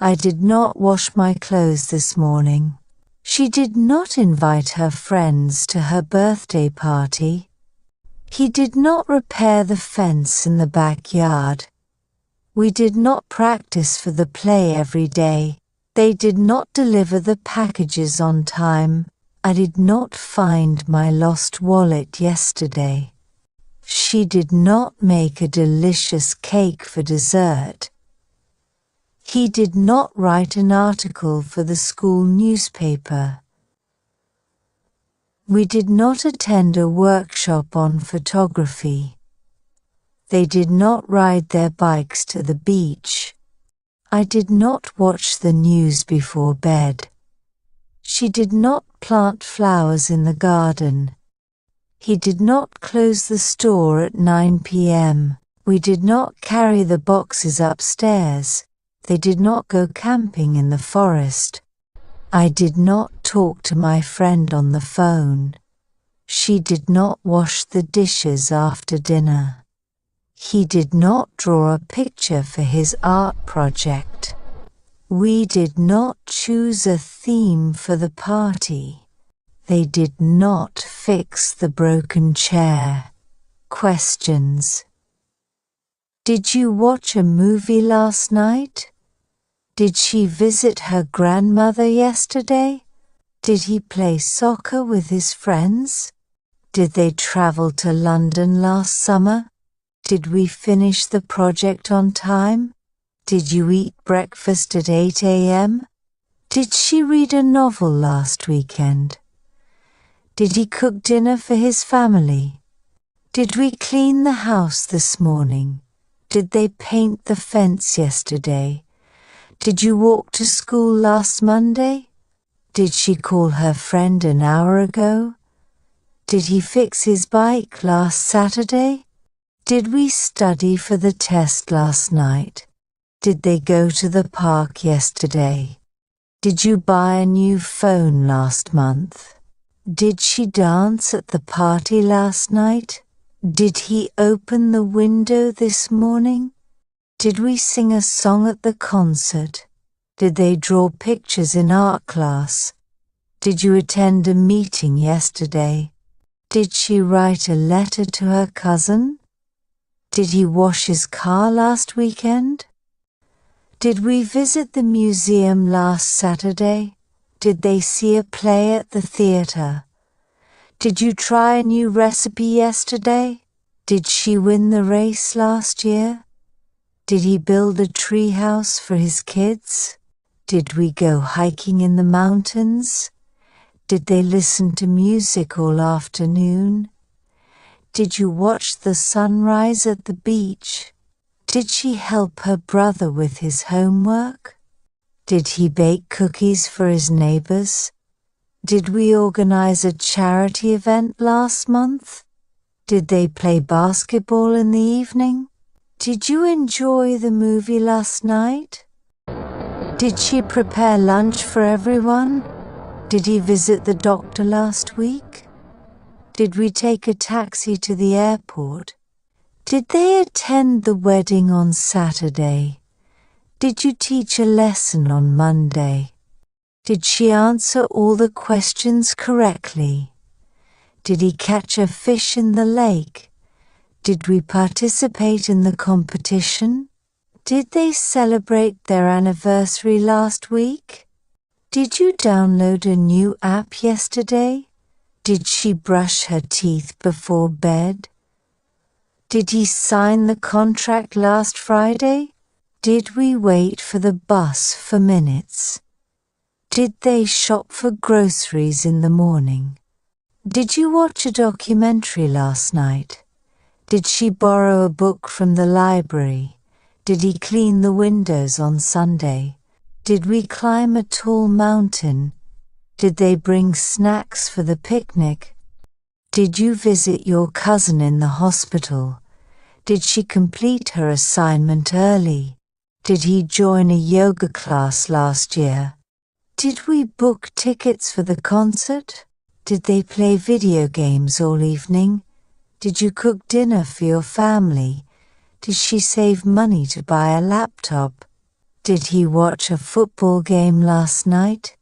I did not wash my clothes this morning. She did not invite her friends to her birthday party. He did not repair the fence in the backyard. We did not practice for the play every day. They did not deliver the packages on time. I did not find my lost wallet yesterday. She did not make a delicious cake for dessert. He did not write an article for the school newspaper. We did not attend a workshop on photography. They did not ride their bikes to the beach. I did not watch the news before bed. She did not plant flowers in the garden. He did not close the store at 9 p.m. We did not carry the boxes upstairs. They did not go camping in the forest. I did not talk to my friend on the phone. She did not wash the dishes after dinner. He did not draw a picture for his art project. We did not choose a theme for the party. They did not fix the broken chair. Questions. Did you watch a movie last night? Did she visit her grandmother yesterday? Did he play soccer with his friends? Did they travel to London last summer? Did we finish the project on time? Did you eat breakfast at 8 a.m.? Did she read a novel last weekend? Did he cook dinner for his family? Did we clean the house this morning? Did they paint the fence yesterday? Did you walk to school last Monday? Did she call her friend an hour ago? Did he fix his bike last Saturday? Did we study for the test last night? Did they go to the park yesterday? Did you buy a new phone last month? Did she dance at the party last night? Did he open the window this morning? Did we sing a song at the concert? Did they draw pictures in art class? Did you attend a meeting yesterday? Did she write a letter to her cousin? Did he wash his car last weekend? Did we visit the museum last Saturday? Did they see a play at the theatre? Did you try a new recipe yesterday? Did she win the race last year? Did he build a tree house for his kids? Did we go hiking in the mountains? Did they listen to music all afternoon? Did you watch the sunrise at the beach? Did she help her brother with his homework? Did he bake cookies for his neighbors? Did we organize a charity event last month? Did they play basketball in the evening? Did you enjoy the movie last night? Did she prepare lunch for everyone? Did he visit the doctor last week? Did we take a taxi to the airport? Did they attend the wedding on Saturday? Did you teach a lesson on Monday? Did she answer all the questions correctly? Did he catch a fish in the lake? Did we participate in the competition? Did they celebrate their anniversary last week? Did you download a new app yesterday? Did she brush her teeth before bed? Did he sign the contract last Friday? Did we wait for the bus for minutes? Did they shop for groceries in the morning? Did you watch a documentary last night? Did she borrow a book from the library? Did he clean the windows on Sunday? Did we climb a tall mountain? Did they bring snacks for the picnic? Did you visit your cousin in the hospital? Did she complete her assignment early? Did he join a yoga class last year? Did we book tickets for the concert? Did they play video games all evening? Did you cook dinner for your family? Did she save money to buy a laptop? Did he watch a football game last night?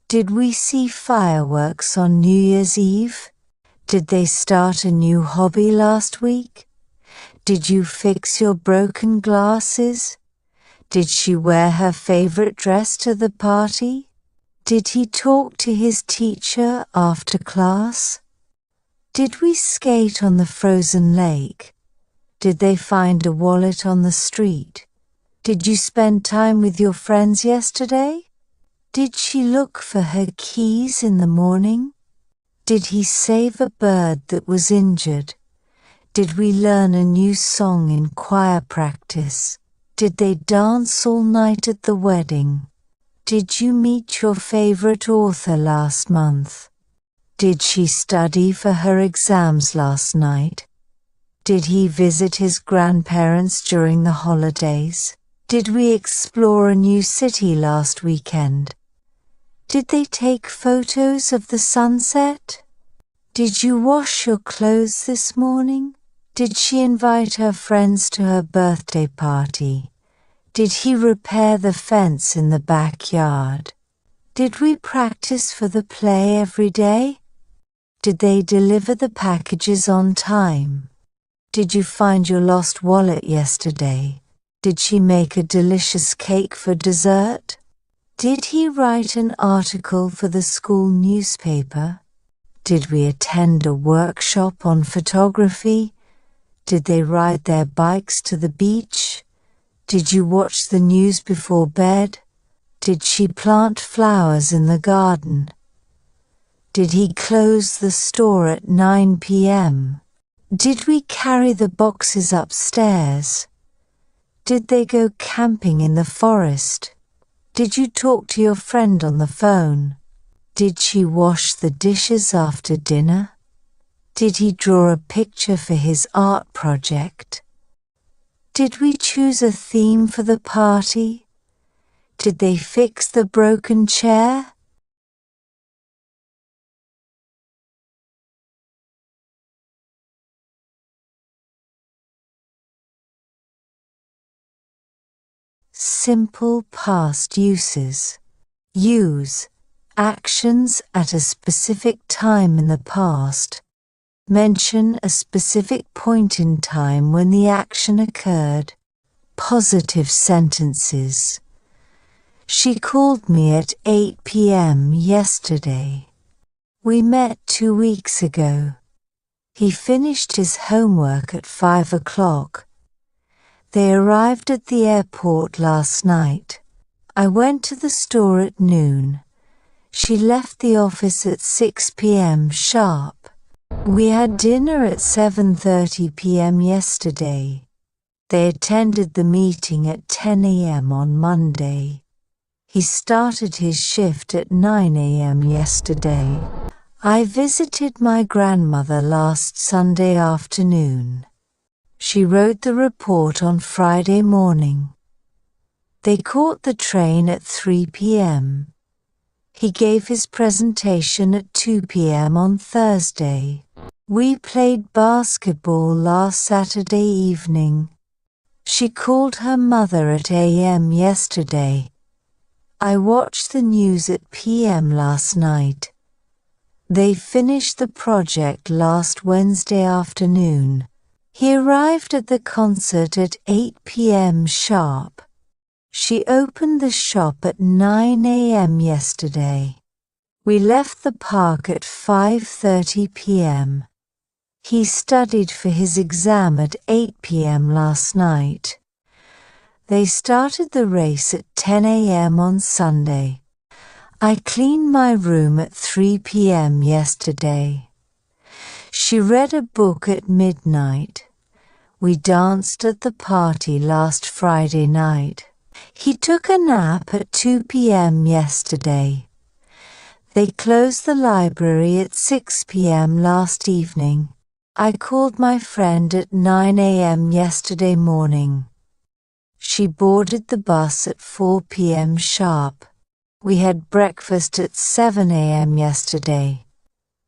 Did we see fireworks on New Year's Eve? Did they start a new hobby last week? Did you fix your broken glasses? Did she wear her favorite dress to the party? Did he talk to his teacher after class? Did we skate on the frozen lake? Did they find a wallet on the street? Did you spend time with your friends yesterday? Did she look for her keys in the morning? Did he save a bird that was injured? Did we learn a new song in choir practice? Did they dance all night at the wedding? Did you meet your favorite author last month? Did she study for her exams last night? Did he visit his grandparents during the holidays? Did we explore a new city last weekend? Did they take photos of the sunset? Did you wash your clothes this morning? Did she invite her friends to her birthday party? Did he repair the fence in the backyard? Did we practice for the play every day? Did they deliver the packages on time? Did you find your lost wallet yesterday? Did she make a delicious cake for dessert? Did he write an article for the school newspaper? Did we attend a workshop on photography? Did they ride their bikes to the beach? Did you watch the news before bed? Did she plant flowers in the garden? Did he close the store at 9 p.m.? Did we carry the boxes upstairs? Did they go camping in the forest? Did you talk to your friend on the phone? Did she wash the dishes after dinner? Did he draw a picture for his art project? Did we choose a theme for the party? Did they fix the broken chair? Simple past uses. Use actions at a specific time in the past. Mention a specific point in time when the action occurred. Positive sentences. She called me at 8 p.m. yesterday. We met 2 weeks ago. He finished his homework at 5 o'clock. They arrived at the airport last night. I went to the store at noon. She left the office at 6 p.m. sharp. We had dinner at 7:30 p.m. yesterday. They attended the meeting at 10 a.m. on Monday. He started his shift at 9 a.m. yesterday. I visited my grandmother last Sunday afternoon. She wrote the report on Friday morning. They caught the train at 3 p.m. He gave his presentation at 2 p.m. on Thursday. We played basketball last Saturday evening. She called her mother at a.m. yesterday. I watched the news at p.m. last night. They finished the project last Wednesday afternoon. He arrived at the concert at 8 p.m. sharp. She opened the shop at 9 a.m. yesterday. We left the park at 5:30 p.m. He studied for his exam at 8 p.m. last night. They started the race at 10 a.m. on Sunday. I cleaned my room at 3 p.m. yesterday. She read a book at midnight. We danced at the party last Friday night. He took a nap at 2 p.m. yesterday. They closed the library at 6 p.m. last evening. I called my friend at 9 a.m. yesterday morning. She boarded the bus at 4 p.m. sharp. We had breakfast at 7 a.m. yesterday.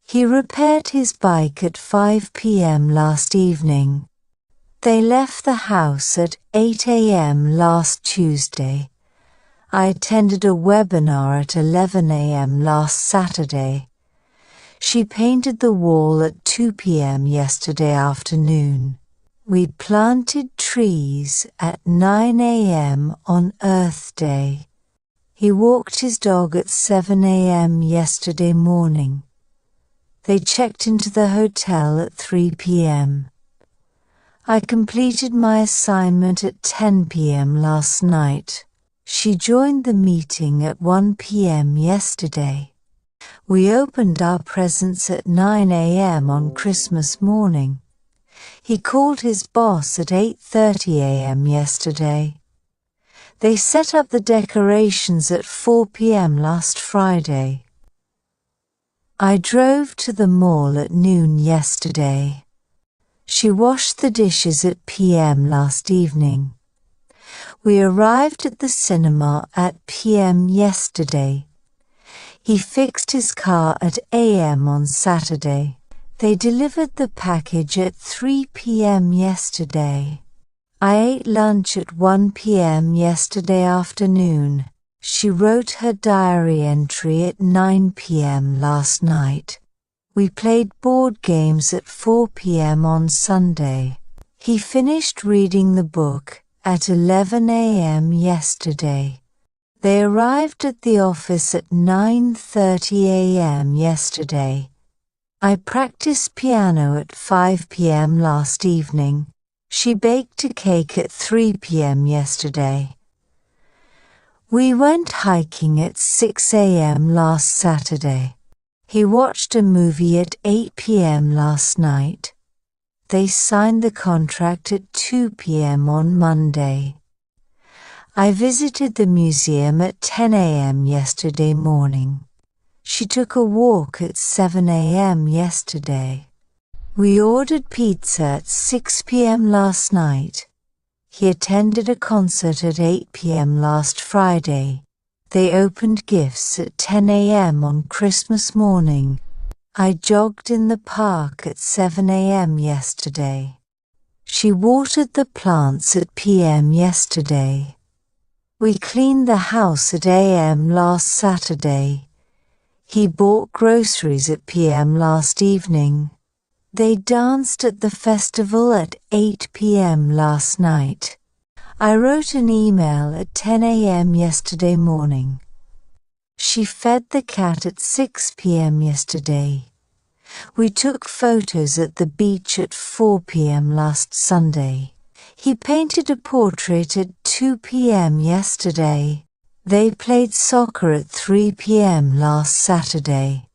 He repaired his bike at 5 p.m. last evening. They left the house at 8 a.m. last Tuesday. I attended a webinar at 11 a.m. last Saturday. She painted the wall at 2 p.m. yesterday afternoon. We planted trees at 9 a.m. on Earth Day. He walked his dog at 7 a.m. yesterday morning. They checked into the hotel at 3 p.m. I completed my assignment at 10 p.m. last night. She joined the meeting at 1 p.m. yesterday. We opened our presents at 9 a.m. on Christmas morning. He called his boss at 8:30 a.m. yesterday. They set up the decorations at 4 p.m. last Friday. I drove to the mall at noon yesterday. She washed the dishes at p.m. last evening. We arrived at the cinema at p.m. yesterday. He fixed his car at a.m. on Saturday. They delivered the package at 3 p.m. yesterday. I ate lunch at 1 p.m. yesterday afternoon. She wrote her diary entry at 9 p.m. last night. We played board games at 4 p.m. on Sunday. He finished reading the book at 11 a.m. yesterday. They arrived at the office at 9:30 a.m. yesterday. I practiced piano at 5 p.m. last evening. She baked a cake at 3 p.m. yesterday. We went hiking at 6 a.m. last Saturday. He watched a movie at 8 p.m. last night. They signed the contract at 2 p.m. on Monday. I visited the museum at 10 a.m. yesterday morning. She took a walk at 7 a.m. yesterday. We ordered pizza at 6 p.m. last night. He attended a concert at 8 p.m. last Friday. They opened gifts at 10 a.m. on Christmas morning. I jogged in the park at 7 a.m. yesterday. She watered the plants at p.m. yesterday. We cleaned the house at a.m. last Saturday. He bought groceries at p.m. last evening. They danced at the festival at 8 p.m. last night. I wrote an email at 10 a.m. yesterday morning. She fed the cat at 6 p.m. yesterday. We took photos at the beach at 4 p.m. last Sunday. He painted a portrait at 2 p.m. yesterday. They played soccer at 3 p.m. last Saturday.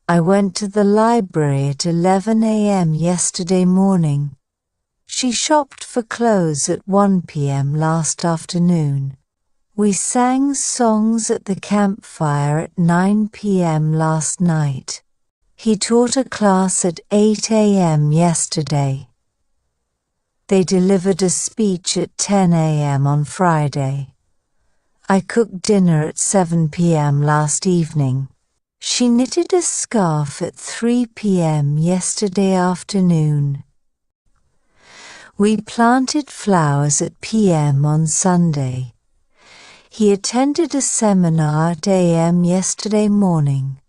I went to the library at 11 a.m. yesterday morning. She shopped for clothes at 1 p.m. last afternoon. We sang songs at the campfire at 9 p.m. last night. He taught a class at 8 a.m. yesterday. They delivered a speech at 10 a.m. on Friday. I cooked dinner at 7 p.m. last evening. She knitted a scarf at 3 p.m. yesterday afternoon. We planted flowers at p.m. on Sunday. He attended a seminar at a.m. yesterday morning.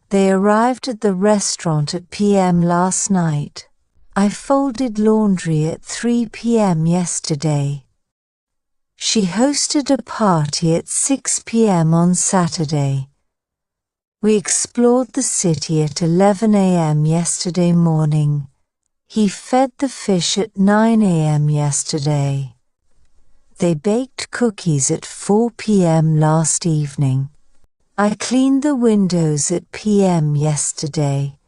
They arrived at the restaurant at p.m. last night. I folded laundry at 3 p.m. yesterday. She hosted a party at 6 p.m. on Saturday. We explored the city at 11 a.m. yesterday morning. He fed the fish at 9 a.m. yesterday. They baked cookies at 4 p.m. last evening. I cleaned the windows at p.m. yesterday.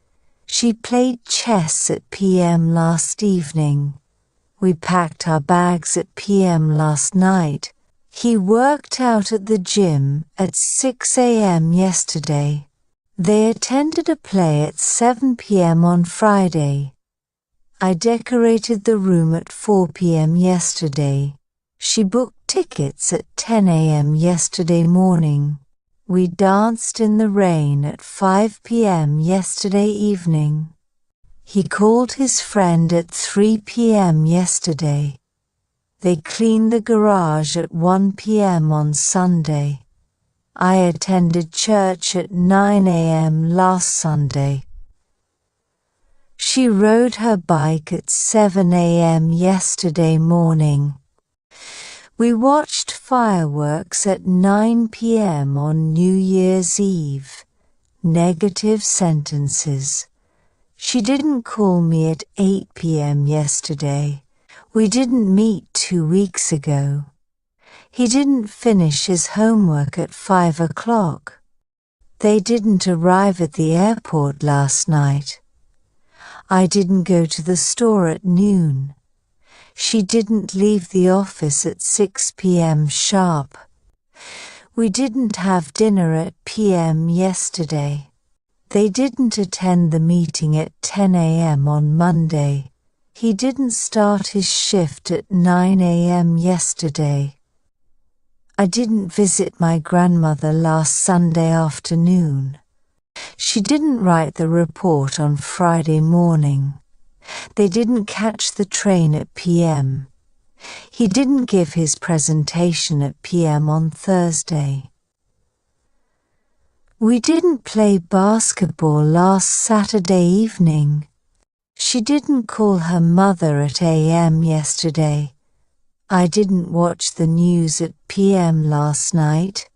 She played chess at p.m. last evening. We packed our bags at p.m. last night. He worked out at the gym at 6 a.m. yesterday. They attended a play at 7 p.m. on Friday. I decorated the room at 4 p.m. yesterday. She booked tickets at 10 a.m. yesterday morning. We danced in the rain at 5 p.m. yesterday evening. He called his friend at 3 p.m. yesterday. They cleaned the garage at 1 p.m. on Sunday. I attended church at 9 a.m. last Sunday. She rode her bike at 7 a.m. yesterday morning. We watched fireworks at 9 p.m. on New Year's Eve. Negative sentences. She didn't call me at 8 p.m. yesterday. We didn't meet 2 weeks ago. He didn't finish his homework at 5 o'clock. They didn't arrive at the airport last night. I didn't go to the store at noon. She didn't leave the office at 6 p.m. sharp. We didn't have dinner at p.m. yesterday. They didn't attend the meeting at 10 a.m. on Monday. He didn't start his shift at 9 a.m. yesterday. I didn't visit my grandmother last Sunday afternoon. She didn't write the report on Friday morning. They didn't catch the train at p.m. He didn't give his presentation at p.m. on Thursday. We didn't play basketball last Saturday evening. She didn't call her mother at a.m. yesterday. I didn't watch the news at p.m. last night.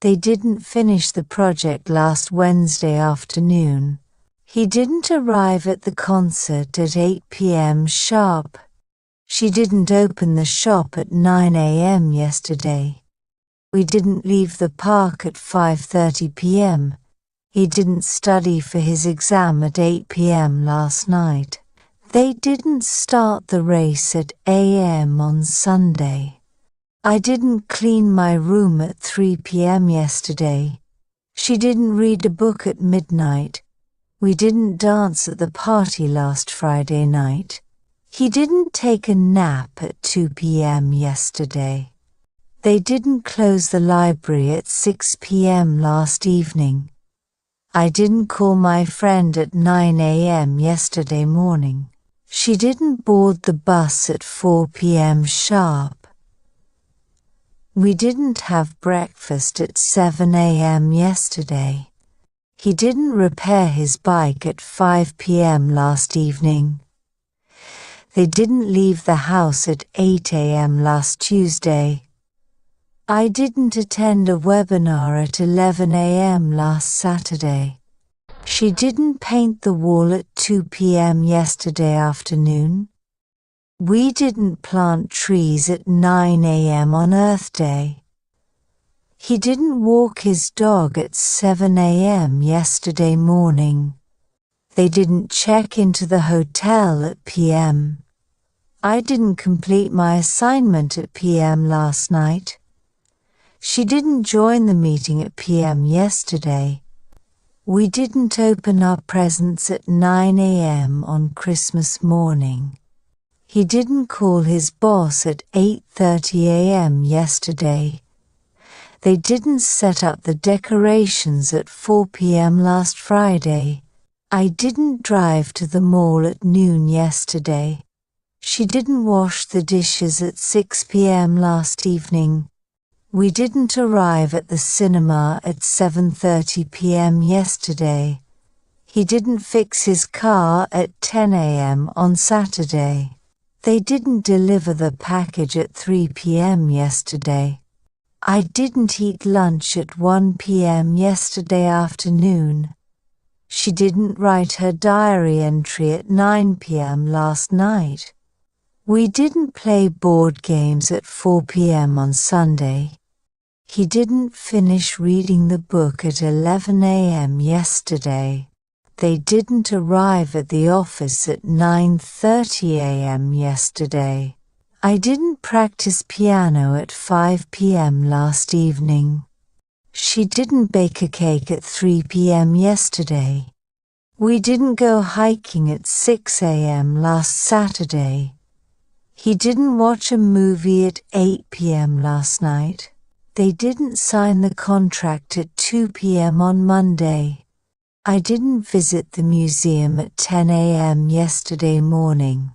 They didn't finish the project last Wednesday afternoon. He didn't arrive at the concert at 8 p.m. sharp. She didn't open the shop at 9 a.m. yesterday. We didn't leave the park at 5:30 p.m. He didn't study for his exam at 8 p.m. last night. They didn't start the race at a.m. on Sunday. I didn't clean my room at 3 p.m. yesterday. She didn't read a book at midnight. We didn't dance at the party last Friday night. He didn't take a nap at 2 p.m. yesterday. They didn't close the library at 6 p.m. last evening. I didn't call my friend at 9 a.m. yesterday morning. She didn't board the bus at 4 p.m. sharp. We didn't have breakfast at 7 a.m. yesterday. He didn't repair his bike at 5 p.m. last evening. They didn't leave the house at 8 a.m. last Tuesday. I didn't attend a webinar at 11 a.m. last Saturday. She didn't paint the wall at 2 p.m. yesterday afternoon. We didn't plant trees at 9 a.m. on Earth Day. He didn't walk his dog at 7 a.m. yesterday morning. They didn't check into the hotel at p.m. I didn't complete my assignment at p.m. last night. She didn't join the meeting at p.m. yesterday. We didn't open our presents at 9 a.m. on Christmas morning. He didn't call his boss at 8:30 a.m. yesterday. They didn't set up the decorations at 4 p.m. last Friday. I didn't drive to the mall at noon yesterday. She didn't wash the dishes at 6 p.m. last evening. We didn't arrive at the cinema at 7:30 p.m. yesterday. He didn't fix his car at 10 a.m. on Saturday. They didn't deliver the package at 3 p.m. yesterday. I didn't eat lunch at 1 p.m. yesterday afternoon. She didn't write her diary entry at 9 p.m. last night. We didn't play board games at 4 p.m. on Sunday. He didn't finish reading the book at 11 a.m. yesterday. They didn't arrive at the office at 9:30 a.m. yesterday. I didn't practice piano at 5 p.m. last evening. She didn't bake a cake at 3 p.m. yesterday. We didn't go hiking at 6 a.m. last Saturday. He didn't watch a movie at 8 p.m. last night. They didn't sign the contract at 2 p.m. on Monday. I didn't visit the museum at 10 a.m. yesterday morning.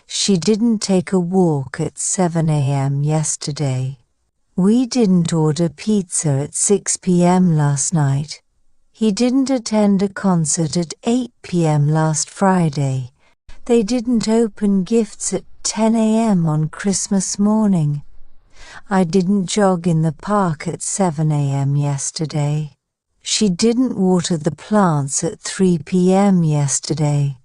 She didn't take a walk at 7 a.m. yesterday. We didn't order pizza at 6 p.m. last night. He didn't attend a concert at 8 p.m. last Friday. They didn't open gifts at 10 a.m. on Christmas morning. I didn't jog in the park at 7 a.m. yesterday. She didn't water the plants at 3 p.m. yesterday.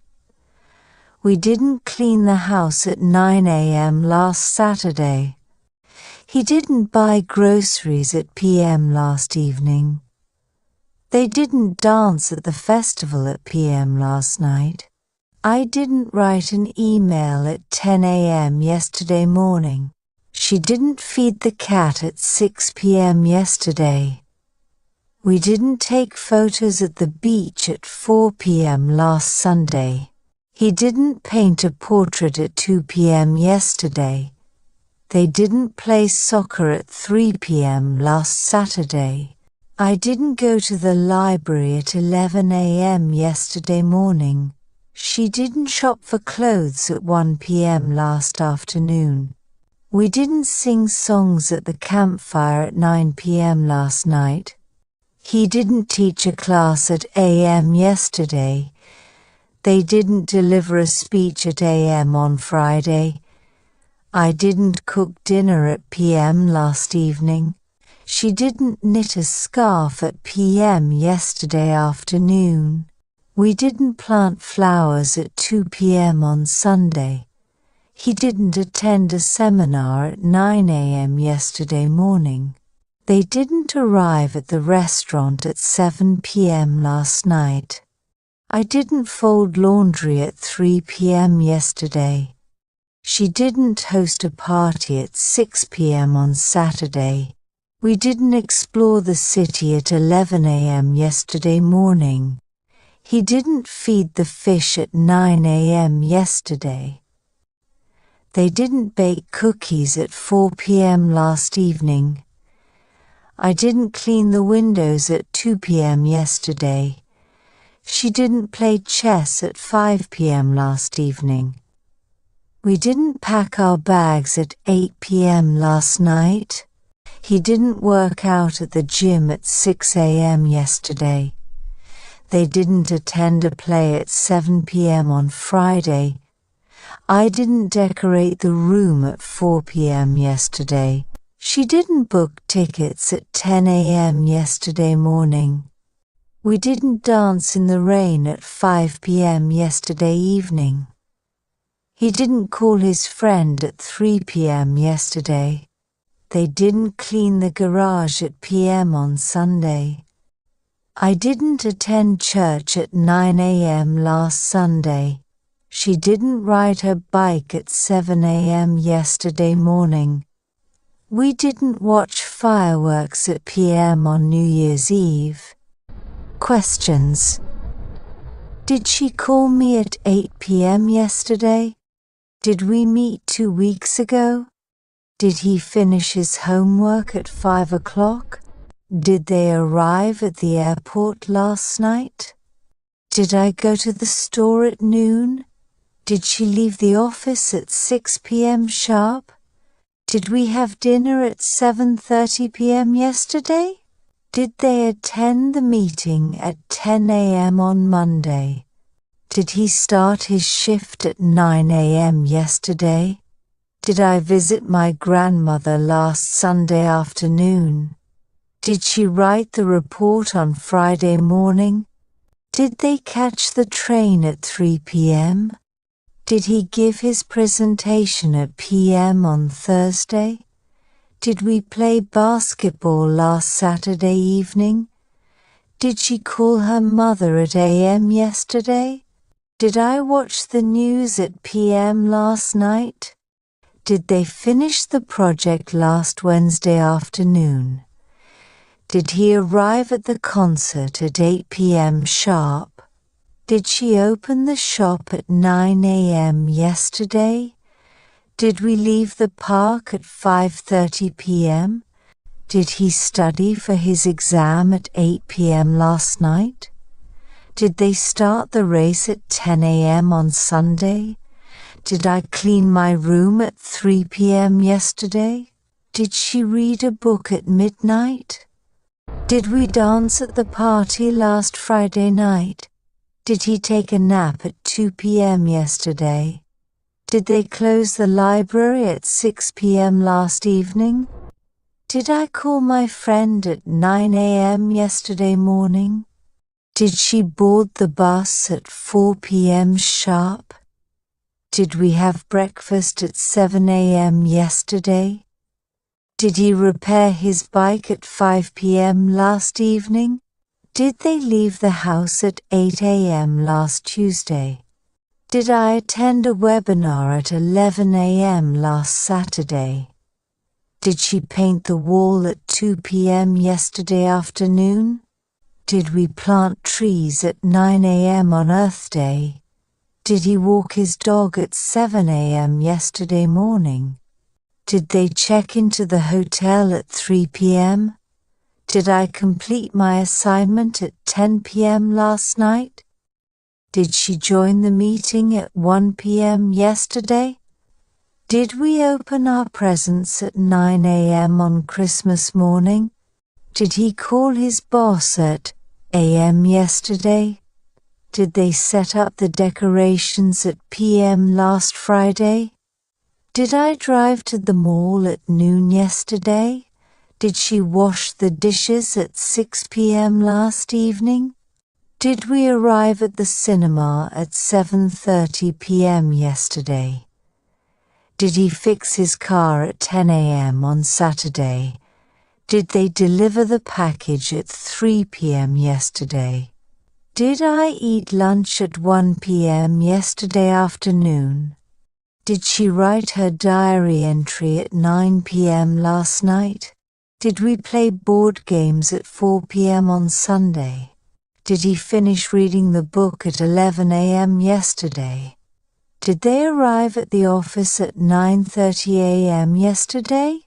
We didn't clean the house at 9 a.m. last Saturday. He didn't buy groceries at p.m. last evening. They didn't dance at the festival at p.m. last night. I didn't write an email at 10 a.m. yesterday morning. She didn't feed the cat at 6 p.m. yesterday. We didn't take photos at the beach at 4 p.m. last Sunday. He didn't paint a portrait at 2 p.m. yesterday. They didn't play soccer at 3 p.m. last Saturday. I didn't go to the library at 11 a.m. yesterday morning. She didn't shop for clothes at 1 p.m. last afternoon. We didn't sing songs at the campfire at 9 p.m. last night. He didn't teach a class at a.m. yesterday. They didn't deliver a speech at a.m. on Friday. I didn't cook dinner at p.m. last evening. She didn't knit a scarf at p.m. yesterday afternoon. We didn't plant flowers at 2 p.m. on Sunday. He didn't attend a seminar at 9 a.m. yesterday morning. They didn't arrive at the restaurant at 7 p.m. last night. I didn't fold laundry at 3 p.m. yesterday. She didn't host a party at 6 p.m. on Saturday. We didn't explore the city at 11 a.m. yesterday morning. He didn't feed the fish at 9 a.m. yesterday. They didn't bake cookies at 4 p.m. last evening. I didn't clean the windows at 2 p.m. yesterday. She didn't play chess at 5 p.m. last evening. We didn't pack our bags at 8 p.m. last night. He didn't work out at the gym at 6 a.m. yesterday. They didn't attend a play at 7 p.m. on Friday. I didn't decorate the room at 4 p.m. yesterday. She didn't book tickets at 10 a.m. yesterday morning. We didn't dance in the rain at 5 p.m. yesterday evening. He didn't call his friend at 3 p.m. yesterday. They didn't clean the garage at p.m. on Sunday. I didn't attend church at 9 a.m. last Sunday. She didn't ride her bike at 7 a.m. yesterday morning. We didn't watch fireworks at p.m. on New Year's Eve. Questions. Did she call me at 8 p.m. yesterday? Did we meet 2 weeks ago? Did he finish his homework at 5 o'clock? Did they arrive at the airport last night? Did I go to the store at noon? Did she leave the office at 6 p.m. sharp? Did we have dinner at 7:30 p.m. yesterday? Did they attend the meeting at 10 a.m. on Monday? Did he start his shift at 9 a.m. yesterday? Did I visit my grandmother last Sunday afternoon? Did she write the report on Friday morning? Did they catch the train at 3 p.m.? Did he give his presentation at p.m. on Thursday? Did we play basketball last Saturday evening? Did she call her mother at a.m. yesterday? Did I watch the news at p.m. last night? Did they finish the project last Wednesday afternoon? Did he arrive at the concert at 8 p.m. sharp? Did she open the shop at 9 a.m. yesterday? Did we leave the park at 5:30 p.m.? Did he study for his exam at 8 p.m. last night? Did they start the race at 10 a.m. on Sunday? Did I clean my room at 3 p.m. yesterday? Did she read a book at midnight? Did we dance at the party last Friday night? Did he take a nap at 2 p.m. yesterday? Did they close the library at 6 p.m. last evening? Did I call my friend at 9 a.m. yesterday morning? Did she board the bus at 4 p.m. sharp? Did we have breakfast at 7 a.m. yesterday? Did he repair his bike at 5 p.m. last evening? Did they leave the house at 8 a.m. last Tuesday? Did I attend a webinar at 11 a.m. last Saturday? Did she paint the wall at 2 p.m. yesterday afternoon? Did we plant trees at 9 a.m. on Earth Day? Did he walk his dog at 7 a.m. yesterday morning? Did they check into the hotel at 3 p.m.? Did I complete my assignment at 10 p.m. last night? Did she join the meeting at 1 p.m. yesterday? Did we open our presents at 9 a.m. on Christmas morning? Did he call his boss at a.m. yesterday? Did they set up the decorations at p.m. last Friday? Did I drive to the mall at noon yesterday? Did she wash the dishes at 6 p.m. last evening? Did we arrive at the cinema at 7:30 p.m. yesterday? Did he fix his car at 10 a.m. on Saturday? Did they deliver the package at 3 p.m. yesterday? Did I eat lunch at 1 p.m. yesterday afternoon? Did she write her diary entry at 9 p.m. last night? Did we play board games at 4 p.m. on Sunday? Did he finish reading the book at 11 a.m. yesterday? Did they arrive at the office at 9:30 a.m. yesterday?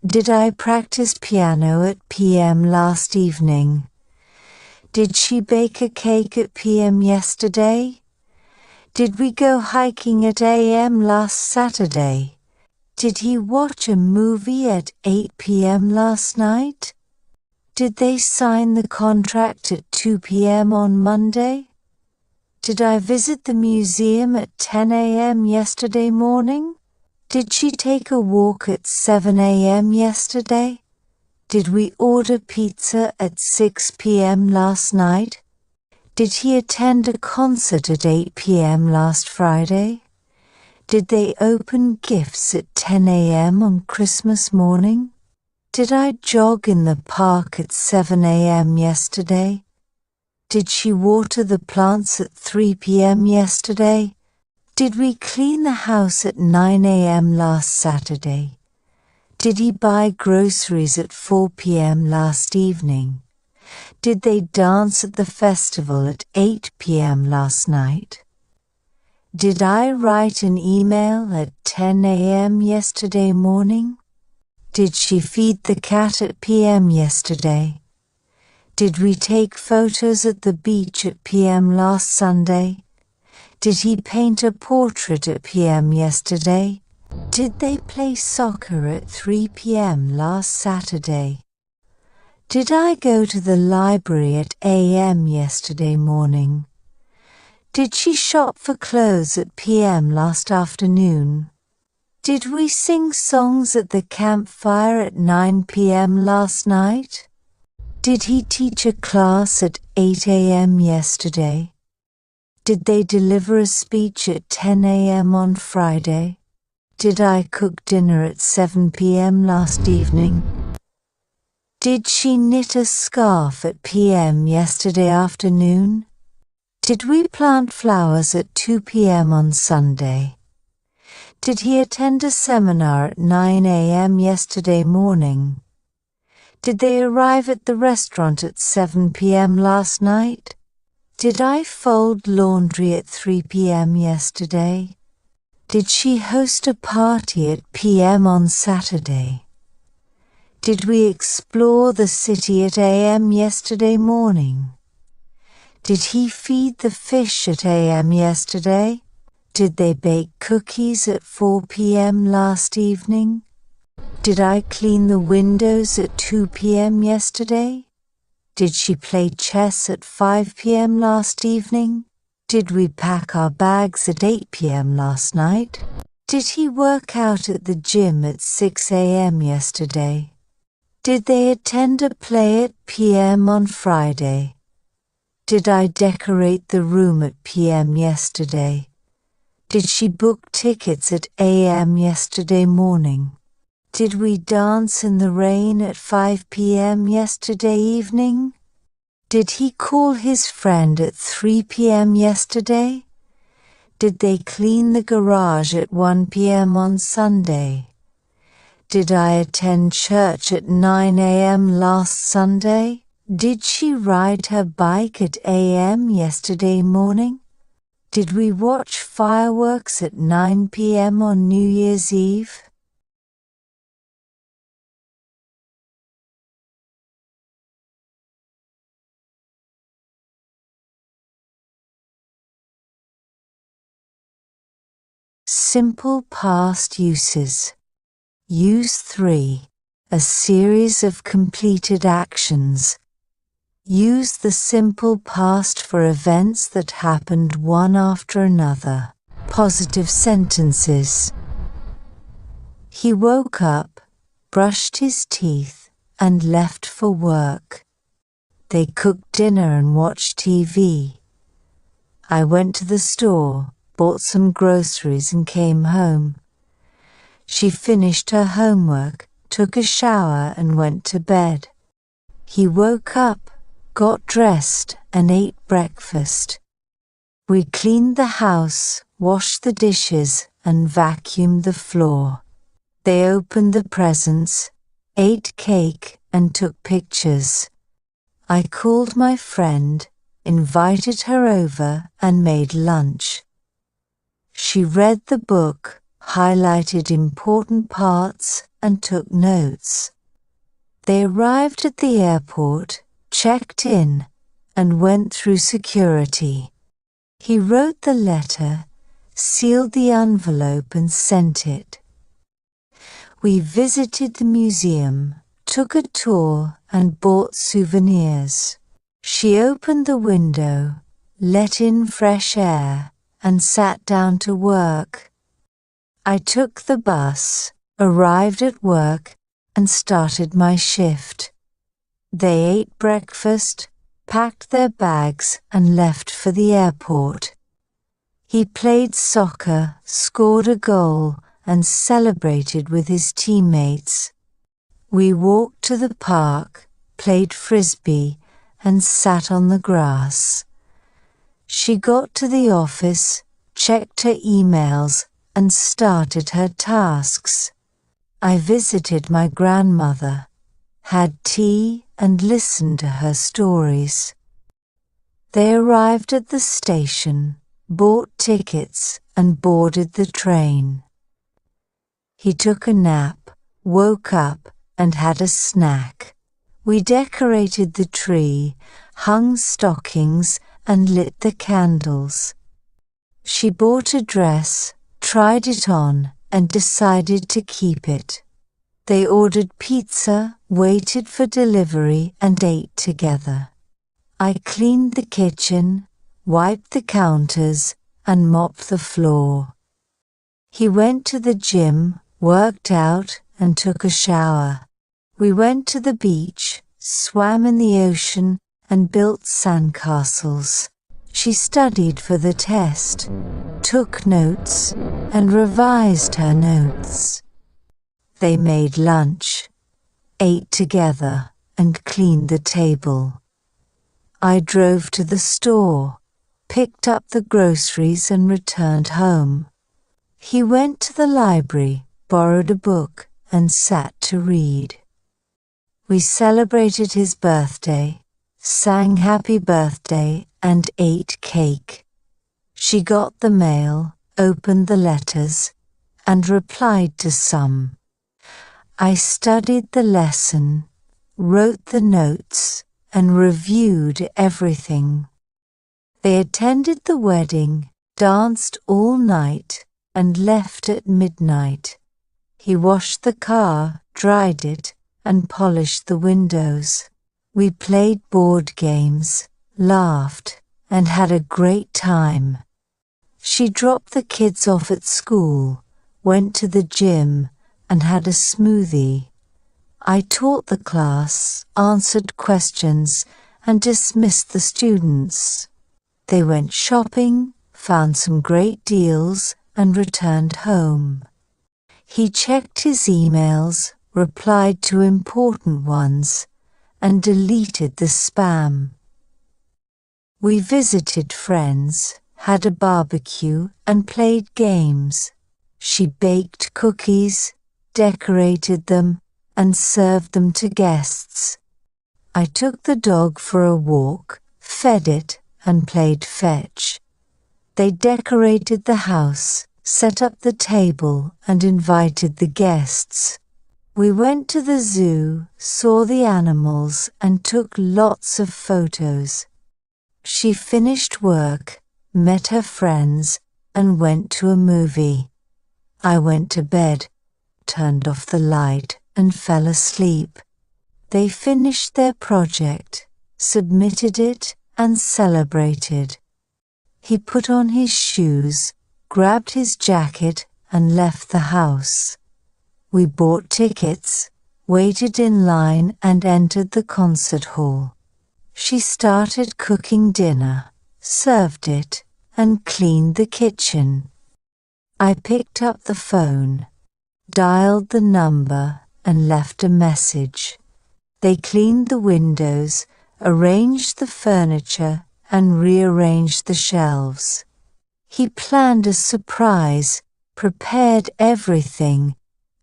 Did I practice piano at p.m. last evening? Did she bake a cake at p.m. yesterday? Did we go hiking at a.m. last Saturday? Did he watch a movie at 8 p.m. last night? Did they sign the contract at 2 p.m. on Monday? Did I visit the museum at 10 a.m. yesterday morning? Did she take a walk at 7 a.m. yesterday? Did we order pizza at 6 p.m. last night? Did he attend a concert at 8 p.m. last Friday? Did they open gifts at 10 a.m. on Christmas morning? Did I jog in the park at 7 a.m. yesterday? Did she water the plants at 3 p.m. yesterday? Did we clean the house at 9 a.m. last Saturday? Did he buy groceries at 4 p.m. last evening? Did they dance at the festival at 8 p.m. last night? Did I write an email at 10 a.m. yesterday morning? Did she feed the cat at p.m. yesterday? Did we take photos at the beach at p.m. last Sunday? Did he paint a portrait at p.m. yesterday? Did they play soccer at 3 p.m. last Saturday? Did I go to the library at a.m. yesterday morning? Did she shop for clothes at p.m. last afternoon? Did we sing songs at the campfire at 9 p.m. last night? Did he teach a class at 8 a.m. yesterday? Did they deliver a speech at 10 a.m. on Friday? Did I cook dinner at 7 p.m. last evening? Did she knit a scarf at p.m. yesterday afternoon? Did we plant flowers at 2 p.m. on Sunday? Did he attend a seminar at 9 a.m. yesterday morning? Did they arrive at the restaurant at 7 p.m. last night? Did I fold laundry at 3 p.m. yesterday? Did she host a party at p.m. on Saturday? Did we explore the city at a.m. yesterday morning? Did he feed the fish at a.m. yesterday? Did they bake cookies at 4 p.m. last evening? Did I clean the windows at 2 p.m. yesterday? Did she play chess at 5 p.m. last evening? Did we pack our bags at 8 p.m. last night? Did he work out at the gym at 6 a.m. yesterday? Did they attend a play at p.m. on Friday? Did I decorate the room at p.m. yesterday? Did she book tickets at a.m. yesterday morning? Did we dance in the rain at 5 p.m. yesterday evening? Did he call his friend at 3 p.m. yesterday? Did they clean the garage at 1 p.m. on Sunday? Did I attend church at 9 a.m. last Sunday? Did she ride her bike at AM yesterday morning? Did we watch fireworks at 9 p.m. on New Year's Eve? Simple past uses. Use 3. A series of completed actions. Use the simple past for events that happened one after another. Positive sentences. He woke up, brushed his teeth, and left for work. They cooked dinner and watched TV. I went to the store, bought some groceries and came home. She finished her homework, took a shower and went to bed. He woke up, got dressed and ate breakfast. We cleaned the house, washed the dishes and vacuumed the floor. They opened the presents, ate cake and took pictures. I called my friend, invited her over and made lunch. She read the book, highlighted important parts and took notes. They arrived at the airport, checked in, and went through security. He wrote the letter, sealed the envelope and sent it. We visited the museum, took a tour and bought souvenirs. She opened the window, let in fresh air, and sat down to work. I took the bus, arrived at work, and started my shift. They ate breakfast, packed their bags, and left for the airport. He played soccer, scored a goal, and celebrated with his teammates. We walked to the park, played frisbee, and sat on the grass. She got to the office, checked her emails, and started her tasks. I visited my grandmother, had tea, and listened to her stories. They arrived at the station, bought tickets, and boarded the train. He took a nap, woke up, and had a snack. We decorated the tree, hung stockings, and lit the candles. She bought a dress, tried it on, and decided to keep it. They ordered pizza, waited for delivery, and ate together. I cleaned the kitchen, wiped the counters, and mopped the floor. He went to the gym, worked out, and took a shower. We went to the beach, swam in the ocean, and built sandcastles. She studied for the test, took notes, and revised her notes. They made lunch, ate together, and cleaned the table. I drove to the store, picked up the groceries, and returned home. He went to the library, borrowed a book, and sat to read. We celebrated his birthday, sang happy birthday, and ate cake. She got the mail, opened the letters, and replied to some. I studied the lesson, wrote the notes, and reviewed everything. They attended the wedding, danced all night, and left at midnight. He washed the car, dried it, and polished the windows. We played board games, laughed, and had a great time. She dropped the kids off at school, went to the gym, and had a smoothie. I taught the class, answered questions, and dismissed the students. They went shopping, found some great deals, and returned home. He checked his emails, replied to important ones, and deleted the spam. We visited friends, had a barbecue, and played games. She baked cookies, decorated them, and served them to guests. I took the dog for a walk, fed it, and played fetch. They decorated the house, set up the table, and invited the guests. We went to the zoo, saw the animals, and took lots of photos. She finished work, met her friends, and went to a movie. I went to bed, turned off the light, and fell asleep. They finished their project, submitted it, and celebrated. He put on his shoes, grabbed his jacket, and left the house. We bought tickets, waited in line, and entered the concert hall. She started cooking dinner, served it, and cleaned the kitchen. I picked up the phone, dialed the number, and left a message. They cleaned the windows, arranged the furniture, and rearranged the shelves. He planned a surprise, prepared everything,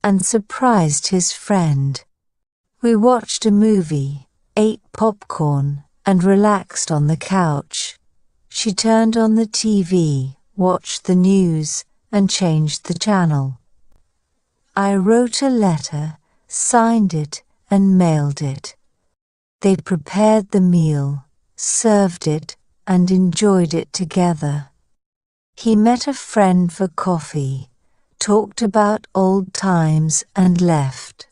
and surprised his friend. We watched a movie, ate popcorn, and relaxed on the couch. She turned on the TV, watched the news, and changed the channel. I wrote a letter, signed it, and mailed it. They prepared the meal, served it, and enjoyed it together. He met a friend for coffee, talked about old times, and left.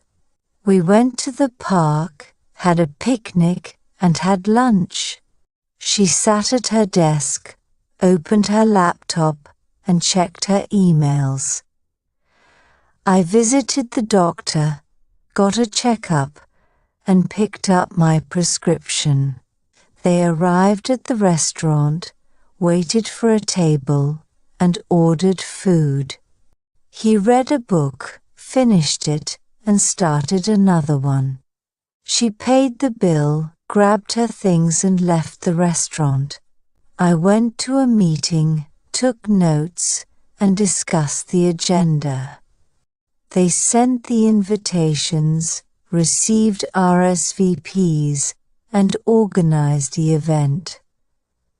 We went to the park, had a picnic, and had lunch. She sat at her desk, opened her laptop, and checked her emails. I visited the doctor, got a checkup, and picked up my prescription. They arrived at the restaurant, waited for a table, and ordered food. He read a book, finished it, and started another one. She paid the bill, grabbed her things, and left the restaurant. I went to a meeting, took notes, and discussed the agenda. They sent the invitations, received RSVPs, and organized the event.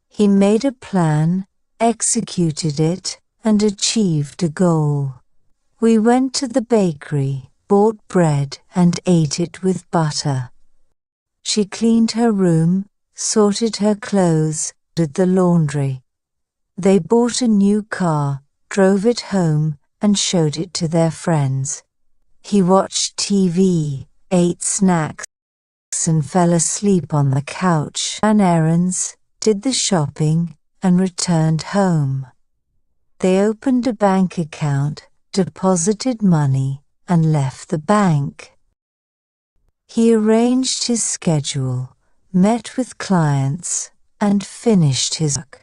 He made a plan, executed it, and achieved a goal. We went to the bakery, bought bread, and ate it with butter. She cleaned her room, sorted her clothes, did the laundry. They bought a new car, drove it home, and showed it to their friends. He watched TV, ate snacks, and fell asleep on the couch, ran errands, did the shopping, and returned home. They opened a bank account, deposited money, and left the bank. He arranged his schedule, met with clients, and finished his work.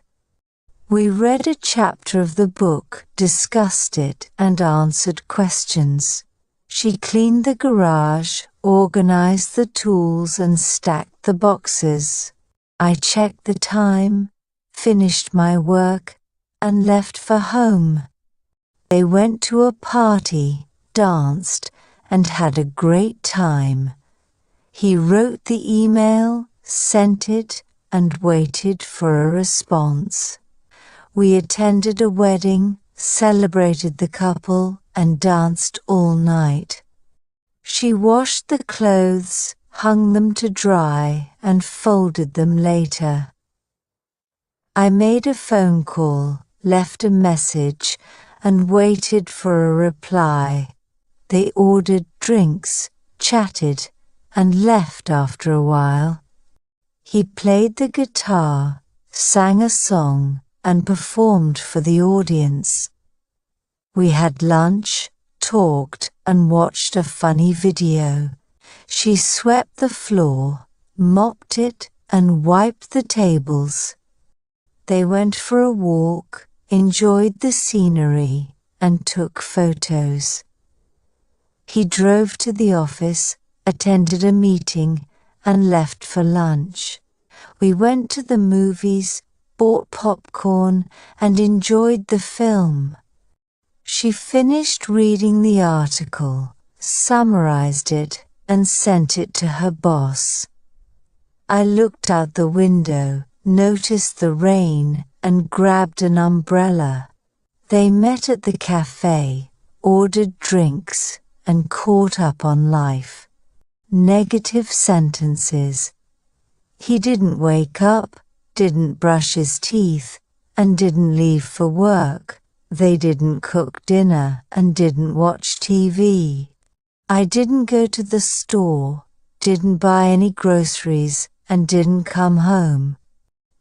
We read a chapter of the book, discussed it, and answered questions. She cleaned the garage, organized the tools, and stacked the boxes. I checked the time, finished my work, and left for home. They went to a party, danced, and had a great time. He wrote the email, sent it, and waited for a response. We attended a wedding, celebrated the couple, and danced all night. She washed the clothes, hung them to dry, and folded them later. I made a phone call, left a message, and waited for a reply. They ordered drinks, chatted, and left after a while. He played the guitar, sang a song, and performed for the audience. We had lunch, talked, and watched a funny video. She swept the floor, mopped it, and wiped the tables. They went for a walk, enjoyed the scenery, and took photos. He drove to the office, attended a meeting, and left for lunch. We went to the movies, bought popcorn, and enjoyed the film. She finished reading the article, summarized it, and sent it to her boss. I looked out the window, noticed the rain, and grabbed an umbrella. They met at the cafe, ordered drinks, and caught up on life. Negative sentences. He didn't wake up, didn't brush his teeth, and didn't leave for work. They didn't cook dinner and didn't watch TV. I didn't go to the store, didn't buy any groceries, and didn't come home.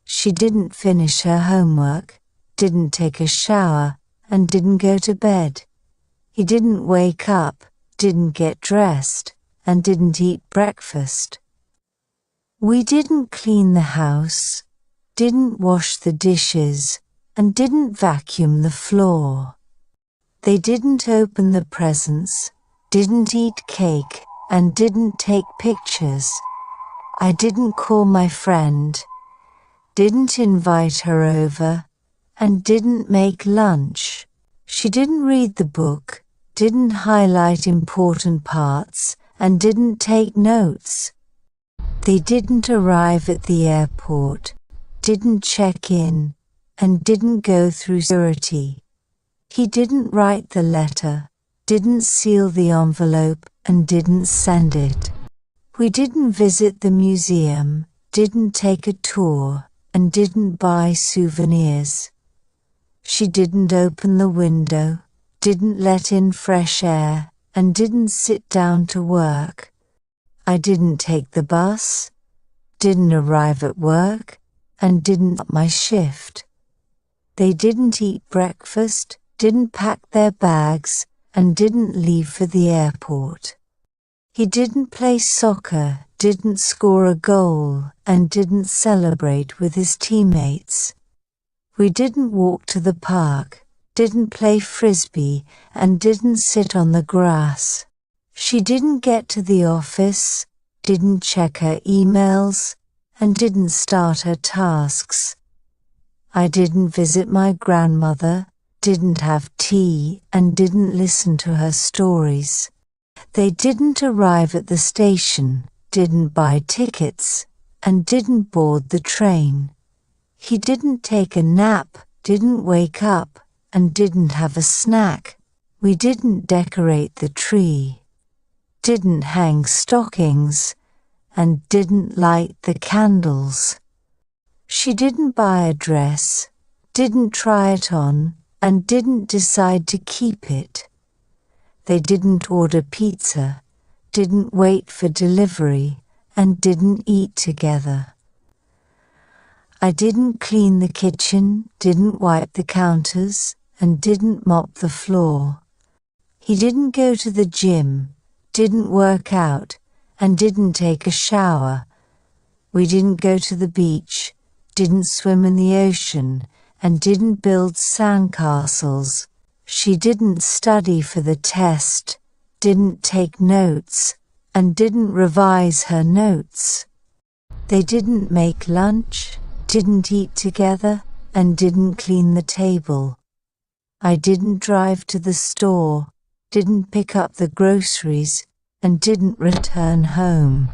She didn't finish her homework, didn't take a shower, and didn't go to bed. He didn't wake up, didn't get dressed, and didn't eat breakfast. We didn't clean the house, didn't wash the dishes, and didn't vacuum the floor. They didn't open the presents, didn't eat cake, and didn't take pictures. I didn't call my friend, didn't invite her over, and didn't make lunch. She didn't read the book, didn't highlight important parts, and didn't take notes. They didn't arrive at the airport, didn't check in, and didn't go through security. He didn't write the letter, didn't seal the envelope, and didn't send it. We didn't visit the museum, didn't take a tour, and didn't buy souvenirs. She didn't open the window, didn't let in fresh air, and didn't sit down to work. I didn't take the bus, didn't arrive at work, and didn't start my shift. They didn't eat breakfast, didn't pack their bags, and didn't leave for the airport. He didn't play soccer, didn't score a goal, and didn't celebrate with his teammates. We didn't walk to the park, didn't play frisbee, and didn't sit on the grass. She didn't get to the office, didn't check her emails, and didn't start her tasks. I didn't visit my grandmother, didn't have tea, and didn't listen to her stories. They didn't arrive at the station, didn't buy tickets, and didn't board the train. He didn't take a nap, didn't wake up, and didn't have a snack. We didn't decorate the tree, didn't hang stockings, and didn't light the candles. She didn't buy a dress, didn't try it on, and didn't decide to keep it. They didn't order pizza, didn't wait for delivery, and didn't eat together. I didn't clean the kitchen, didn't wipe the counters, and didn't mop the floor. He didn't go to the gym, didn't work out, and didn't take a shower. We didn't go to the beach, didn't swim in the ocean, and didn't build sandcastles. She didn't study for the test, didn't take notes, and didn't revise her notes. They didn't make lunch, didn't eat together, and didn't clean the table. I didn't drive to the store, didn't pick up the groceries, and didn't return home.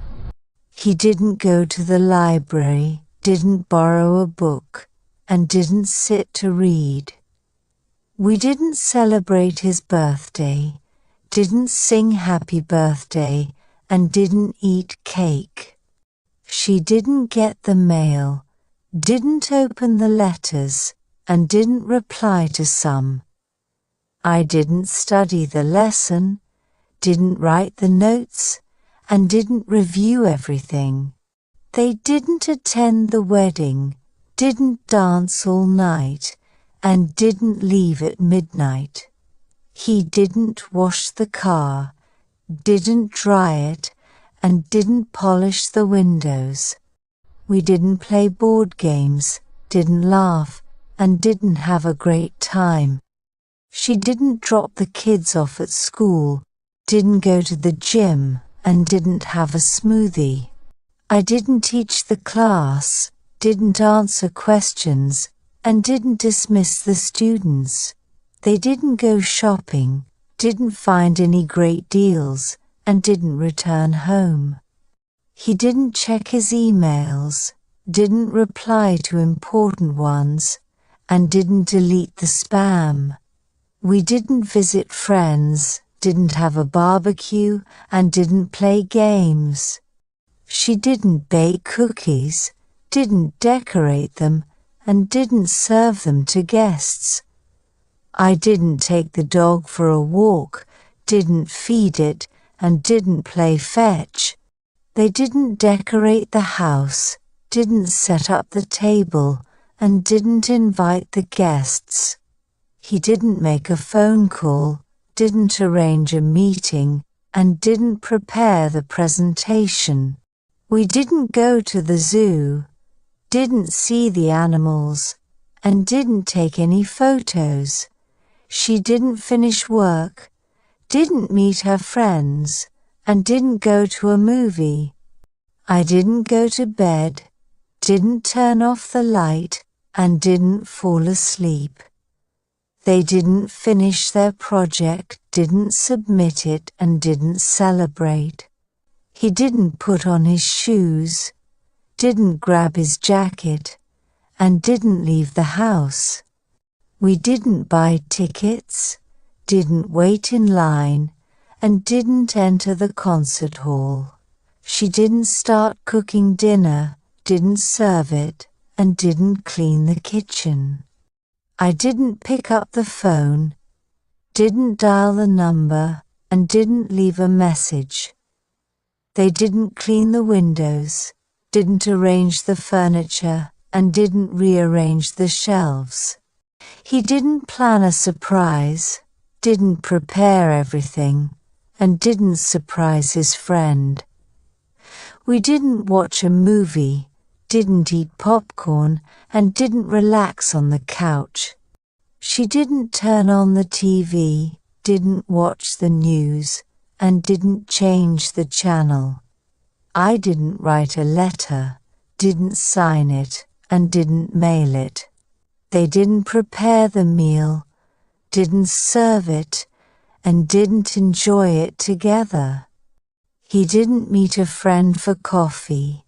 He didn't go to the library, didn't borrow a book, and didn't sit to read. We didn't celebrate his birthday, didn't sing happy birthday, and didn't eat cake. She didn't get the mail, didn't open the letters, and didn't reply to some. I didn't study the lesson, didn't write the notes, and didn't review everything. They didn't attend the wedding, didn't dance all night, and didn't leave at midnight. He didn't wash the car, didn't dry it, and didn't polish the windows. We didn't play board games, didn't laugh, and didn't have a great time. She didn't drop the kids off at school, didn't go to the gym, and didn't have a smoothie. I didn't teach the class, didn't answer questions, and didn't dismiss the students. They didn't go shopping, didn't find any great deals, and didn't return home. He didn't check his emails, didn't reply to important ones, and didn't delete the spam. We didn't visit friends, didn't have a barbecue, and didn't play games. She didn't bake cookies, didn't decorate them, and didn't serve them to guests. I didn't take the dog for a walk, didn't feed it, and didn't play fetch. They didn't decorate the house, didn't set up the table, and didn't invite the guests. He didn't make a phone call, didn't arrange a meeting, and didn't prepare the presentation. We didn't go to the zoo, didn't see the animals, and didn't take any photos. She didn't finish work, didn't meet her friends, and didn't go to a movie. I didn't go to bed, didn't turn off the light, and didn't fall asleep. They didn't finish their project, didn't submit it, and didn't celebrate. He didn't put on his shoes, didn't grab his jacket, and didn't leave the house. We didn't buy tickets, didn't wait in line, and didn't enter the concert hall. She didn't start cooking dinner, didn't serve it, and didn't clean the kitchen. I didn't pick up the phone, didn't dial the number, and didn't leave a message. They didn't clean the windows, didn't arrange the furniture, and didn't rearrange the shelves. He didn't plan a surprise, didn't prepare everything, and didn't surprise his friend. We didn't watch a movie, didn't eat popcorn, and didn't relax on the couch. She didn't turn on the TV, didn't watch the news, and didn't change the channel. I didn't write a letter, didn't sign it, and didn't mail it. They didn't prepare the meal, didn't serve it, and didn't enjoy it together. He didn't meet a friend for coffee,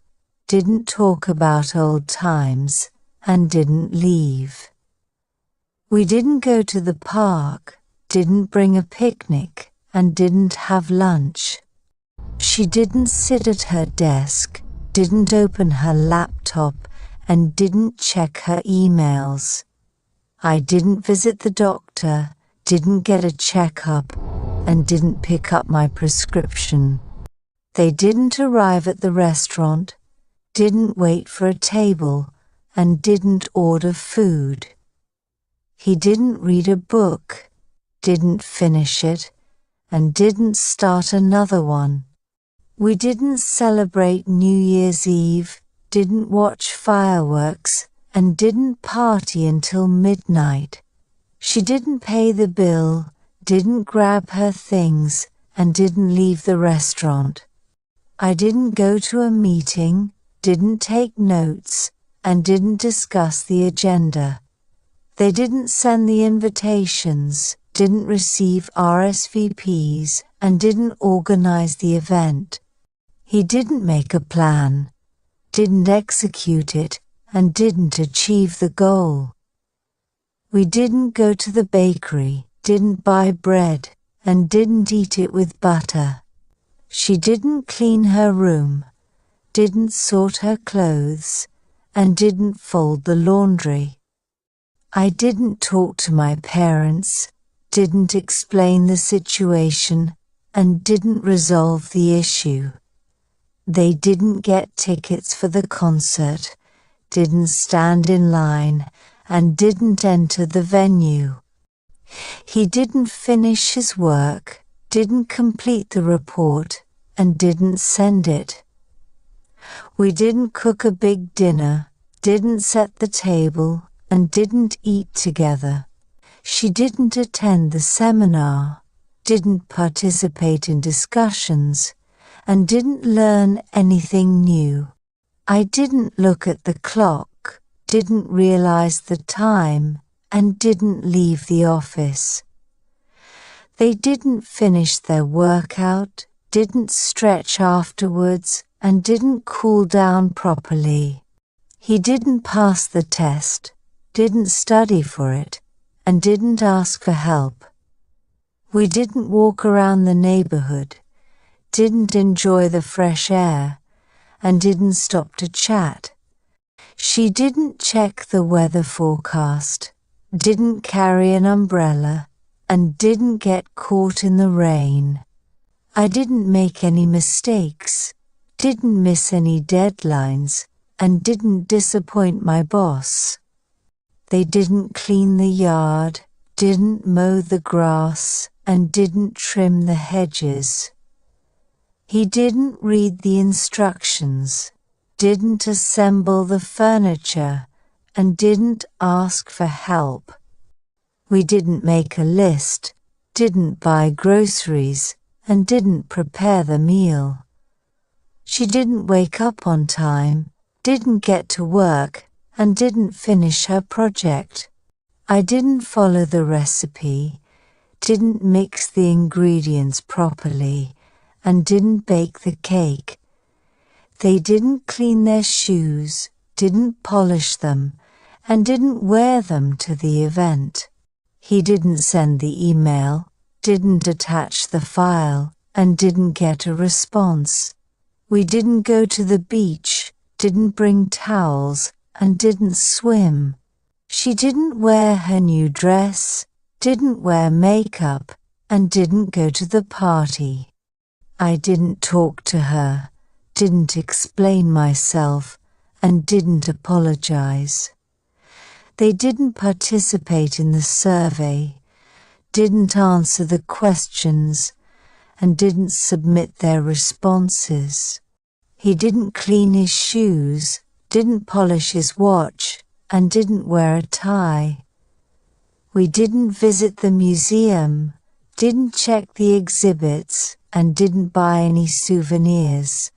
didn't talk about old times, and didn't leave. We didn't go to the park, didn't bring a picnic, and didn't have lunch. She didn't sit at her desk, didn't open her laptop, and didn't check her emails. I didn't visit the doctor, didn't get a checkup, and didn't pick up my prescription. They didn't arrive at the restaurant, didn't wait for a table, and didn't order food. He didn't read a book, didn't finish it, and didn't start another one. We didn't celebrate New Year's Eve, didn't watch fireworks, and didn't party until midnight. She didn't pay the bill, didn't grab her things, and didn't leave the restaurant. I didn't go to a meeting, didn't take notes, and didn't discuss the agenda. They didn't send the invitations, didn't receive RSVPs, and didn't organize the event. He didn't make a plan, didn't execute it, and didn't achieve the goal. We didn't go to the bakery, didn't buy bread, and didn't eat it with butter. She didn't clean her room, didn't sort her clothes, and didn't fold the laundry. I didn't talk to my parents, didn't explain the situation, and didn't resolve the issue. They didn't get tickets for the concert, didn't stand in line, and didn't enter the venue. He didn't finish his work, didn't complete the report, and didn't send it. We didn't cook a big dinner, didn't set the table, and didn't eat together. She didn't attend the seminar, didn't participate in discussions, and didn't learn anything new. I didn't look at the clock, didn't realize the time, and didn't leave the office. They didn't finish their workout, didn't stretch afterwards, and didn't cool down properly. He didn't pass the test, didn't study for it, and didn't ask for help. We didn't walk around the neighborhood, didn't enjoy the fresh air, and didn't stop to chat. She didn't check the weather forecast, didn't carry an umbrella, and didn't get caught in the rain. I didn't make any mistakes, didn't miss any deadlines, and didn't disappoint my boss. They didn't clean the yard, didn't mow the grass, and didn't trim the hedges. He didn't read the instructions, didn't assemble the furniture, and didn't ask for help. We didn't make a list, didn't buy groceries, and didn't prepare the meal. She didn't wake up on time, didn't get to work, and didn't finish her project. I didn't follow the recipe, didn't mix the ingredients properly, and didn't bake the cake. They didn't clean their shoes, didn't polish them, and didn't wear them to the event. He didn't send the email, didn't attach the file, and didn't get a response. We didn't go to the beach, didn't bring towels, and didn't swim. She didn't wear her new dress, didn't wear makeup, and didn't go to the party. I didn't talk to her, didn't explain myself, and didn't apologize. They didn't participate in the survey, didn't answer the questions, and didn't submit their responses. He didn't clean his shoes, didn't polish his watch, and didn't wear a tie. We didn't visit the museum, didn't check the exhibits, and didn't buy any souvenirs.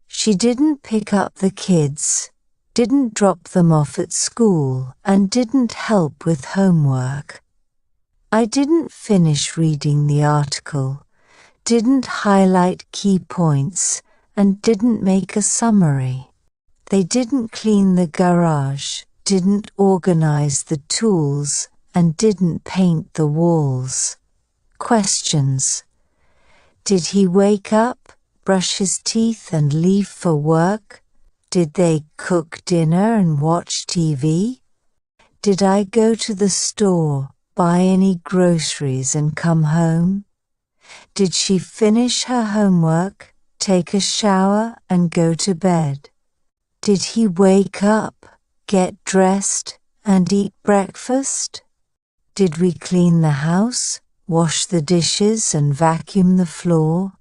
She didn't pick up the kids, didn't drop them off at school, and didn't help with homework. I didn't finish reading the article, didn't highlight key points, and didn't make a summary. They didn't clean the garage, didn't organize the tools, and didn't paint the walls. Questions. Did he wake up, brush his teeth, and leave for work? Did they cook dinner and watch TV? Did I go to the store, buy any groceries, and come home? Did she finish her homework, take a shower, and go to bed? Did he wake up, get dressed, and eat breakfast? Did we clean the house, wash the dishes, and vacuum the floor?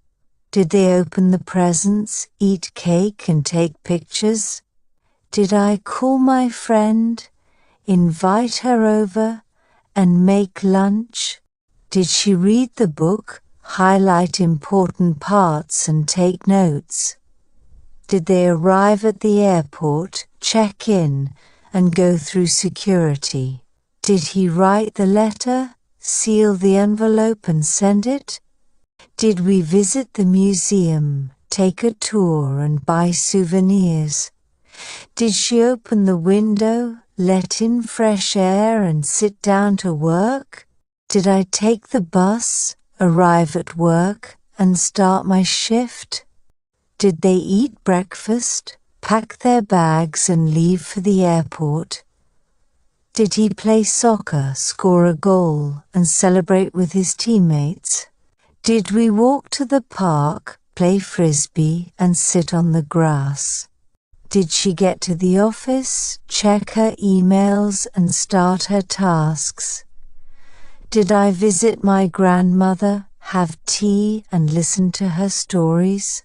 Did they open the presents, eat cake, and take pictures? Did I call my friend, invite her over, and make lunch? Did she read the book, highlight important parts, and take notes? Did they arrive at the airport, check in, and go through security? Did he write the letter, seal the envelope, and send it? Did we visit the museum, take a tour, and buy souvenirs? Did she open the window, let in fresh air, and sit down to work? Did I take the bus, arrive at work, and start my shift? Did they eat breakfast, pack their bags, and leave for the airport? Did he play soccer, score a goal, and celebrate with his teammates? Did we walk to the park, play frisbee, and sit on the grass? Did she get to the office, check her emails, and start her tasks? Did I visit my grandmother, have tea, and listen to her stories?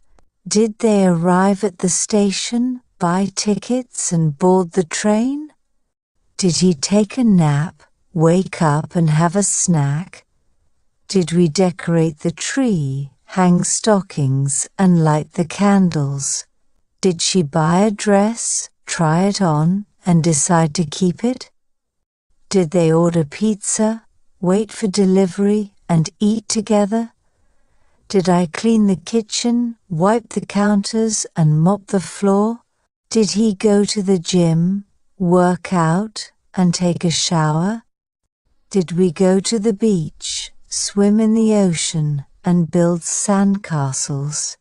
Did they arrive at the station, buy tickets, and board the train? Did he take a nap, wake up, and have a snack? Did we decorate the tree, hang stockings, and light the candles? Did she buy a dress, try it on, and decide to keep it? Did they order pizza, wait for delivery, and eat together? Did I clean the kitchen, wipe the counters, and mop the floor? Did he go to the gym, work out, and take a shower? Did we go to the beach, swim in the ocean, and build sandcastles?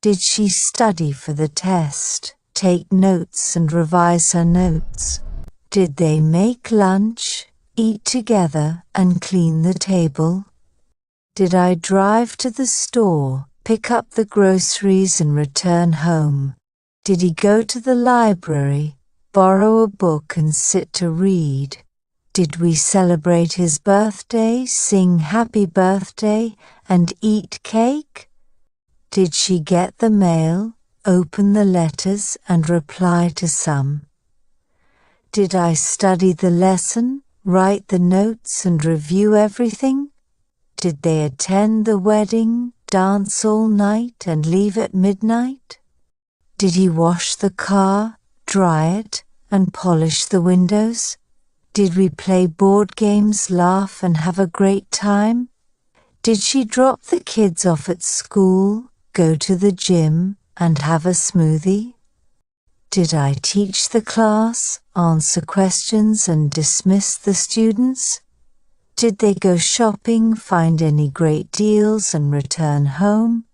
Did she study for the test, take notes and revise her notes? Did they make lunch, eat together, and clean the table? Did I drive to the store, pick up the groceries and return home? Did he go to the library, borrow a book and sit to read? Did we celebrate his birthday, sing happy birthday, and eat cake? Did she get the mail, open the letters and reply to some? Did I study the lesson, write the notes and review everything? Did they attend the wedding, dance all night and leave at midnight? Did he wash the car, dry it, and polish the windows? Did we play board games, laugh and have a great time? Did she drop the kids off at school, go to the gym and have a smoothie? Did I teach the class, answer questions and dismiss the students? Did they go shopping, find any great deals and return home?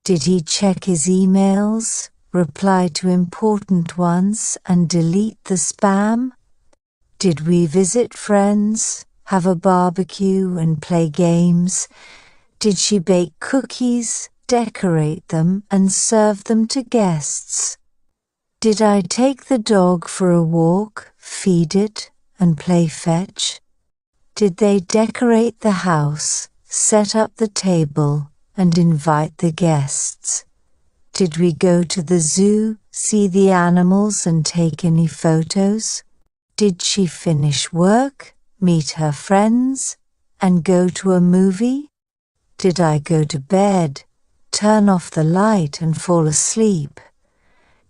Did he check his emails, reply to important ones and delete the spam? Did we visit friends, have a barbecue and play games? Did she bake cookies, decorate them and serve them to guests? Did I take the dog for a walk, feed it and play fetch? Did they decorate the house, set up the table and invite the guests? Did we go to the zoo, see the animals and take any photos? Did she finish work, meet her friends and go to a movie? Did I go to bed, turn off the light and fall asleep?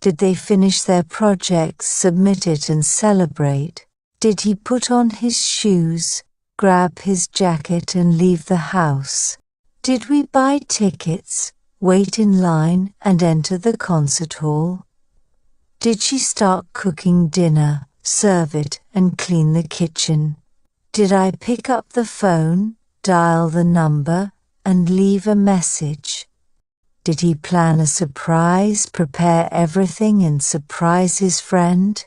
Did they finish their projects, submit it and celebrate? Did he put on his shoes, grab his jacket and leave the house? Did we buy tickets, wait in line and enter the concert hall? Did she start cooking dinner, serve it and clean the kitchen? Did I pick up the phone, dial the number and leave a message? Did he plan a surprise, prepare everything and surprise his friend?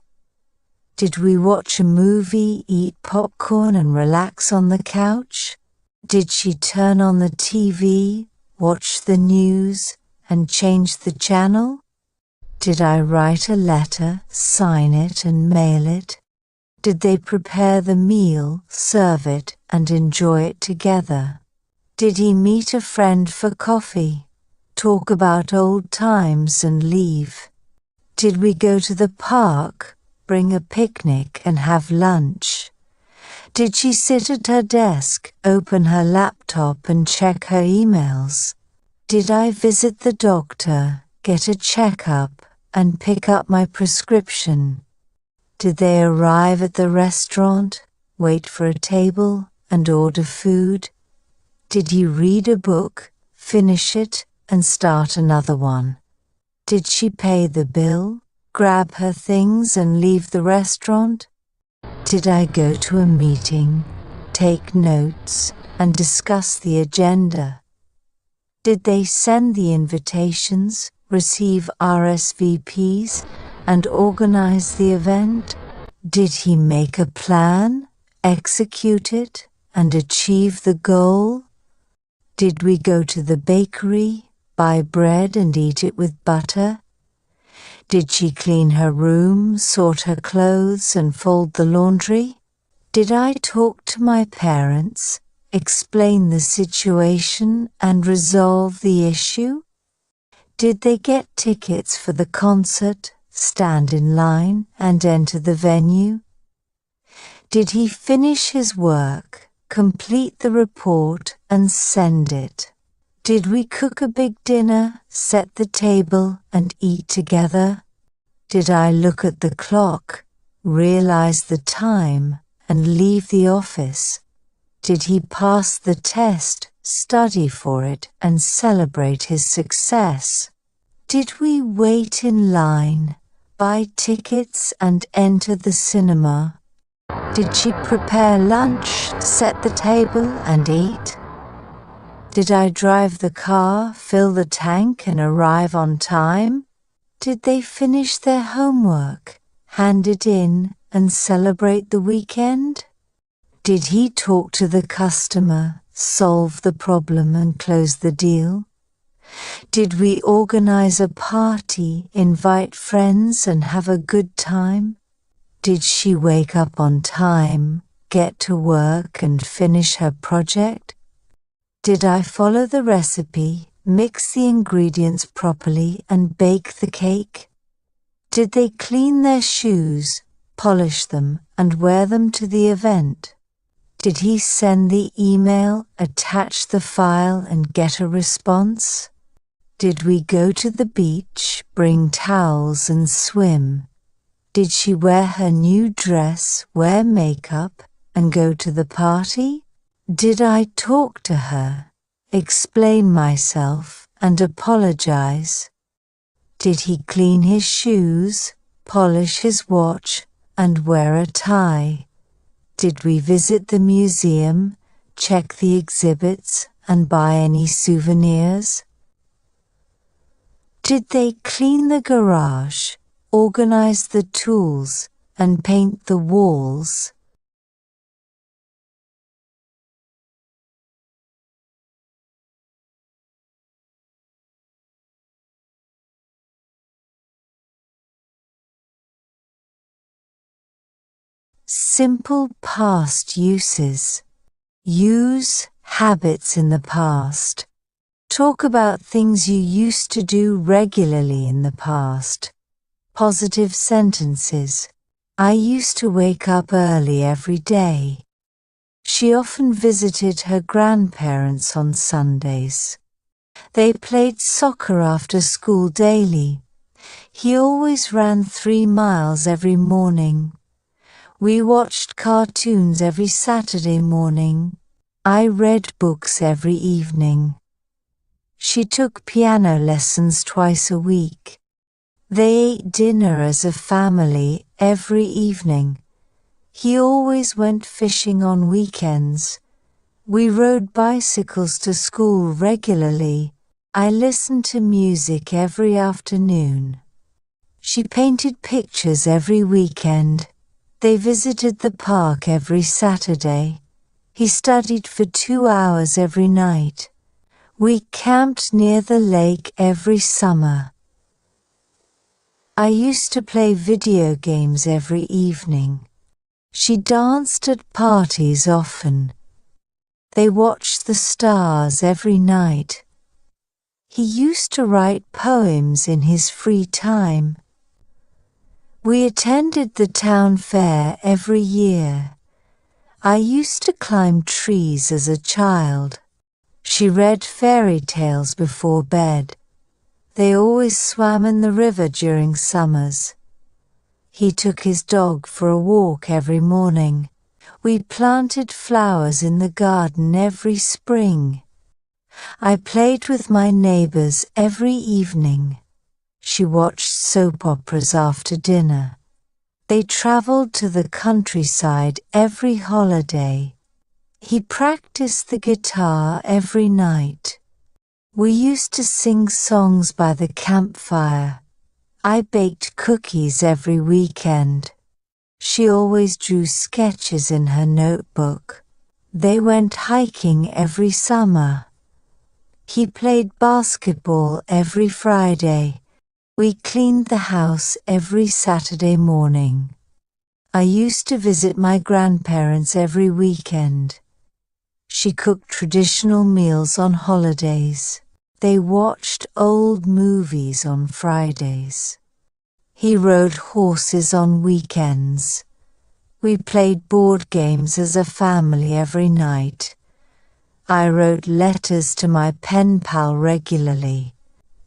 Did we watch a movie, eat popcorn and relax on the couch? Did she turn on the TV, watch the news and change the channel? Did I write a letter, sign it and mail it? Did they prepare the meal, serve it and enjoy it together? Did he meet a friend for coffee, talk about old times and leave? Did we go to the park, bring a picnic and have lunch? Did she sit at her desk, open her laptop and check her emails? Did I visit the doctor, get a checkup and pick up my prescription? Did they arrive at the restaurant, wait for a table and order food? Did he read a book, finish it and start another one? Did she pay the bill, grab her things and leave the restaurant? Did I go to a meeting, take notes and discuss the agenda? Did they send the invitations, receive RSVPs and organize the event? Did he make a plan, execute it and achieve the goal? Did we go to the bakery, buy bread and eat it with butter? Did she clean her room, sort her clothes and fold the laundry? Did I talk to my parents, explain the situation and resolve the issue? Did they get tickets for the concert, stand in line and enter the venue? Did he finish his work, complete the report and send it? Did we cook a big dinner, set the table and eat together? Did I look at the clock, realize the time and leave the office? Did he pass the test, study for it and celebrate his success? Did we wait in line, buy tickets and enter the cinema? Did she prepare lunch, set the table and eat? Did I drive the car, fill the tank and arrive on time? Did they finish their homework, hand it in and celebrate the weekend? Did he talk to the customer, solve the problem and close the deal? Did we organize a party, invite friends and have a good time? Did she wake up on time, get to work and finish her project? Did I follow the recipe, mix the ingredients properly and bake the cake? Did they clean their shoes, polish them and wear them to the event? Did he send the email, attach the file and get a response? Did we go to the beach, bring towels and swim? Did she wear her new dress, wear makeup and go to the party? Did I talk to her, explain myself and apologize? Did he clean his shoes, polish his watch and wear a tie? Did we visit the museum, check the exhibits and buy any souvenirs? Did they clean the garage, organize the tools and paint the walls? Simple past uses. Use habits in the past. Talk about things you used to do regularly in the past. Positive sentences. I used to wake up early every day. She often visited her grandparents on Sundays. They played soccer after school daily. He always ran 3 miles every morning. We watched cartoons every Saturday morning. I read books every evening. She took piano lessons twice a week. They ate dinner as a family every evening. He always went fishing on weekends. We rode bicycles to school regularly. I listened to music every afternoon. She painted pictures every weekend. They visited the park every Saturday. He studied for 2 hours every night. We camped near the lake every summer. I used to play video games every evening. She danced at parties often. They watched the stars every night. He used to write poems in his free time. We attended the town fair every year. I used to climb trees as a child. She read fairy tales before bed. They always swam in the river during summers. He took his dog for a walk every morning. We planted flowers in the garden every spring. I played with my neighbors every evening. She watched soap operas after dinner. They traveled to the countryside every holiday. He practiced the guitar every night. We used to sing songs by the campfire. I baked cookies every weekend. She always drew sketches in her notebook. They went hiking every summer. He played basketball every Friday. We cleaned the house every Saturday morning. I used to visit my grandparents every weekend. She cooked traditional meals on holidays. They watched old movies on Fridays. He rode horses on weekends. We played board games as a family every night. I wrote letters to my pen pal regularly.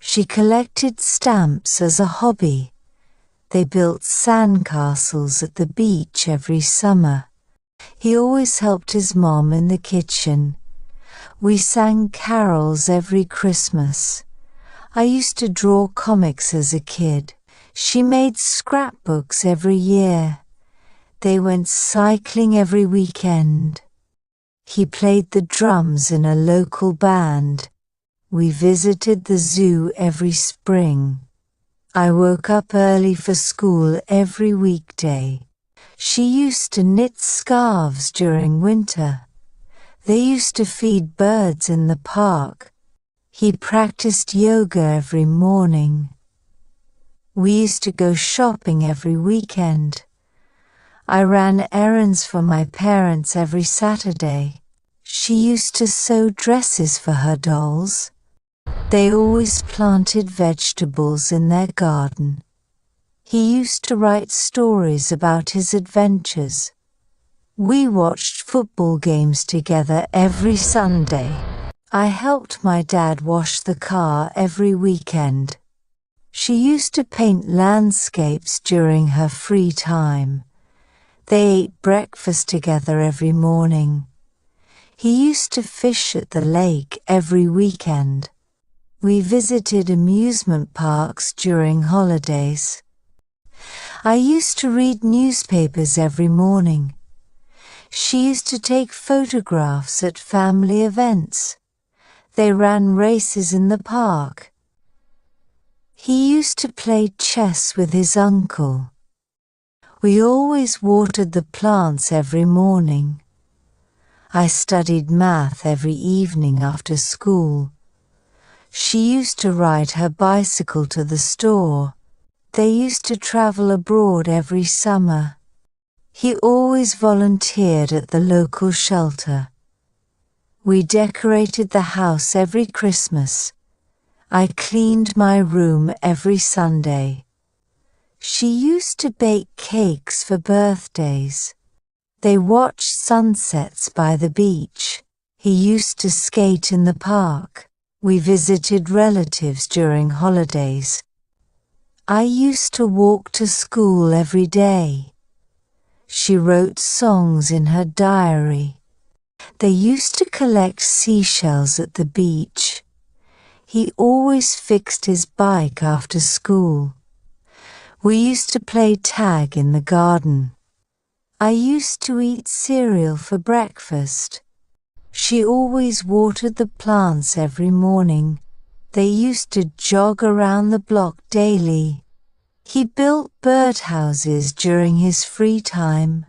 She collected stamps as a hobby. They built sandcastles at the beach every summer. He always helped his mom in the kitchen. We sang carols every Christmas. I used to draw comics as a kid. She made scrapbooks every year. They went cycling every weekend. He played the drums in a local band. We visited the zoo every spring. I woke up early for school every weekday. She used to knit scarves during winter. They used to feed birds in the park. He practiced yoga every morning. We used to go shopping every weekend. I ran errands for my parents every Saturday. She used to sew dresses for her dolls. They always planted vegetables in their garden. He used to write stories about his adventures. We watched football games together every Sunday. I helped my dad wash the car every weekend. She used to paint landscapes during her free time. They ate breakfast together every morning. He used to fish at the lake every weekend. We visited amusement parks during holidays. I used to read newspapers every morning. She used to take photographs at family events. They ran races in the park. He used to play chess with his uncle. We always watered the plants every morning. I studied math every evening after school. She used to ride her bicycle to the store. They used to travel abroad every summer. He always volunteered at the local shelter. We decorated the house every Christmas. I cleaned my room every Sunday. She used to bake cakes for birthdays. They watched sunsets by the beach. He used to skate in the park. We visited relatives during holidays. I used to walk to school every day. She wrote songs in her diary. They used to collect seashells at the beach. He always fixed his bike after school. We used to play tag in the garden. I used to eat cereal for breakfast. She always watered the plants every morning. They used to jog around the block daily. He built birdhouses during his free time.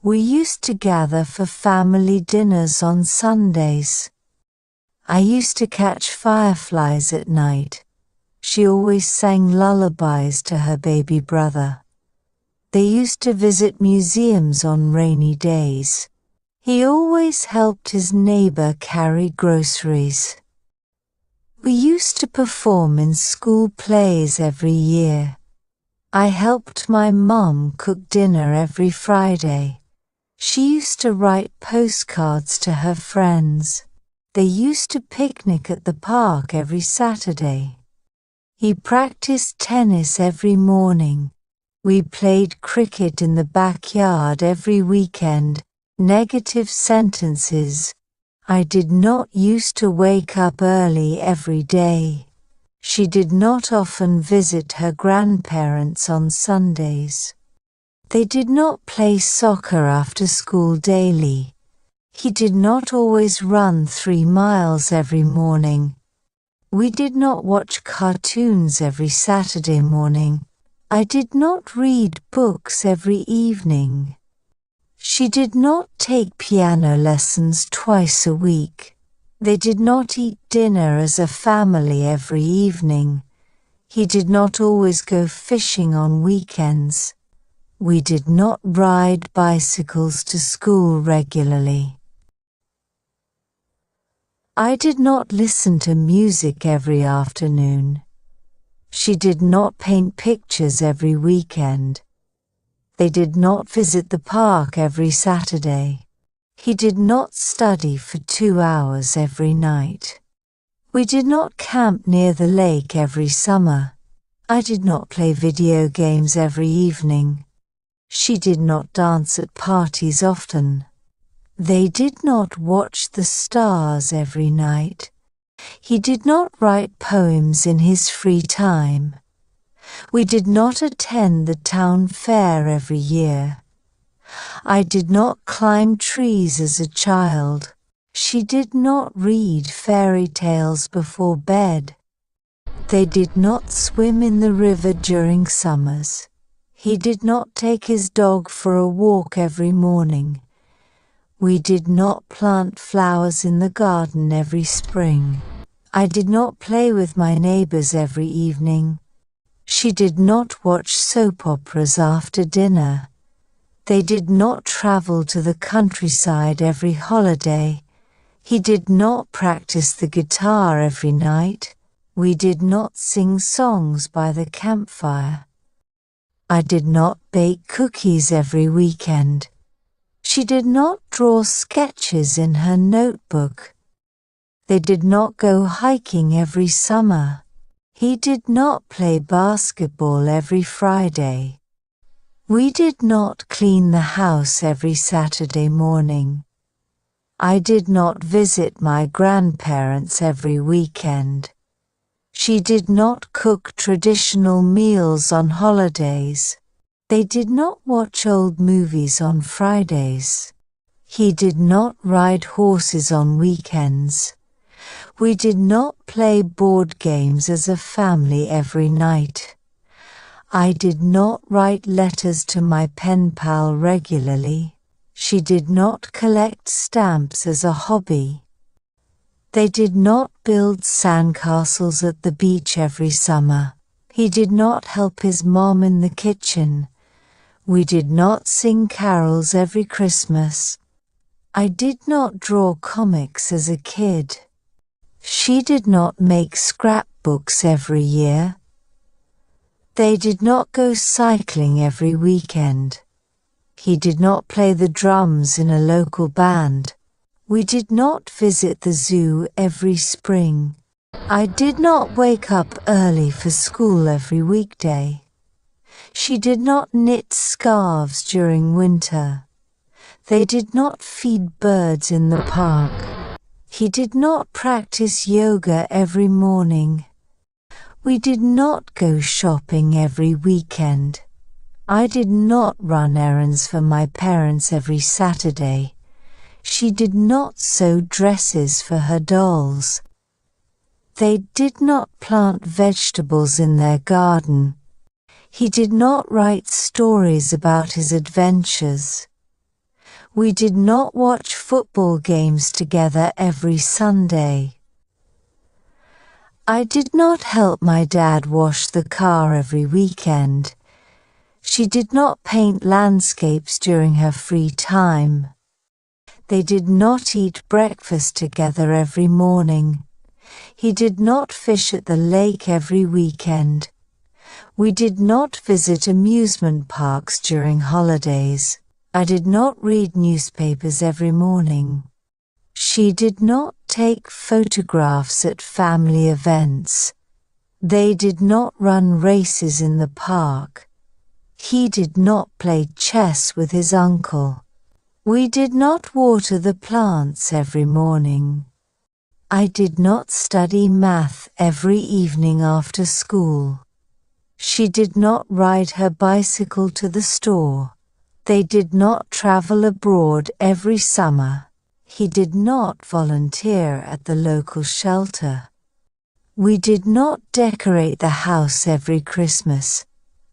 We used to gather for family dinners on Sundays. I used to catch fireflies at night. She always sang lullabies to her baby brother. They used to visit museums on rainy days. He always helped his neighbor carry groceries. We used to perform in school plays every year. I helped my mom cook dinner every Friday. She used to write postcards to her friends. They used to picnic at the park every Saturday. He practiced tennis every morning. We played cricket in the backyard every weekend. Negative sentences. I did not used to wake up early every day. She did not often visit her grandparents on Sundays. They did not play soccer after school daily. He did not always run 3 miles every morning. We did not watch cartoons every Saturday morning. I did not read books every evening. She did not take piano lessons twice a week. They did not eat dinner as a family every evening. He did not always go fishing on weekends. We did not ride bicycles to school regularly. I did not listen to music every afternoon. She did not paint pictures every weekend. They did not visit the park every Saturday. He did not study for 2 hours every night. We did not camp near the lake every summer. I did not play video games every evening. She did not dance at parties often. They did not watch the stars every night. He did not write poems in his free time. We did not attend the town fair every year. I did not climb trees as a child. She did not read fairy tales before bed. They did not swim in the river during summers. He did not take his dog for a walk every morning. We did not plant flowers in the garden every spring. I did not play with my neighbors every evening. She did not watch soap operas after dinner. They did not travel to the countryside every holiday. He did not practice the guitar every night. We did not sing songs by the campfire. I did not bake cookies every weekend. She did not draw sketches in her notebook. They did not go hiking every summer. He did not play basketball every Friday. We did not clean the house every Saturday morning. I did not visit my grandparents every weekend. She did not cook traditional meals on holidays. They did not watch old movies on Fridays. He did not ride horses on weekends. We did not play board games as a family every night. I did not write letters to my pen pal regularly. She did not collect stamps as a hobby. They did not build sandcastles at the beach every summer. He did not help his mom in the kitchen. We did not sing carols every Christmas. I did not draw comics as a kid. She did not make scrapbooks every year. They did not go cycling every weekend. He did not play the drums in a local band. We did not visit the zoo every spring. I did not wake up early for school every weekday. She did not knit scarves during winter. They did not feed birds in the park. He did not practice yoga every morning. We did not go shopping every weekend. I did not run errands for my parents every Saturday. She did not sew dresses for her dolls. They did not plant vegetables in their garden. He did not write stories about his adventures. We did not watch football games together every Sunday. I did not help my dad wash the car every weekend. She did not paint landscapes during her free time. They did not eat breakfast together every morning. He did not fish at the lake every weekend. We did not visit amusement parks during holidays. I did not read newspapers every morning. She did not take photographs at family events. They did not run races in the park. He did not play chess with his uncle. We did not water the plants every morning. I did not study math every evening after school. She did not ride her bicycle to the store. They did not travel abroad every summer. He did not volunteer at the local shelter. We did not decorate the house every Christmas.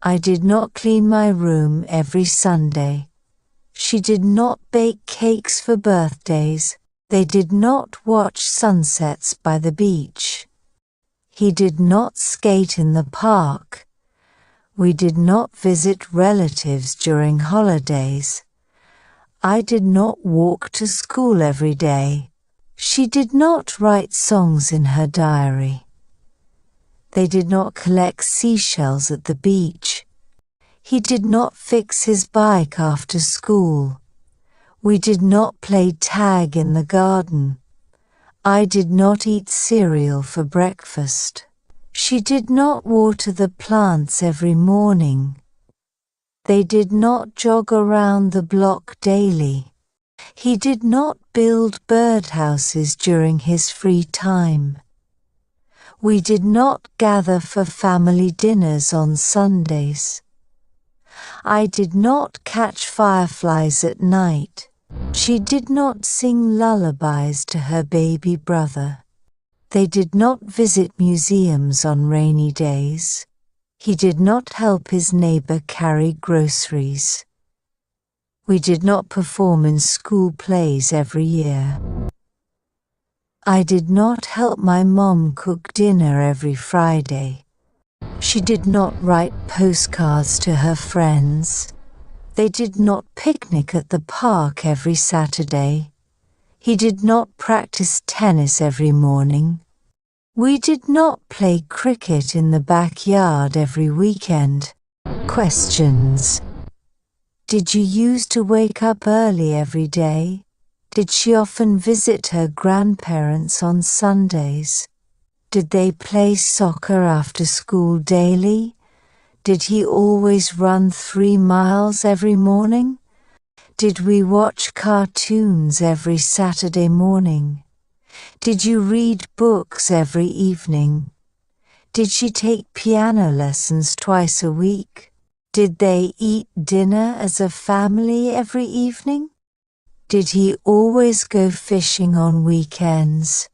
I did not clean my room every Sunday. She did not bake cakes for birthdays. They did not watch sunsets by the beach. He did not skate in the park. We did not visit relatives during holidays. I did not walk to school every day. She did not write songs in her diary. They did not collect seashells at the beach. He did not fix his bike after school. We did not play tag in the garden. I did not eat cereal for breakfast. She did not water the plants every morning. They did not jog around the block daily. He did not build birdhouses during his free time. We did not gather for family dinners on Sundays. I did not catch fireflies at night. She did not sing lullabies to her baby brother. They did not visit museums on rainy days. He did not help his neighbor carry groceries. We did not perform in school plays every year. I did not help my mom cook dinner every Friday. She did not write postcards to her friends. They did not picnic at the park every Saturday. He did not practice tennis every morning. We did not play cricket in the backyard every weekend. Questions. Did you used to wake up early every day? Did she often visit her grandparents on Sundays? Did they play soccer after school daily? Did he always run 3 miles every morning? Did we watch cartoons every Saturday morning? Did you read books every evening? Did she take piano lessons twice a week? Did they eat dinner as a family every evening? Did he always go fishing on weekends?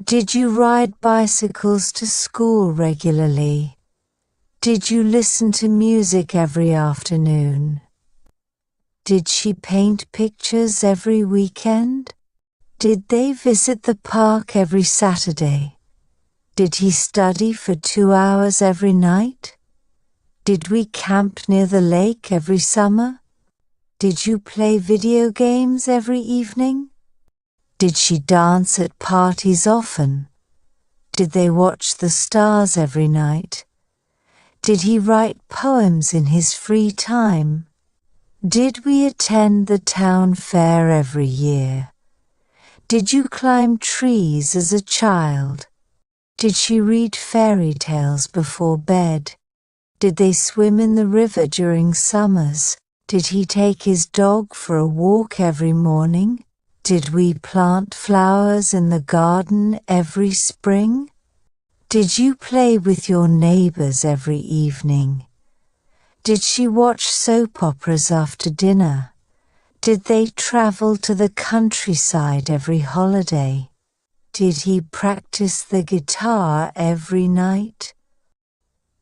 Did you ride bicycles to school regularly? Did you listen to music every afternoon? Did she paint pictures every weekend? Did they visit the park every Saturday? Did he study for 2 hours every night? Did we camp near the lake every summer? Did you play video games every evening? Did she dance at parties often? Did they watch the stars every night? Did he write poems in his free time? Did we attend the town fair every year? Did you climb trees as a child? Did she read fairy tales before bed? Did they swim in the river during summers? Did he take his dog for a walk every morning? Did we plant flowers in the garden every spring? Did you play with your neighbors every evening? Did she watch soap operas after dinner? Did they travel to the countryside every holiday? Did he practice the guitar every night?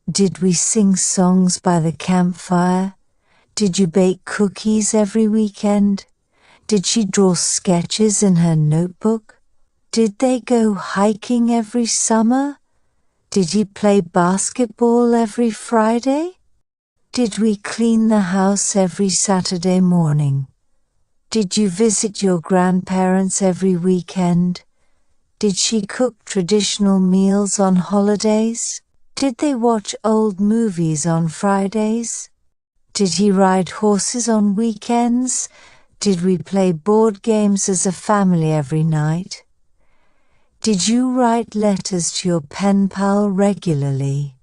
Did we sing songs by the campfire? Did you bake cookies every weekend? Did she draw sketches in her notebook? Did they go hiking every summer? Did he play basketball every Friday? Did we clean the house every Saturday morning? Did you visit your grandparents every weekend? Did she cook traditional meals on holidays? Did they watch old movies on Fridays? Did he ride horses on weekends? Did we play board games as a family every night? Did you write letters to your pen pal regularly?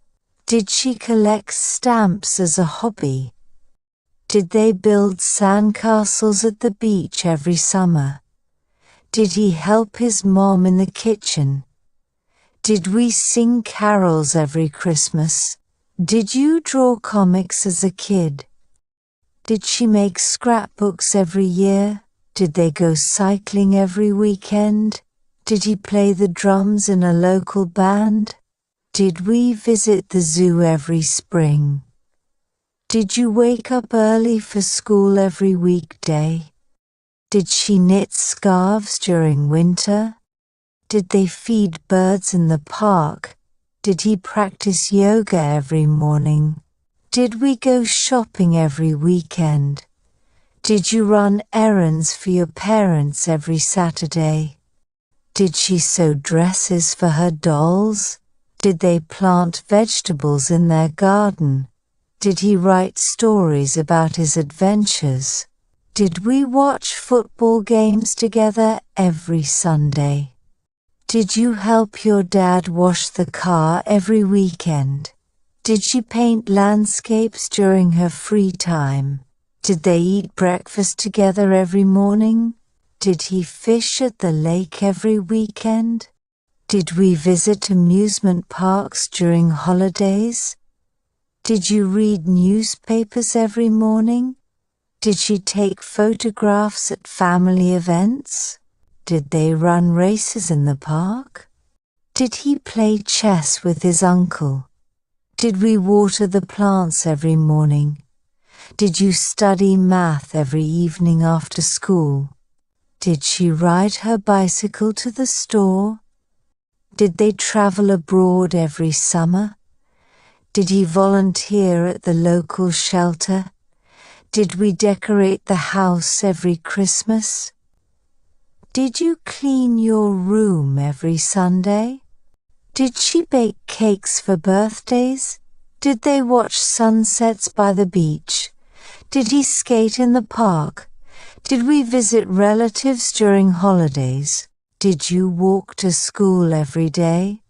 Did she collect stamps as a hobby? Did they build sandcastles at the beach every summer? Did he help his mom in the kitchen? Did we sing carols every Christmas? Did you draw comics as a kid? Did she make scrapbooks every year? Did they go cycling every weekend? Did he play the drums in a local band? Did we visit the zoo every spring? Did you wake up early for school every weekday? Did she knit scarves during winter? Did they feed birds in the park? Did he practice yoga every morning? Did we go shopping every weekend? Did you run errands for your parents every Saturday? Did she sew dresses for her dolls? Did they plant vegetables in their garden? Did he write stories about his adventures? Did we watch football games together every Sunday? Did you help your dad wash the car every weekend? Did she paint landscapes during her free time? Did they eat breakfast together every morning? Did he fish at the lake every weekend? Did we visit amusement parks during holidays? Did you read newspapers every morning? Did she take photographs at family events? Did they run races in the park? Did he play chess with his uncle? Did we water the plants every morning? Did you study math every evening after school? Did she ride her bicycle to the store? Did they travel abroad every summer? Did he volunteer at the local shelter? Did we decorate the house every Christmas? Did you clean your room every Sunday? Did she bake cakes for birthdays? Did they watch sunsets by the beach? Did he skate in the park? Did we visit relatives during holidays? Did you walk to school every day?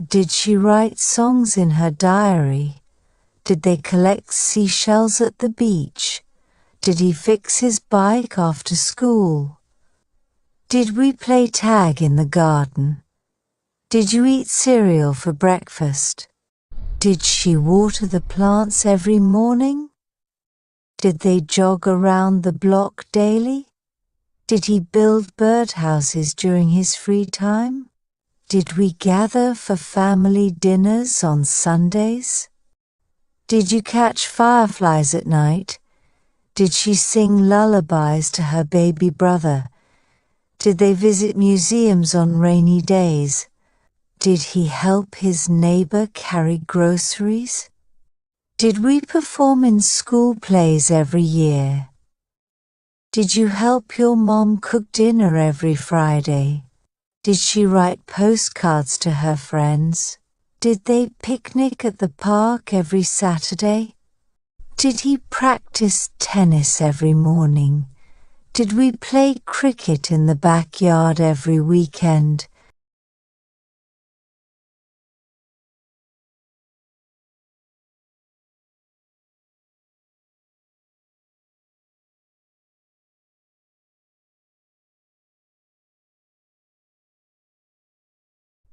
Did she write songs in her diary? Did they collect seashells at the beach? Did he fix his bike after school? Did we play tag in the garden? Did you eat cereal for breakfast? Did she water the plants every morning? Did they jog around the block daily? Did he build birdhouses during his free time? Did we gather for family dinners on Sundays? Did you catch fireflies at night? Did she sing lullabies to her baby brother? Did they visit museums on rainy days? Did he help his neighbor carry groceries? Did we perform in school plays every year? Did you help your mom cook dinner every Friday? Did she write postcards to her friends? Did they picnic at the park every Saturday? Did he practice tennis every morning? Did we play cricket in the backyard every weekend?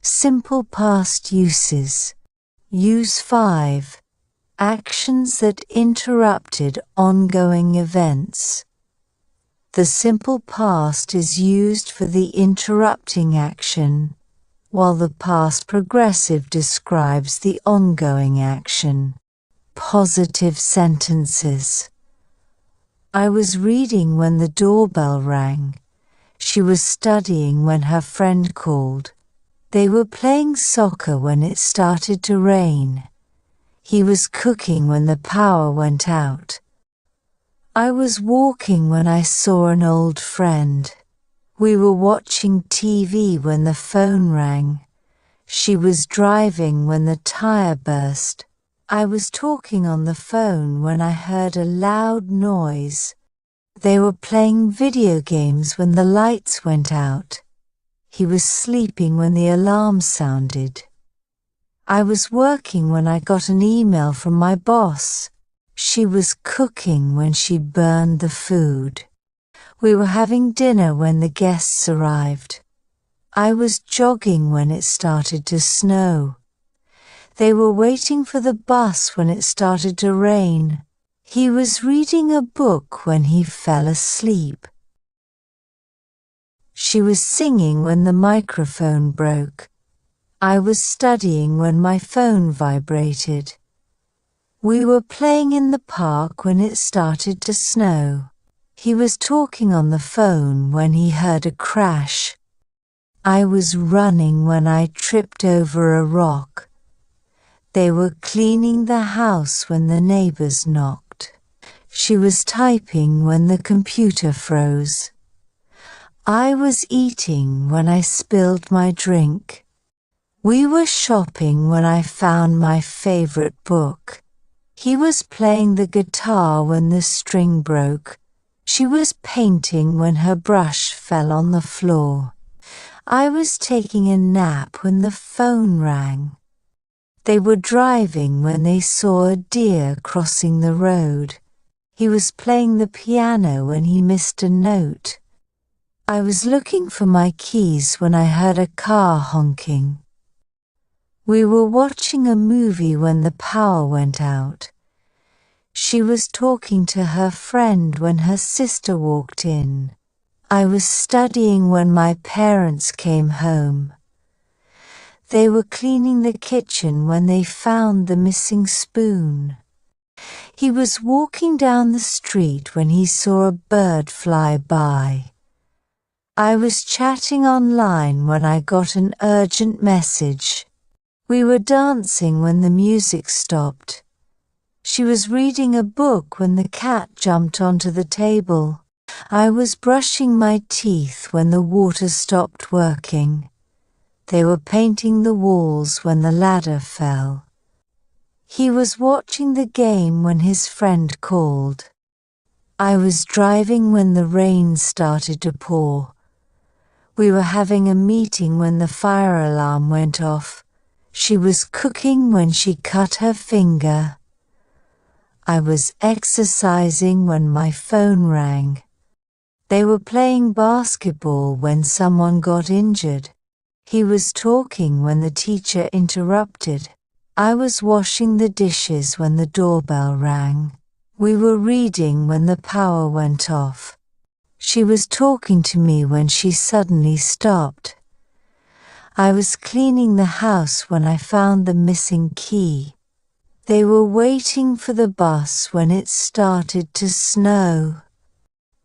Simple past uses. Use 5. Actions that interrupted ongoing events. The simple past is used for the interrupting action, while the past progressive describes the ongoing action. Positive sentences. I was reading when the doorbell rang. She was studying when her friend called. They were playing soccer when it started to rain. He was cooking when the power went out. I was walking when I saw an old friend. We were watching TV when the phone rang. She was driving when the tire burst. I was talking on the phone when I heard a loud noise. They were playing video games when the lights went out. He was sleeping when the alarm sounded. I was working when I got an email from my boss. She was cooking when she burned the food. We were having dinner when the guests arrived. I was jogging when it started to snow. They were waiting for the bus when it started to rain. He was reading a book when he fell asleep. She was singing when the microphone broke. I was studying when my phone vibrated. We were playing in the park when it started to snow. He was talking on the phone when he heard a crash. I was running when I tripped over a rock. They were cleaning the house when the neighbors knocked. She was typing when the computer froze. I was eating when I spilled my drink. We were shopping when I found my favorite book. He was playing the guitar when the string broke. She was painting when her brush fell on the floor. I was taking a nap when the phone rang. They were driving when they saw a deer crossing the road. He was playing the piano when he missed a note. I was looking for my keys when I heard a car honking. We were watching a movie when the power went out. She was talking to her friend when her sister walked in. I was studying when my parents came home. They were cleaning the kitchen when they found the missing spoon. He was walking down the street when he saw a bird fly by. I was chatting online when I got an urgent message. We were dancing when the music stopped. She was reading a book when the cat jumped onto the table. I was brushing my teeth when the water stopped working. They were painting the walls when the ladder fell. He was watching the game when his friend called. I was driving when the rain started to pour. We were having a meeting when the fire alarm went off. She was cooking when she cut her finger. I was exercising when my phone rang. They were playing basketball when someone got injured. He was talking when the teacher interrupted. I was washing the dishes when the doorbell rang. We were reading when the power went off. She was talking to me when she suddenly stopped. I was cleaning the house when I found the missing key. They were waiting for the bus when it started to snow.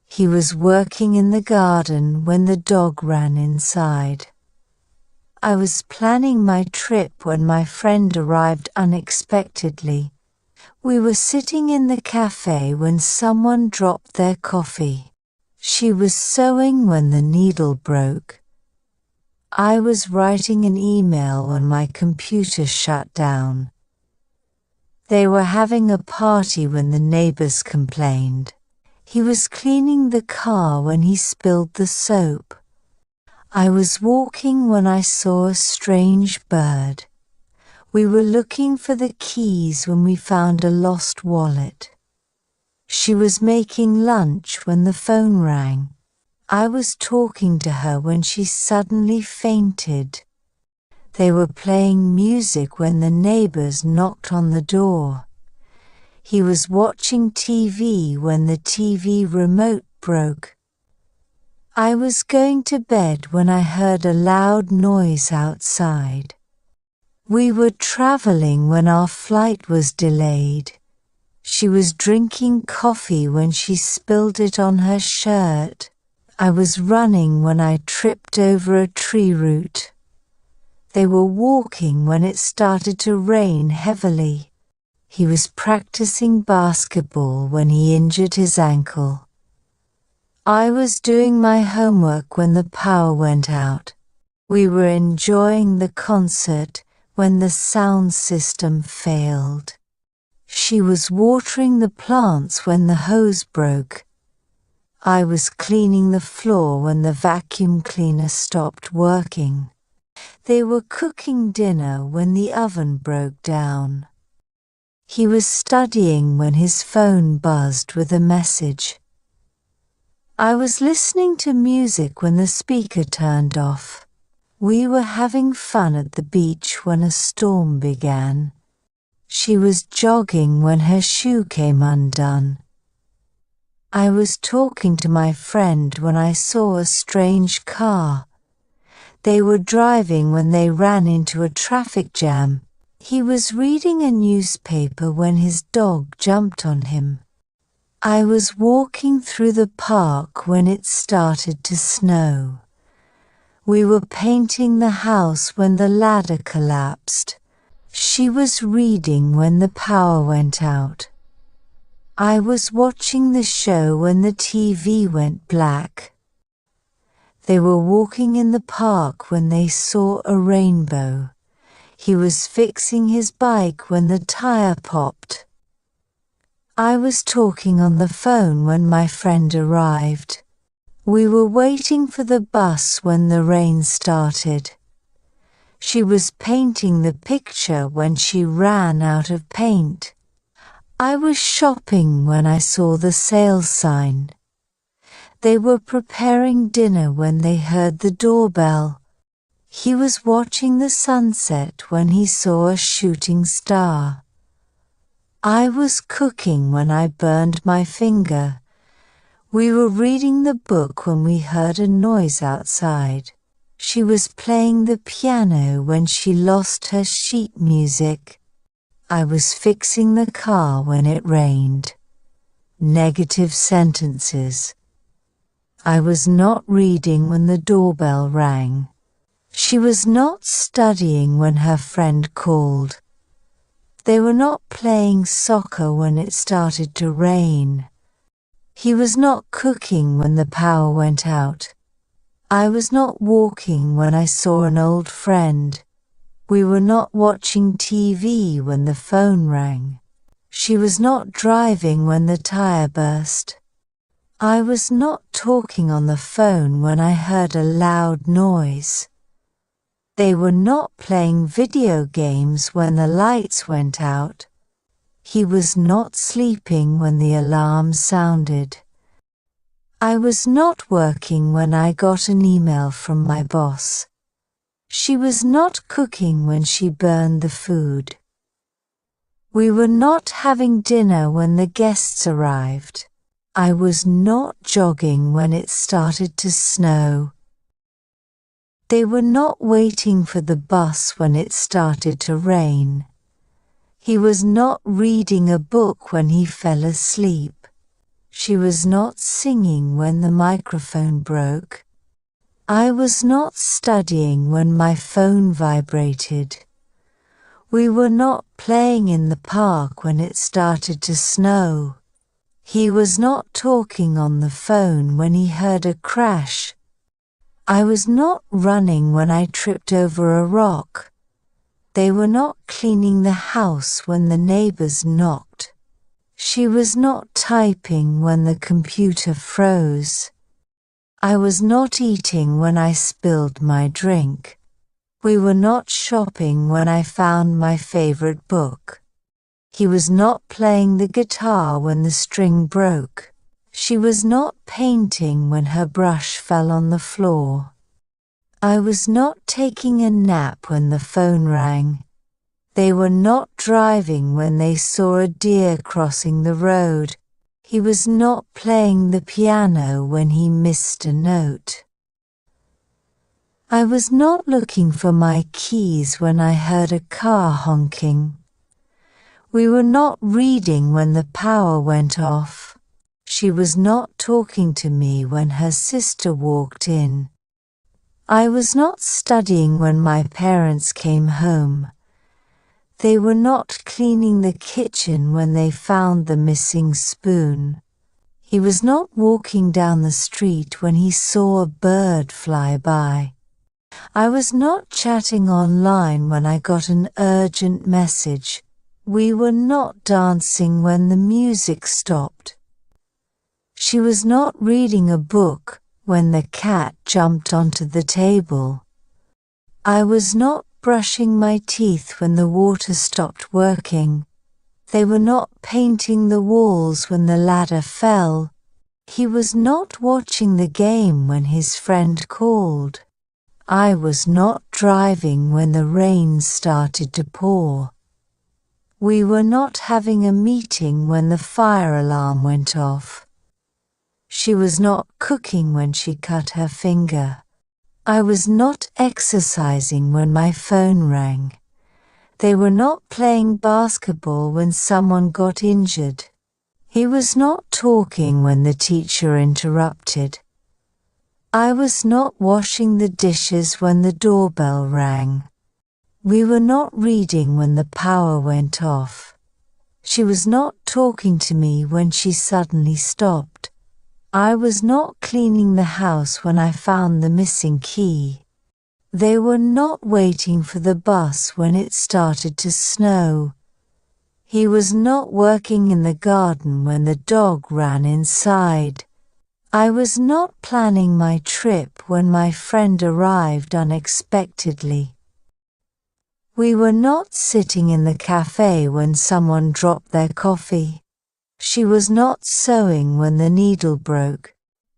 He was working in the garden when the dog ran inside. I was planning my trip when my friend arrived unexpectedly. We were sitting in the cafe when someone dropped their coffee. She was sewing when the needle broke. I was writing an email when my computer shut down. They were having a party when the neighbors complained. He was cleaning the car when he spilled the soap. I was walking when I saw a strange bird. We were looking for the keys when we found a lost wallet. She was making lunch when the phone rang. I was talking to her when she suddenly fainted. They were playing music when the neighbors knocked on the door. He was watching TV when the TV remote broke. I was going to bed when I heard a loud noise outside. We were traveling when our flight was delayed. She was drinking coffee when she spilled it on her shirt. I was running when I tripped over a tree root. They were walking when it started to rain heavily. He was practicing basketball when he injured his ankle. I was doing my homework when the power went out. We were enjoying the concert when the sound system failed. She was watering the plants when the hose broke. I was cleaning the floor when the vacuum cleaner stopped working. They were cooking dinner when the oven broke down. He was studying when his phone buzzed with a message. I was listening to music when the speaker turned off. We were having fun at the beach when a storm began. She was jogging when her shoe came undone. I was talking to my friend when I saw a strange car. They were driving when they ran into a traffic jam. He was reading a newspaper when his dog jumped on him. I was walking through the park when it started to snow. We were painting the house when the ladder collapsed. She was reading when the power went out. I was watching the show when the TV went black. They were walking in the park when they saw a rainbow. He was fixing his bike when the tire popped. I was talking on the phone when my friend arrived. We were waiting for the bus when the rain started. She was painting the picture when she ran out of paint. I was shopping when I saw the sale sign. They were preparing dinner when they heard the doorbell. He was watching the sunset when he saw a shooting star. I was cooking when I burned my finger. We were reading the book when we heard a noise outside. She was playing the piano when she lost her sheet music. I was fixing the car when it rained. Negative sentences. I was not reading when the doorbell rang. She was not studying when her friend called. They were not playing soccer when it started to rain. He was not cooking when the power went out. I was not walking when I saw an old friend. We were not watching TV when the phone rang. She was not driving when the tire burst. I was not talking on the phone when I heard a loud noise. They were not playing video games when the lights went out. He was not sleeping when the alarm sounded. I was not working when I got an email from my boss. She was not cooking when she burned the food. We were not having dinner when the guests arrived. I was not jogging when it started to snow. They were not waiting for the bus when it started to rain. He was not reading a book when he fell asleep. She was not singing when the microphone broke. I was not studying when my phone vibrated. We were not playing in the park when it started to snow. He was not talking on the phone when he heard a crash. I was not running when I tripped over a rock. They were not cleaning the house when the neighbors knocked. She was not typing when the computer froze. I was not eating when I spilled my drink. We were not shopping when I found my favorite book. He was not playing the guitar when the string broke. She was not painting when her brush fell on the floor. I was not taking a nap when the phone rang. They were not driving when they saw a deer crossing the road. He was not playing the piano when he missed a note. I was not looking for my keys when I heard a car honking. We were not reading when the power went off. She was not talking to me when her sister walked in. I was not studying when my parents came home. They were not cleaning the kitchen when they found the missing spoon. He was not walking down the street when he saw a bird fly by. I was not chatting online when I got an urgent message. We were not dancing when the music stopped. She was not reading a book when the cat jumped onto the table. I was not brushing my teeth when the water stopped working. They were not painting the walls when the ladder fell. He was not watching the game when his friend called. I was not driving when the rain started to pour. We were not having a meeting when the fire alarm went off. She was not cooking when she cut her finger. I was not exercising when my phone rang. They were not playing basketball when someone got injured. He was not talking when the teacher interrupted. I was not washing the dishes when the doorbell rang. We were not reading when the power went off. She was not talking to me when she suddenly stopped. I was not cleaning the house when I found the missing key. They were not waiting for the bus when it started to snow. He was not working in the garden when the dog ran inside. I was not planning my trip when my friend arrived unexpectedly. We were not sitting in the cafe when someone dropped their coffee. She was not sewing when the needle broke.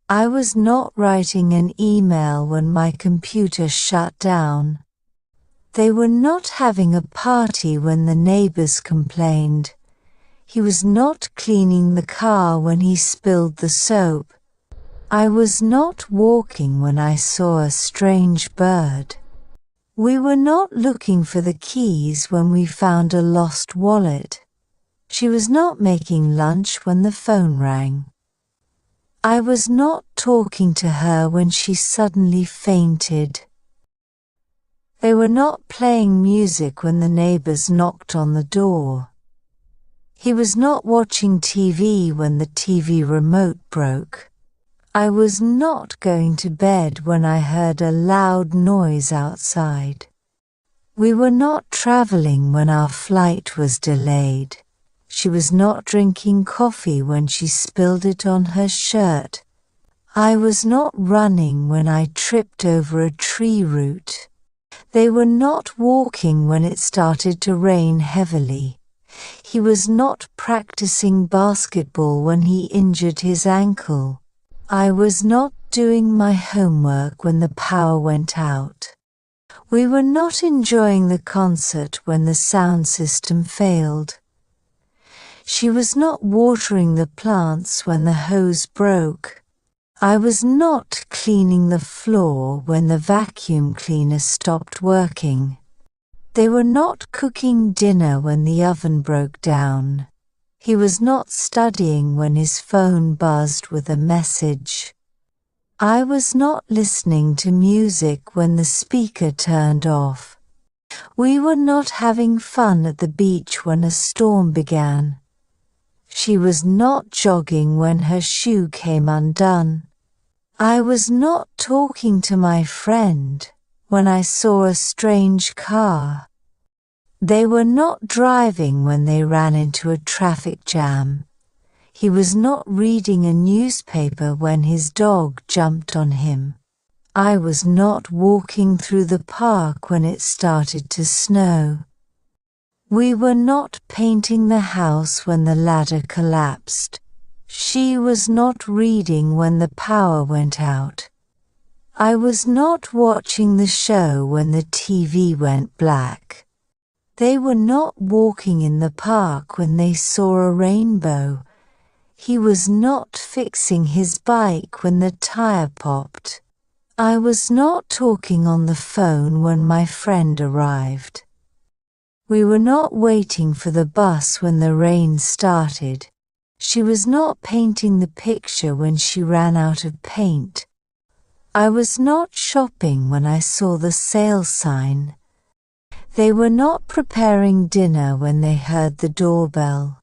I was not writing an email when my computer shut down. They were not having a party when the neighbors complained. He was not cleaning the car when he spilled the soap. I was not walking when I saw a strange bird. We were not looking for the keys when we found a lost wallet. She was not making lunch when the phone rang. I was not talking to her when she suddenly fainted. They were not playing music when the neighbors knocked on the door. He was not watching TV when the TV remote broke. I was not going to bed when I heard a loud noise outside. We were not traveling when our flight was delayed. She was not drinking coffee when she spilled it on her shirt. I was not running when I tripped over a tree root. They were not walking when it started to rain heavily. He was not practicing basketball when he injured his ankle. I was not doing my homework when the power went out. We were not enjoying the concert when the sound system failed. She was not watering the plants when the hose broke. I was not cleaning the floor when the vacuum cleaner stopped working. They were not cooking dinner when the oven broke down. He was not studying when his phone buzzed with a message. I was not listening to music when the speaker turned off. We were not having fun at the beach when a storm began. She was not jogging when her shoe came undone. I was not talking to my friend when I saw a strange car. They were not driving when they ran into a traffic jam. He was not reading a newspaper when his dog jumped on him. I was not walking through the park when it started to snow. We were not painting the house when the ladder collapsed. She was not reading when the power went out. I was not watching the show when the TV went black. They were not walking in the park when they saw a rainbow. He was not fixing his bike when the tire popped. I was not talking on the phone when my friend arrived. We were not waiting for the bus when the rain started. She was not painting the picture when she ran out of paint. I was not shopping when I saw the sale sign. They were not preparing dinner when they heard the doorbell.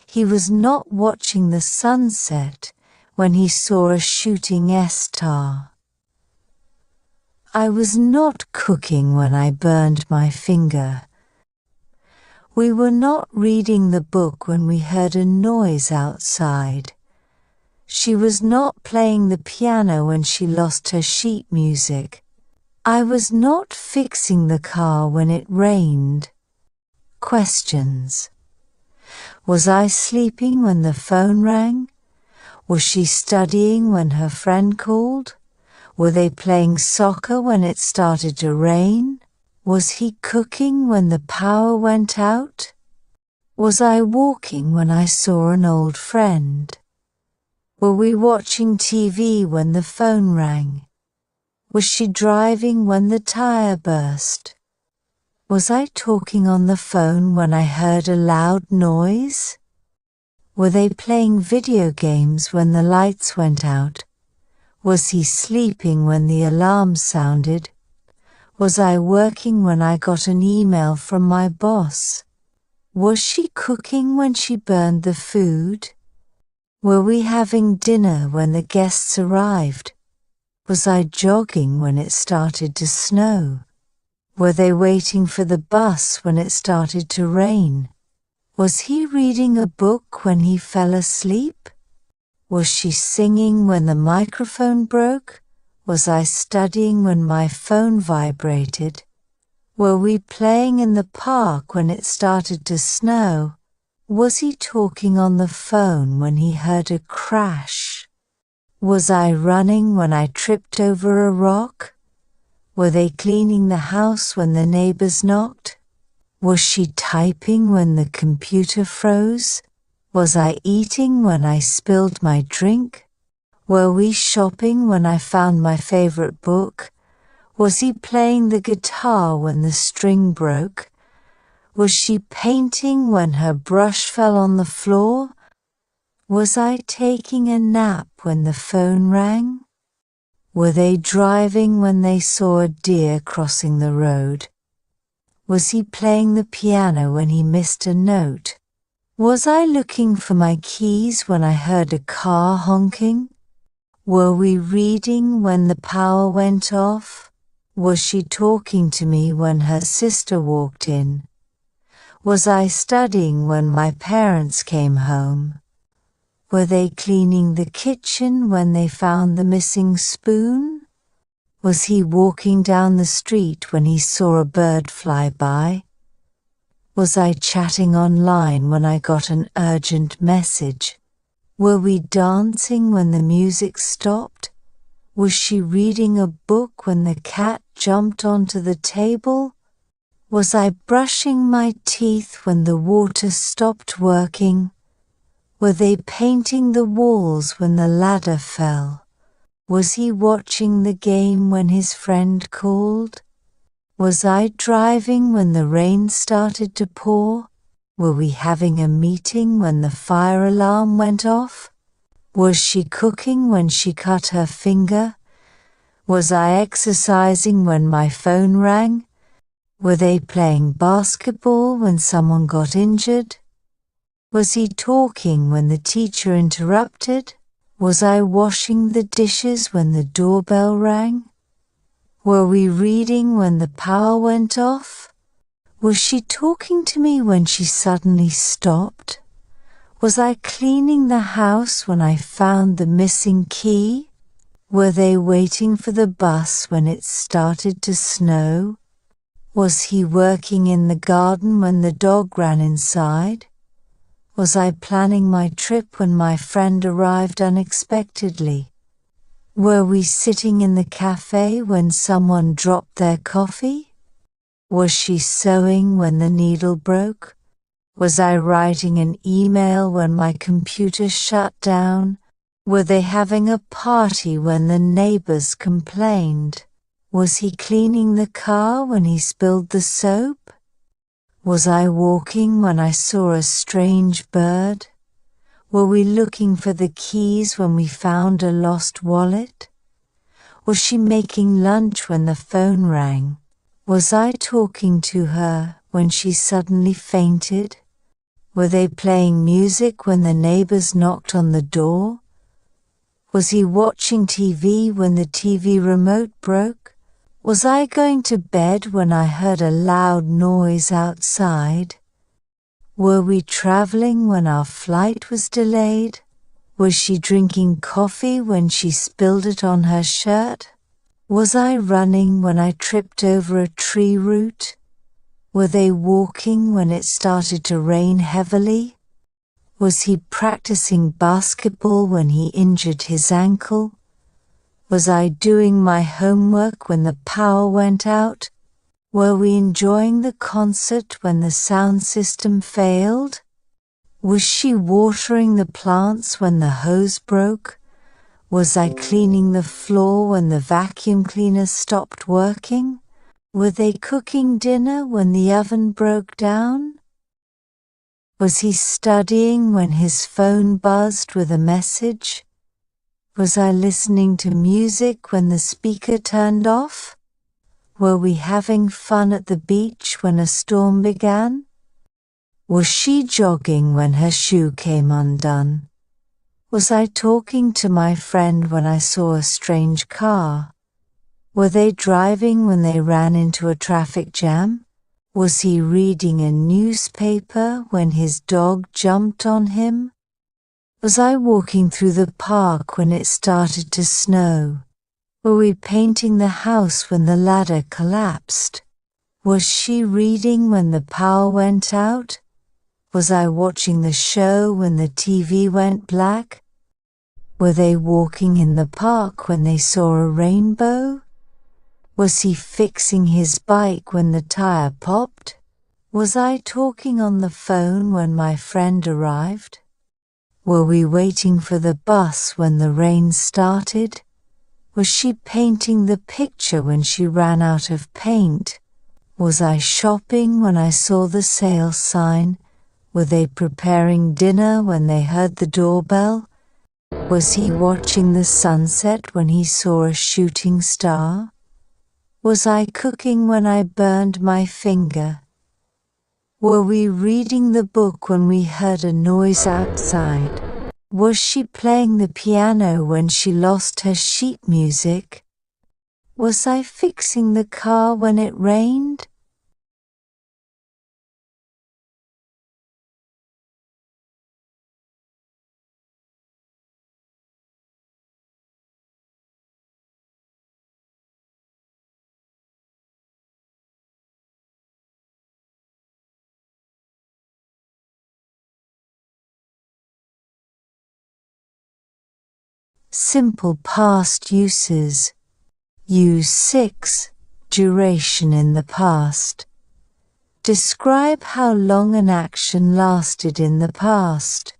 He was not watching the sunset when he saw a shooting star. I was not cooking when I burned my finger. We were not reading the book when we heard a noise outside. She was not playing the piano when she lost her sheet music. I was not fixing the car when it rained. Questions. Was I sleeping when the phone rang? Was she studying when her friend called? Were they playing soccer when it started to rain? Was he cooking when the power went out? Was I walking when I saw an old friend? Were we watching TV when the phone rang? Was she driving when the tire burst? Was I talking on the phone when I heard a loud noise? Were they playing video games when the lights went out? Was he sleeping when the alarm sounded? Was I working when I got an email from my boss? Was she cooking when she burned the food? Were we having dinner when the guests arrived? Was I jogging when it started to snow? Were they waiting for the bus when it started to rain? Was he reading a book when he fell asleep? Was she singing when the microphone broke? Was I studying when my phone vibrated? Were we playing in the park when it started to snow? Was he talking on the phone when he heard a crash? Was I running when I tripped over a rock? Were they cleaning the house when the neighbors knocked? Was she typing when the computer froze? Was I eating when I spilled my drink? Were we shopping when I found my favorite book? Was he playing the guitar when the string broke? Was she painting when her brush fell on the floor? Was I taking a nap when the phone rang? Were they driving when they saw a deer crossing the road? Was he playing the piano when he missed a note? Was I looking for my keys when I heard a car honking? Were we reading when the power went off? Was she talking to me when her sister walked in? Was I studying when my parents came home? Were they cleaning the kitchen when they found the missing spoon? Was he walking down the street when he saw a bird fly by? Was I chatting online when I got an urgent message? Were we dancing when the music stopped? Was she reading a book when the cat jumped onto the table? Was I brushing my teeth when the water stopped working? Were they painting the walls when the ladder fell? Was he watching the game when his friend called? Was I driving when the rain started to pour? Were we having a meeting when the fire alarm went off? Was she cooking when she cut her finger? Was I exercising when my phone rang? Were they playing basketball when someone got injured? Was he talking when the teacher interrupted? Was I washing the dishes when the doorbell rang? Were we reading when the power went off? Was she talking to me when she suddenly stopped? Was I cleaning the house when I found the missing key? Were they waiting for the bus when it started to snow? Was he working in the garden when the dog ran inside? Was I planning my trip when my friend arrived unexpectedly? Were we sitting in the cafe when someone dropped their coffee? Was she sewing when the needle broke? Was I writing an email when my computer shut down? Were they having a party when the neighbors complained? Was he cleaning the car when he spilled the soap? Was I walking when I saw a strange bird? Were we looking for the keys when we found a lost wallet? Was she making lunch when the phone rang? Was I talking to her when she suddenly fainted? Were they playing music when the neighbors knocked on the door? Was he watching TV when the TV remote broke? Was I going to bed when I heard a loud noise outside? Were we traveling when our flight was delayed? Was she drinking coffee when she spilled it on her shirt? Was I running when I tripped over a tree root? Were they walking when it started to rain heavily? Was he practicing basketball when he injured his ankle? Was I doing my homework when the power went out? Were we enjoying the concert when the sound system failed? Was she watering the plants when the hose broke? Was I cleaning the floor when the vacuum cleaner stopped working? Were they cooking dinner when the oven broke down? Was he studying when his phone buzzed with a message? Was I listening to music when the speaker turned off? Were we having fun at the beach when a storm began? Was she jogging when her shoe came undone? Was I talking to my friend when I saw a strange car? Were they driving when they ran into a traffic jam? Was he reading a newspaper when his dog jumped on him? Was I walking through the park when it started to snow? Were we painting the house when the ladder collapsed? Was she reading when the power went out? Was I watching the show when the TV went black? Were they walking in the park when they saw a rainbow? Was he fixing his bike when the tire popped? Was I talking on the phone when my friend arrived? Were we waiting for the bus when the rain started? Was she painting the picture when she ran out of paint? Was I shopping when I saw the sale sign? Were they preparing dinner when they heard the doorbell? Was he watching the sunset when he saw a shooting star? Was I cooking when I burned my finger? Were we reading the book when we heard a noise outside? Was she playing the piano when she lost her sheet music? Was I fixing the car when it rained? Simple past uses. Use 6. Duration in the past. Describe how long an action lasted in the past.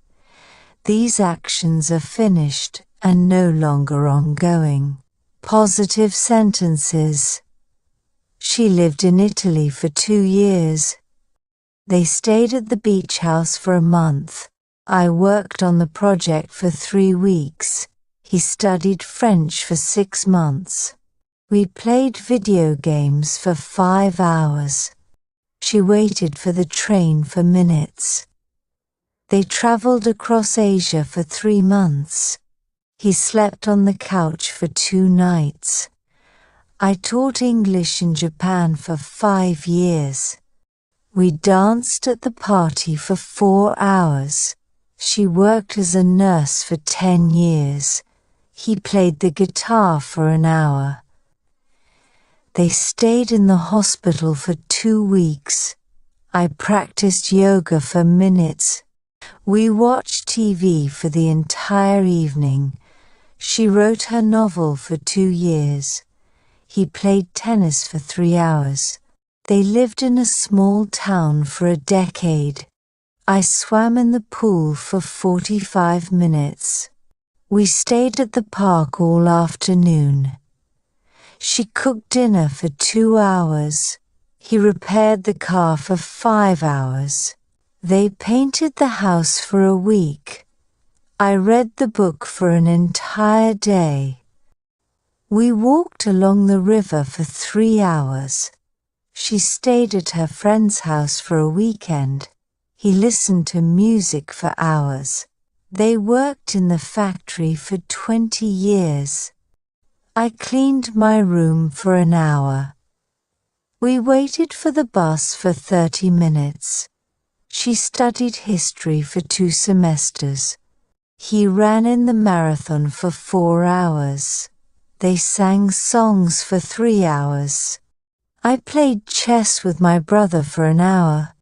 These actions are finished and no longer ongoing. Positive sentences. She lived in Italy for 2 years. They stayed at the beach house for a month. I worked on the project for 3 weeks. He studied French for 6 months. We played video games for 5 hours. She waited for the train for minutes. They traveled across Asia for 3 months. He slept on the couch for 2 nights. I taught English in Japan for 5 years. We danced at the party for 4 hours. She worked as a nurse for 10 years. He played the guitar for an hour. They stayed in the hospital for 2 weeks. I practiced yoga for minutes. We watched TV for the entire evening. She wrote her novel for 2 years. He played tennis for 3 hours. They lived in a small town for a decade. I swam in the pool for 45 minutes. We stayed at the park all afternoon. She cooked dinner for 2 hours. He repaired the car for 5 hours. They painted the house for a week. I read the book for an entire day. We walked along the river for 3 hours. She stayed at her friend's house for a weekend. He listened to music for hours. They worked in the factory for 20 years. I cleaned my room for an hour. We waited for the bus for 30 minutes. She studied history for 2 semesters. He ran in the marathon for 4 hours. They sang songs for 3 hours. I played chess with my brother for an hour.